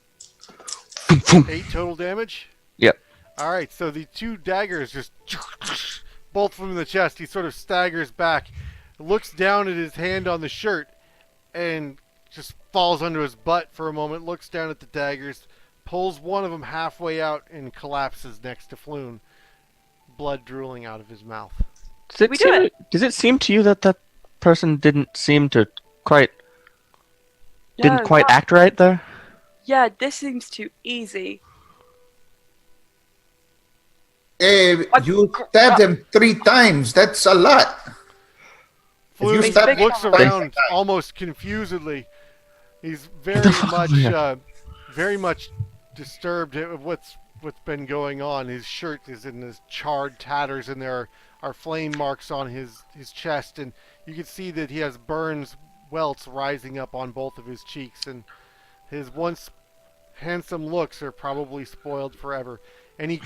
8 total damage? Yep. Alright, so the two daggers just bolt from the chest. He sort of staggers back, looks down at his hand on the shirt, and just falls onto his butt for a moment, looks down at the daggers, pulls one of them halfway out, and collapses next to Floon, blood drooling out of his mouth. Does it seem to you that that person didn't seem to didn't quite act right there? Yeah, this seems too easy. You stabbed him 3 times. That's a lot. If you Floon stab looks him, around almost confusedly. He's very much disturbed at what's been going on. His shirt is in this charred tatters, and there are flame marks on his chest, and you can see that he has burns, welts rising up on both of his cheeks, and his once handsome looks are probably spoiled forever. And he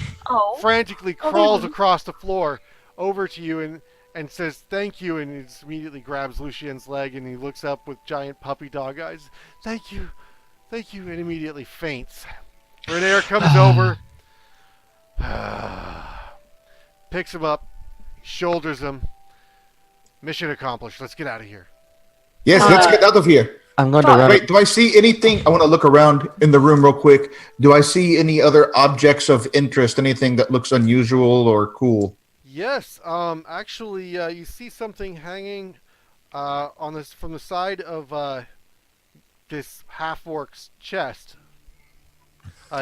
frantically crawls across the floor over to you and says thank you, and he just immediately grabs Lucien's leg, and he looks up with giant puppy dog eyes. Thank you, and immediately faints. Renair comes over, picks him up, shoulders him. Mission accomplished. Let's get out of here. Yes, let's get out of here. I'm going to run. Wait, do I see anything? I want to look around in the room real quick. Do I see any other objects of interest? Anything that looks unusual or cool? Yes. Actually, you see something hanging from the side of this half-orc's chest.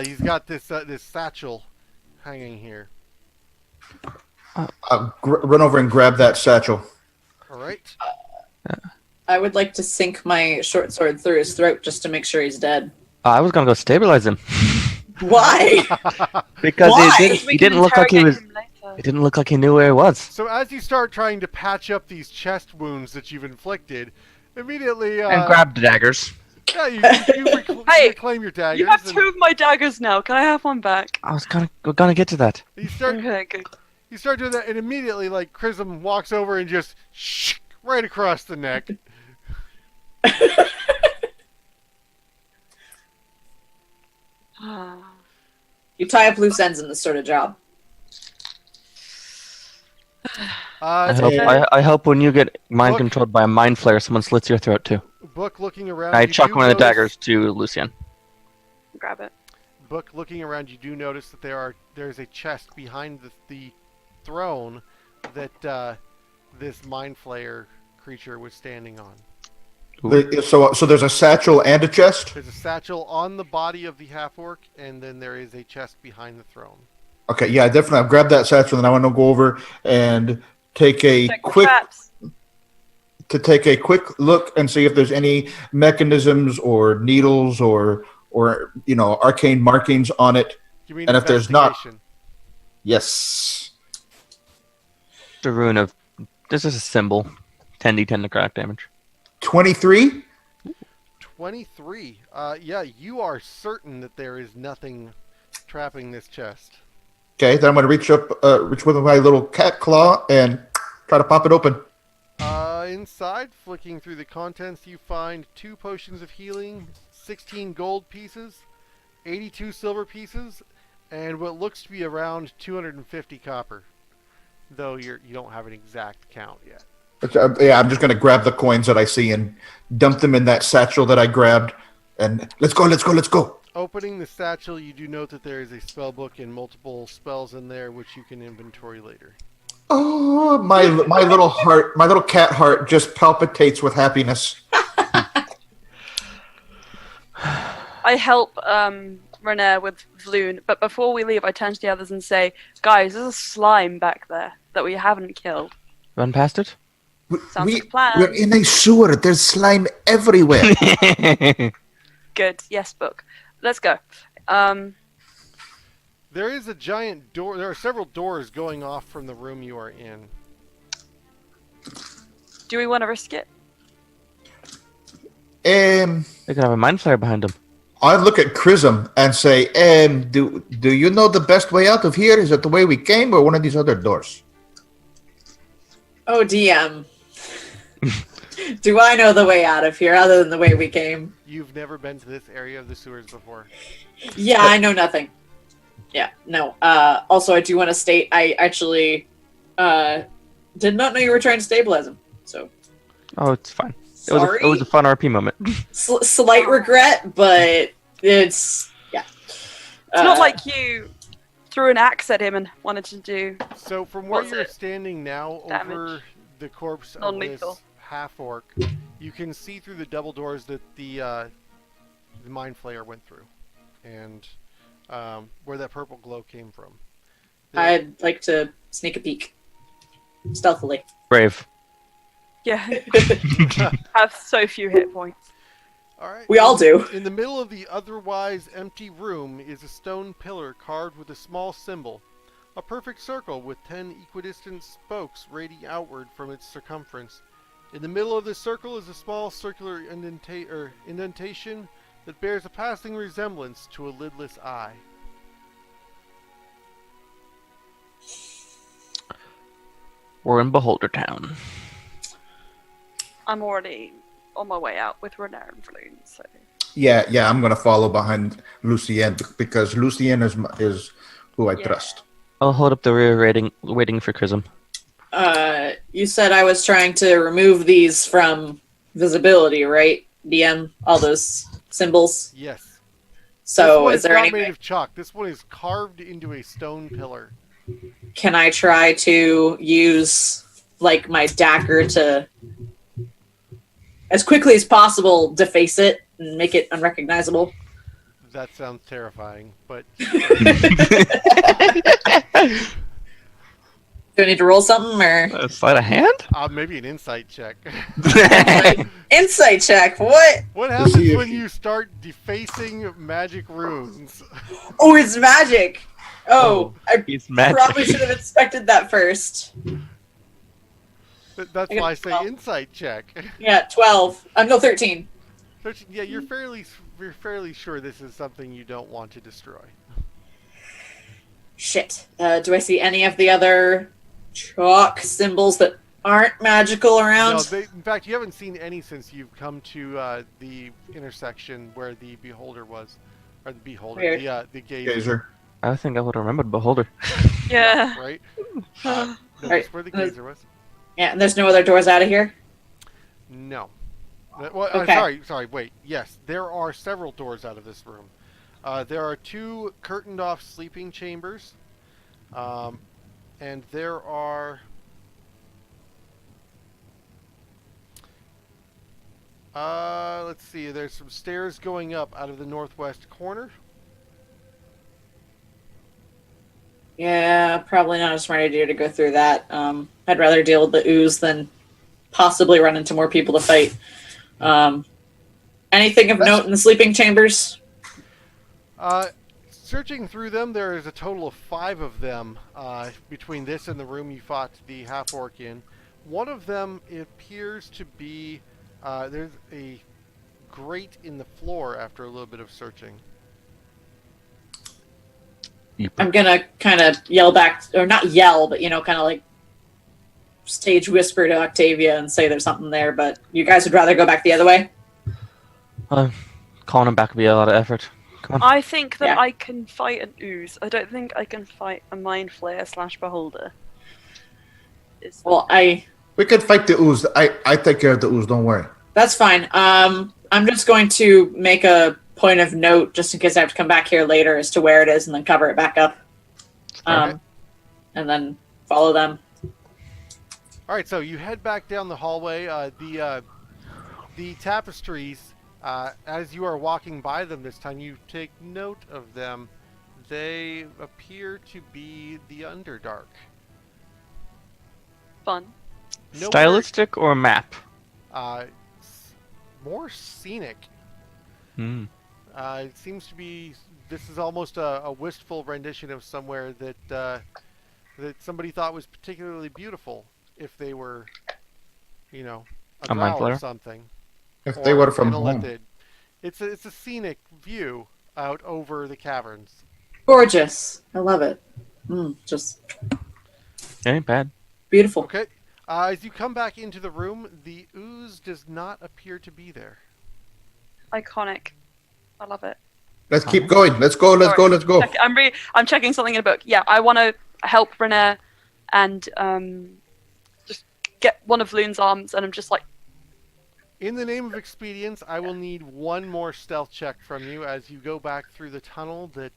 He's got this satchel hanging here. Run over and grab that satchel. All right. I would like to sink my short sword through his throat just to make sure he's dead. I was going to go stabilize him. Why? Because Why? he didn't look like he was. It didn't look like he knew where he was. So as you start trying to patch up these chest wounds that you've inflicted, immediately And grab the daggers. yeah, you Hey, reclaim your daggers. You have and 2 of my daggers now. Can I have one back? We're gonna get to that. You start Okay, good. doing that, and immediately, like, Chrism walks over and just right across the neck. You tie up loose ends in this sort of job. I hope when you get mind Book. controlled by a mind flare, someone slits your throat too. Book looking around. I you chuck do one of the notice- daggers to Lucian. Grab it. Book looking around, you do notice that there's a chest behind the throne that this mind flayer creature was standing on. So there's a satchel and a chest? There's a satchel on the body of the half-orc, and then there is a chest behind the throne. Okay, yeah, definitely. I've grabbed that satchel, and I want to go over and take a Check the quick traps. look and see if there's any mechanisms or needles or arcane markings on it. Give me an And if there's not- investigation. Yes. The rune of this is a symbol. 10d10 necrotic damage. 23? 23. Yeah, you are certain that there is nothing trapping this chest. Okay, then I'm going to reach with my little cat claw and try to pop it open. Inside, flicking through the contents, you find 2 potions of healing, 16 gold pieces, 82 silver pieces, and what looks to be around 250 copper. Though you don't have an exact count yet. Yeah, I'm just going to grab the coins that I see and dump them in that satchel that I grabbed. And let's go. Opening the satchel, you do note that there is a spell book and multiple spells in there, which you can inventory later. Oh, my little heart, my little cat heart just palpitates with happiness. I help Renair with Vloon, but before we leave, I turn to the others and say, "Guys, there's a slime back there that we haven't killed." Run past it? Sounds like a plan. We're in a sewer. There's slime everywhere. Good. Yes, book. Let's go. There is a giant door. There are several doors going off from the room you are in. Do we want to risk it? They could have a mind flare behind them. I look at Chrism and say, do you know the best way out of here? Is it the way we came or one of these other doors? Oh, DM. Do I know the way out of here other than the way we came? You've never been to this area of the sewers before. Yeah, I know nothing. Yeah, no. Also, I do want to state I actually did not know you were trying to stabilize him. So. Oh, it's fine. Sorry. It was a fun RP moment. Slight regret, but it's yeah. It's not like you threw an axe at him and wanted to do. So from where What's you're it? standing now, Damage. over the corpse of Non-lethal. this half-orc, you can see through the double doors that the mind flayer went through, and where that purple glow came from. I'd like to sneak a peek stealthily. Brave. Yeah. Have so few hit points. All right. We all do. In the middle of the otherwise empty room is a stone pillar carved with a small symbol, a perfect circle with 10 equidistant spokes radiating outward from its circumference. In the middle of this circle is a small circular indentation that bears a passing resemblance to a lidless eye. We're in Beholder Town. I'm already on my way out with Renair and Vloon, so. Yeah, I'm going to follow behind Lucien because Lucien is who I trust. I'll hold up the rear waiting for Chrism. You said I was trying to remove these from visibility, right? DM, all those symbols. Yes. So is there any made way? of chalk. This one is carved into a stone pillar. Can I try to use like my dagger to, as quickly as possible, deface it and make it unrecognizable? That sounds terrifying, but Do I need to roll something or Sleight of hand? maybe an insight check. insight check? What? What happens when you start defacing magic runes? Oh, it's magic. Oh, I It's magic. probably should have inspected that first. That's I got why I say 12. insight check. Yeah, 12. No, 13. Yeah, you're fairly sure this is something you don't want to destroy. Shit. Do I see any of the other chalk symbols that aren't magical around? No, in fact, you haven't seen any since you've come to the intersection where the beholder was, or the beholder, Weird. the gazer, Gazer. I think I would have remembered Beholder. Yeah. right? No, Right. that's where the gazer was. Yeah, and there's no other doors out of here? No. Well, Okay. sorry, wait. Yes, there are several doors out of this room. There are 2 curtained-off sleeping chambers, and there are... let's see, there's some stairs going up out of the northwest corner. Yeah, probably not a smart idea to go through that. I'd rather deal with the ooze than possibly run into more people to fight. Anything of note in the sleeping chambers? Searching through them, there is a total of 5 of them between this and the room you fought the half-orc in. One of them appears to be... there's a grate in the floor after a little bit of searching. I'm gonna kind of yell back, or not yell, but, kind of like stage whisper to Octavia and say there's something there, but you guys would rather go back the other way? Calling him back would be a lot of effort. Come on. I think that Yeah. I can fight an ooze. I don't think I can fight a mind flayer / beholder. Well, We can fight the ooze. I take care of the ooze. Don't worry. that's fine. I'm just going to make a point of note just in case I have to come back here later as to where it is and then cover it back up. And then follow them. All right, so you head back down the hallway. The tapestries, as you are walking by them this time, you take note of them. They appear to be the Underdark. Fun. Nowhere- Stylistic or map? More scenic. Hmm. It seems to be. This is almost a wistful rendition of somewhere that that somebody thought was particularly beautiful. If they were, a A mind drow or flayer? something. If they were Or from an home. Ellithid. It's a scenic view out over the caverns. Gorgeous. I love it. Just Ain't bad. beautiful. Okay. As you come back into the room, the ooze does not appear to be there. Iconic. I love it. Let's keep going. Let's go. Let's go. Let's go. I'm checking something in a book. Yeah, I want to help Renair and just get one of Loon's arms, and I'm just like, In the name of expedience, I will need one more stealth check from you as you go back through the tunnel that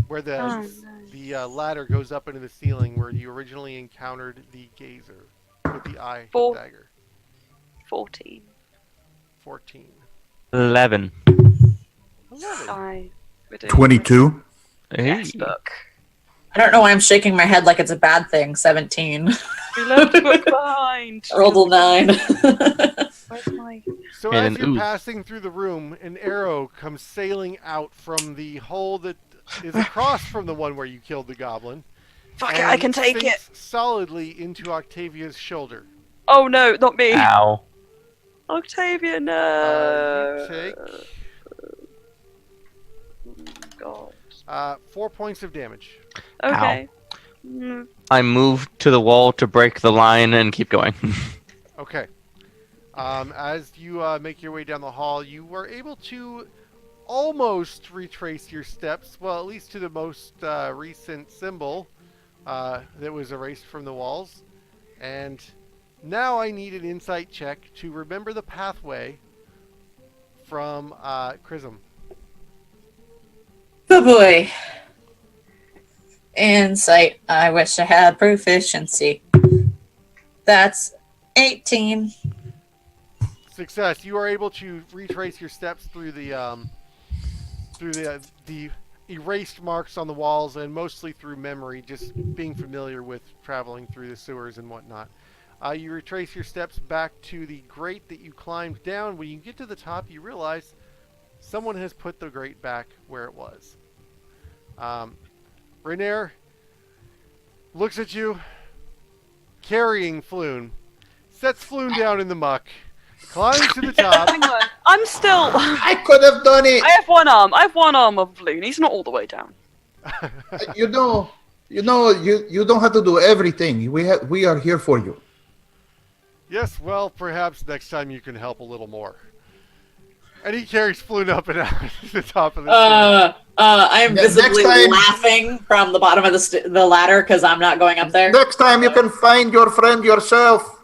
where the ladder goes up into the ceiling, where you originally encountered the gazer with the eye dagger. 14. 14. 11. 11. We're doing 22. Hey. Yes, book. I don't know why I'm shaking my head like it's a bad thing. 17. We left the book behind. I rolled a 9. Where's my... So And as an you're ooze. passing through the room, an arrow comes sailing out from the hole that is across from the one where you killed the goblin. Fuck it, and I can take it. sinks solidly into Octavia's shoulder. Oh no, not me. Ow. Octavia, no. You take God. 4 points of damage. Okay. Mm, I move to the wall to break the line and keep going. Okay. As you make your way down the hall, you were able to almost retrace your steps, well, at least to the most recent symbol that was erased from the walls. And now I need an insight check to remember the pathway from Chrism. Oh boy. Insight. I wish I had proficiency. That's 18. Success. You are able to retrace your steps through the erased marks on the walls, and mostly through memory, just being familiar with traveling through the sewers and whatnot. You retrace your steps back to the grate that you climbed down. When you get to the top, you realize someone has put the grate back where it was. Renair looks at you, carrying Floon, sets Floon down in the muck, climbs to the top. hang on. I'm still... I could have done it. I have one arm. I have one arm of Loon. He's not all the way down. You don't have to do everything. We are here for you. Yes, well, perhaps next time you can help a little more. And he carries Floon up and out to the top of the stairs. I am Next visibly time- laughing from the bottom of the ladder because I'm not going up there. Next time you can find your friend yourself.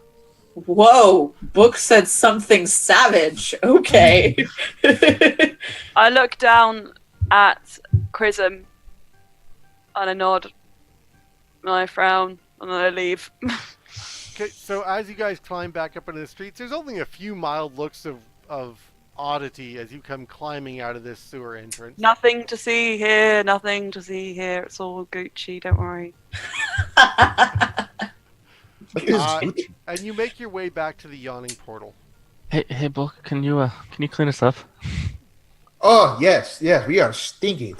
Whoa, book said something savage. Okay. I look down at Chrism and I nod and I frown and then I leave. Okay, so as you guys climb back up into the streets, there's only a few mild looks of oddity as you come climbing out of this sewer entrance. Nothing to see here, nothing to see here. It's all Gucci, don't worry. And you make your way back to the yawning portal. Hey, Book, can you clean us up? Oh yes, we are stinky.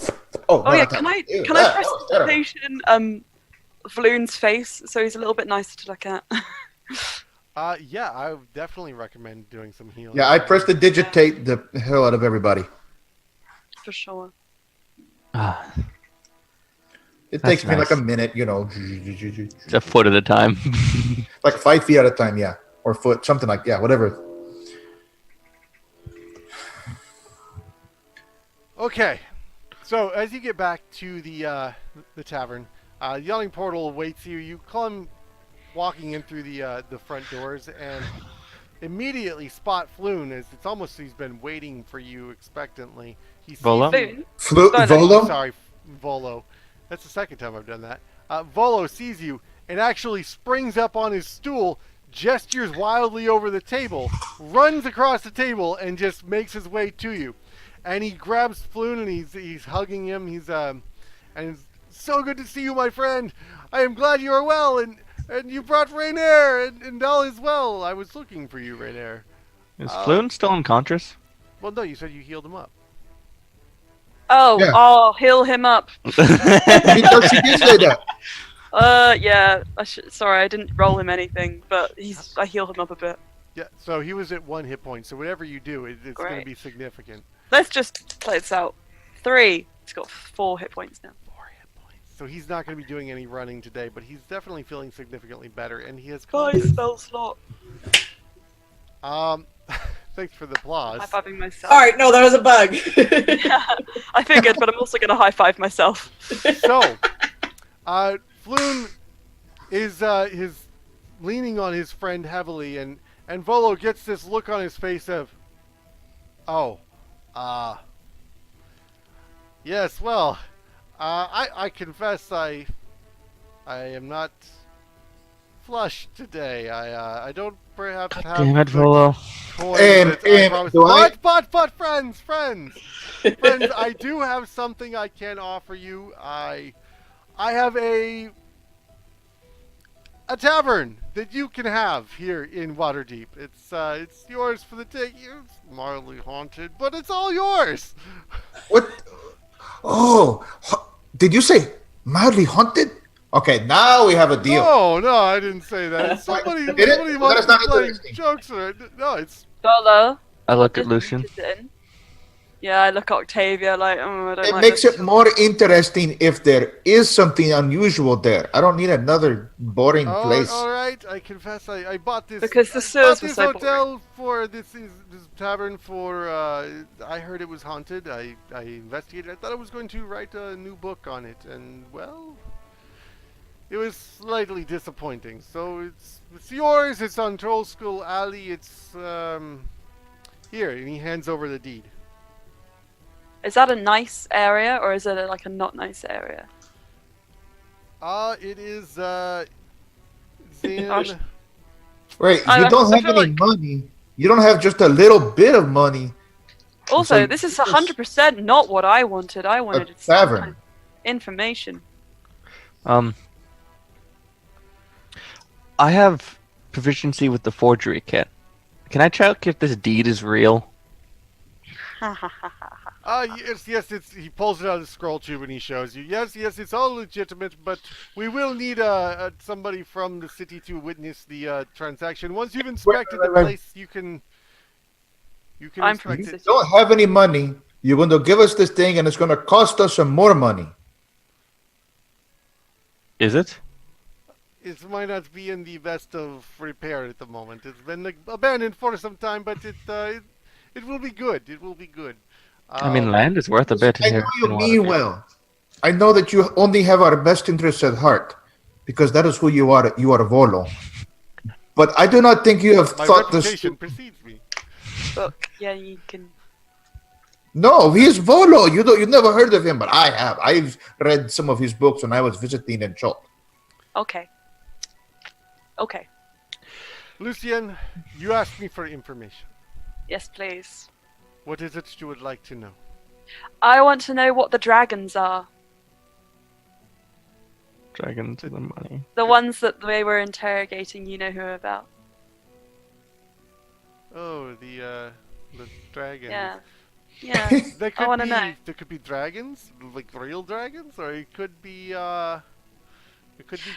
Oh no, yeah, not can that. I Ew, can I that press was terrible. presentation Vloon's face so he's a little bit nicer to look at? Yeah, I would definitely recommend doing some healing. Yeah, I press the digitate the hell out of everybody. For sure. Ah, It That's takes me like nice. a minute, it's a foot at a time. like 5 feet at a time, yeah, or foot, something like whatever. Okay, so as you get back to the tavern, Yelling Portal awaits you. You come walking in through the front doors and immediately spot Floon as it's almost he's been waiting for you expectantly. He sees Volo? you. Foon. Volo? Sorry, Volo. That's the second time I've done that. Volo sees you and actually springs up on his stool, gestures wildly over the table, runs across the table, and just makes his way to you. And he grabs Floon and he's hugging him. And it's so good to see you, my friend. I am glad you are well, and you brought Rainier, and all is well. I was looking for you, Rainier. Is Floon still unconscious? Well, no, you said you healed him up. Oh, Yeah. I'll heal him up. Because she did say that. Yeah. Sorry, I didn't roll him anything, but I heal him up a bit. Yeah, so he was at 1 hit point, so whatever you do, it's going to Great. be significant. Let's just play this out. 3. He's got 4 hit points now. 4 hit points. So he's not going to be doing any running today, but he's definitely feeling significantly better, and he has Bye, confidence. spell slot. Thanks for the applause. High-fiving myself. All right, no, that was a bug. Yeah, I figured, but I'm also going to high-five myself. So, Floon is leaning on his friend heavily, and Volo gets this look on his face of, yes, well, I confess I am not flush today. I don't perhaps have Damn it, the Volo. coin that I promised. do I- But friends, I do have something I can offer you. I have a tavern that you can have here in Waterdeep. It's yours for the taking. It's mildly haunted, but it's all yours. What? Oh, did you say mildly haunted? Okay, now we have a deal. No, I didn't say that. Somebody Did it? wants That is to not play interesting. jokes. No, it's Dollar. I look at Lucian. Yeah, I look at Octavia like, I don't It like makes this. it more interesting if there is something unusual there. I don't need another boring place. All right. I confess, I bought this. Because the I sewers bought were this so hotel for this tavern for. I heard it was haunted. I investigated. I thought I was going to write a new book on it, and well, it was slightly disappointing. So it's yours. It's on Trollskull Alley. It's here, and he hands over the deed. Is that a nice area, or is it like a not nice area? It is Zin. Gosh. Wait, I you don't have feel any like- money. You don't have just a little bit of money. Also, So this is this- 100% not what I wanted. I wanted some tavern. kind of information. I have proficiency with the forgery kit. Can I check if this deed is real? Yes, he pulls it out of the scroll tube and he shows you. Yes, it's all legitimate, but we will need somebody from the city to witness the transaction. Once you've inspected the Right. place, you can I'm inspect from it. the You don't have any money. You're going to give us this thing, and it's going to cost us some more money. Is it? It might not be in the best of repair at the moment. It's been abandoned for some time, but it will be good. It will be good. I mean, land is worth a bit I here. know you in mean Waterdeep. well. I know that you only have our best interests at heart, because that is who you are. You are Volo. But I do not think you have My thought this. reputation precedes me. But yeah, you can. No, he is Volo. You never heard of him, but I have. I've read some of his books when I was visiting in Chult. Okay. Lucien, you asked me for information. Yes, please. What is it you would like to know? I want to know what the dragons are. Dragon to the money. The ones that they were interrogating. You know who about? Oh, the dragons. Yeah. Yeah. They could wanna be, know. There could be dragons, like real dragons, or it could be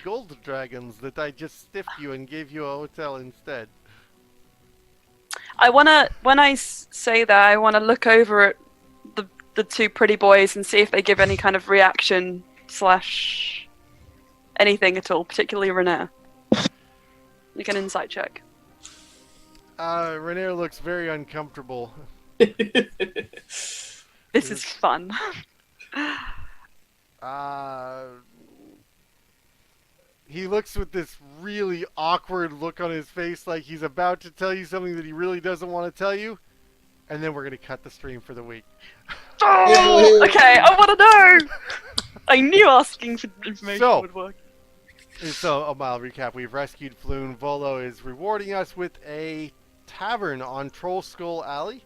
gold dragons that I just stiffed you and gave you a hotel instead. I wanna. When I say that, I wanna look over at the two pretty boys and see if they give any kind of reaction / anything at all, particularly Renee. Like an insight check. Renee looks very uncomfortable. This is fun. He looks with this really awkward look on his face, like he's about to tell you something that he really doesn't want to tell you, and then we're gonna cut the stream for the week. Oh, okay, I want to know. I knew asking for information would work. So, I'll recap. We've rescued Floon. Volo is rewarding us with a tavern on Trollskull Alley.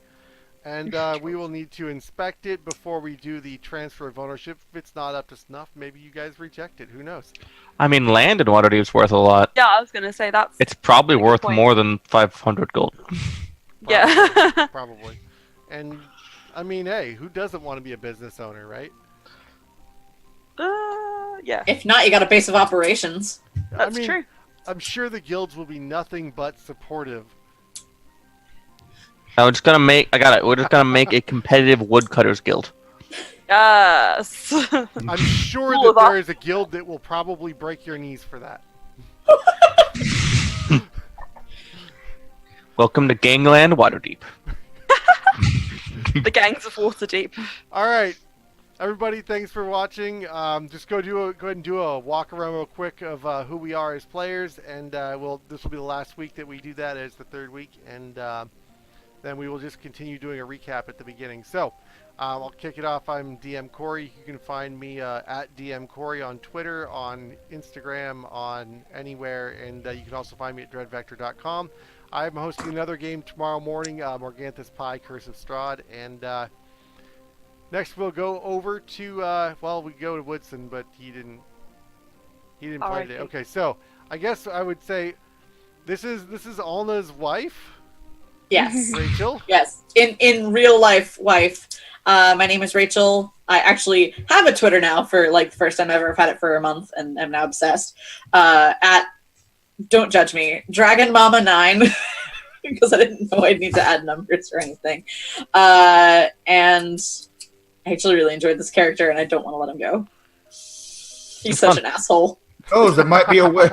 And we will need to inspect it before we do the transfer of ownership. If it's not up to snuff, maybe you guys reject it. Who knows? I mean, land in Waterdeep's worth a lot. Yeah, I was going to say that's... It's probably worth point. more than 500 gold. Yeah. Probably. And, I mean, hey, who doesn't want to be a business owner, right? Yeah. If not, you got a base of operations. That's true. I'm sure the guilds will be nothing but supportive. We're just gonna make a competitive woodcutters guild. Yes. I'm sure that there is a guild that will probably break your knees for that. Welcome to Gangland Waterdeep. The gangs of Waterdeep. All right, everybody, thanks for watching. Just go ahead and do a walk around real quick of who we are as players, and this will be the last week that we do that as the third week, and then we will just continue doing a recap at the beginning. So I'll kick it off. I'm DM Corey. You can find me at DM Corey on Twitter, on Instagram, on anywhere, and you can also find me at dreadvector.com. I'm hosting another game tomorrow morning, Morganthus Pie, Curse of Strahd, and next we'll go over to we go to Woodson, but he didn't play today. Okay, so I guess I would say this is Alna's wife. Yes. Rachel? Yes. In real life, wife. My name is Rachel. I actually have a Twitter now for like the first time ever. I've had it for a month and I'm now obsessed. At, don't judge me, Dragon Mama 9, because I didn't know I'd need to add numbers or anything. And I actually really enjoyed this character and I don't want to let him go. He's such an asshole. Oh, there might be a way.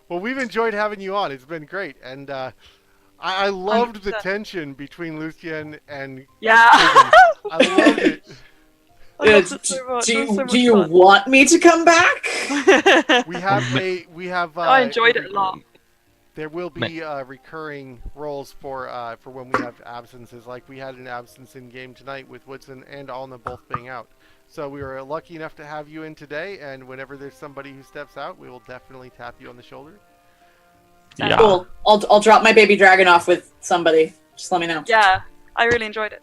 Well, we've enjoyed having you on. It's been great. And I loved the tension between Lucien and Yeah. I loved it. I loved it so much. Do you want me to come back? We have I enjoyed it a lot. There will be recurring roles for when we have absences. Like we had an absence in game tonight with Woodson and Alna both being out. So we were lucky enough to have you in today, and whenever there's somebody who steps out, we will definitely tap you on the shoulder. Yeah. Cool. I'll drop my baby dragon off with somebody. Just let me know. Yeah, I really enjoyed it.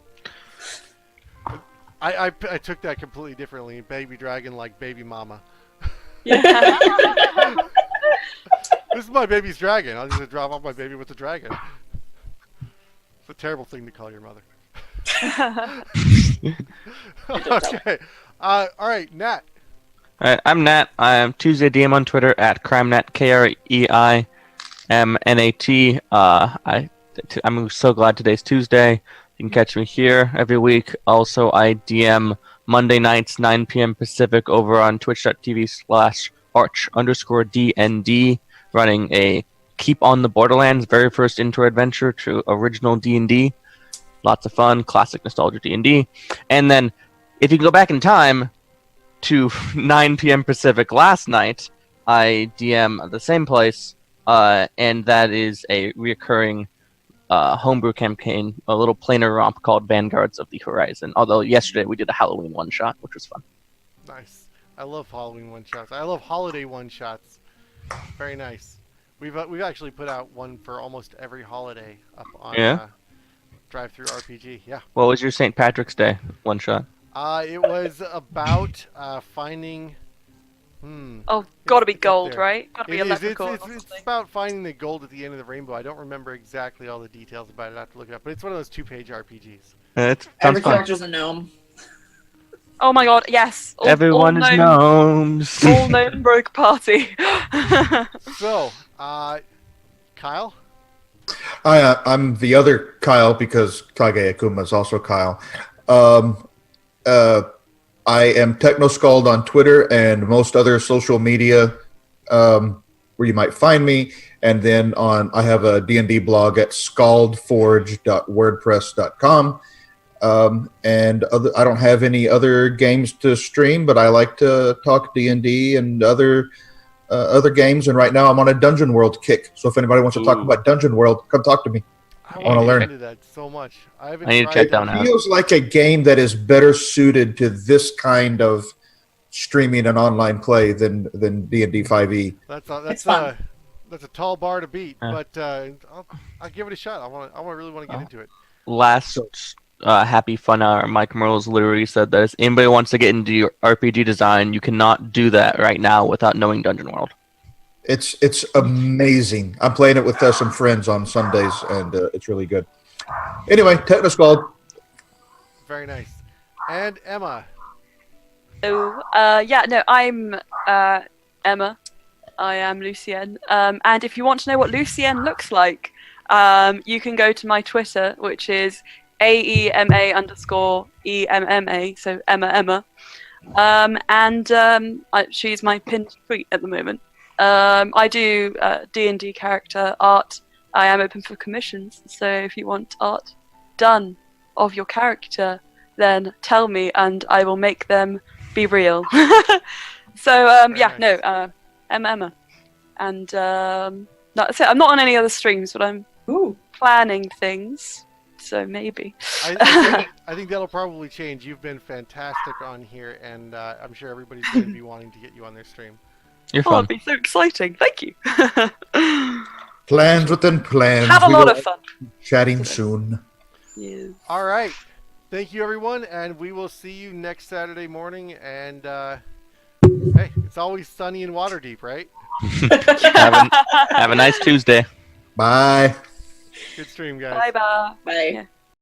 I took that completely differently. Baby dragon like baby mama. Yeah. This is my baby's dragon. I'll just drop off my baby with the dragon. It's a terrible thing to call your mother. Okay. All right, Nat. All right, I'm Nat. I am Tuesday DM on Twitter at CrimeNat, KREIMNAT. I'm so glad today's Tuesday. You can catch me here every week. Also, I DM Monday nights, 9 p.m. Pacific, over on twitch.tv/arch_DND, running a Keep on the Borderlands, very first intro adventure to original D&D. Lots of fun, classic nostalgia D&D. And then, if you can go back in time to 9 p.m. Pacific last night, I DM the same place, and that is a reoccurring homebrew campaign, a little planar romp called Vanguards of the Horizon. Although yesterday we did a Halloween one-shot, which was fun. Nice. I love Halloween one-shots. I love holiday one-shots. Very nice. We've actually put out one for almost every holiday up on Drive-Thru RPG. Yeah. What was your St. Patrick's Day one-shot? It was about finding... Oh, gotta be gold, there. right? Gotta be a leprechaun. It's about finding the gold at the end of the rainbow. I don't remember exactly all the details about it. I have to look it up. But it's one of those 2-page RPGs. It Every sounds fun. character's a gnome. Oh my god, yes. Everyone is gnomes. All gnome broke party. So, Kyle? I'm the other Kyle because Kage Akuma is also Kyle. I am Technoscald on Twitter and most other social media where you might find me. And then I have a D&D blog at scaldforge.wordpress.com. And I don't have any other games to stream, but I like to talk D&D and other games. And right now I'm on a Dungeon World kick. So if anybody wants to talk about Dungeon World, come talk to me. I wanna want learn. to get into that so much. I haven't need to tried check it. that one out. It feels like a game that is better suited to this kind of streaming and online play than D&D 5e. It's fun. That's a tall bar to beat, Yeah. but I'll give it a shot. I really want to get into it. Last happy fun hour, Mike Merles literally said that if anybody wants to get into your RPG design, you cannot do that right now without knowing Dungeon World. It's amazing. I'm playing it with some friends on Sundays, and it's really good. Anyway, Technoskull. Very nice. And Emma. So, I'm Emma. I am Lucienne. And if you want to know what Lucienne looks like, you can go to my Twitter, which is AEMA_EMMA, so Emma. She's my pinned tweet at the moment. I do D&D character art. I am open for commissions, so if you want art done of your character, then tell me and I will make them be real. So Emma. And that's it. I'm not on any other streams, but I'm planning things, so maybe. I think that'll probably change. You've been fantastic on here, and I'm sure everybody's going to be wanting to get you on their stream. You're Oh, fun. it'd be so exciting. Thank you. Plans within plans. Have a We lot will of fun. Chatting soon. Yeah. All right. Thank you, everyone, and we will see you next Saturday morning. And hey, it's always sunny in Waterdeep, right? Have a nice Tuesday. Bye. Good stream, guys. Bye bye. Bye. Yeah.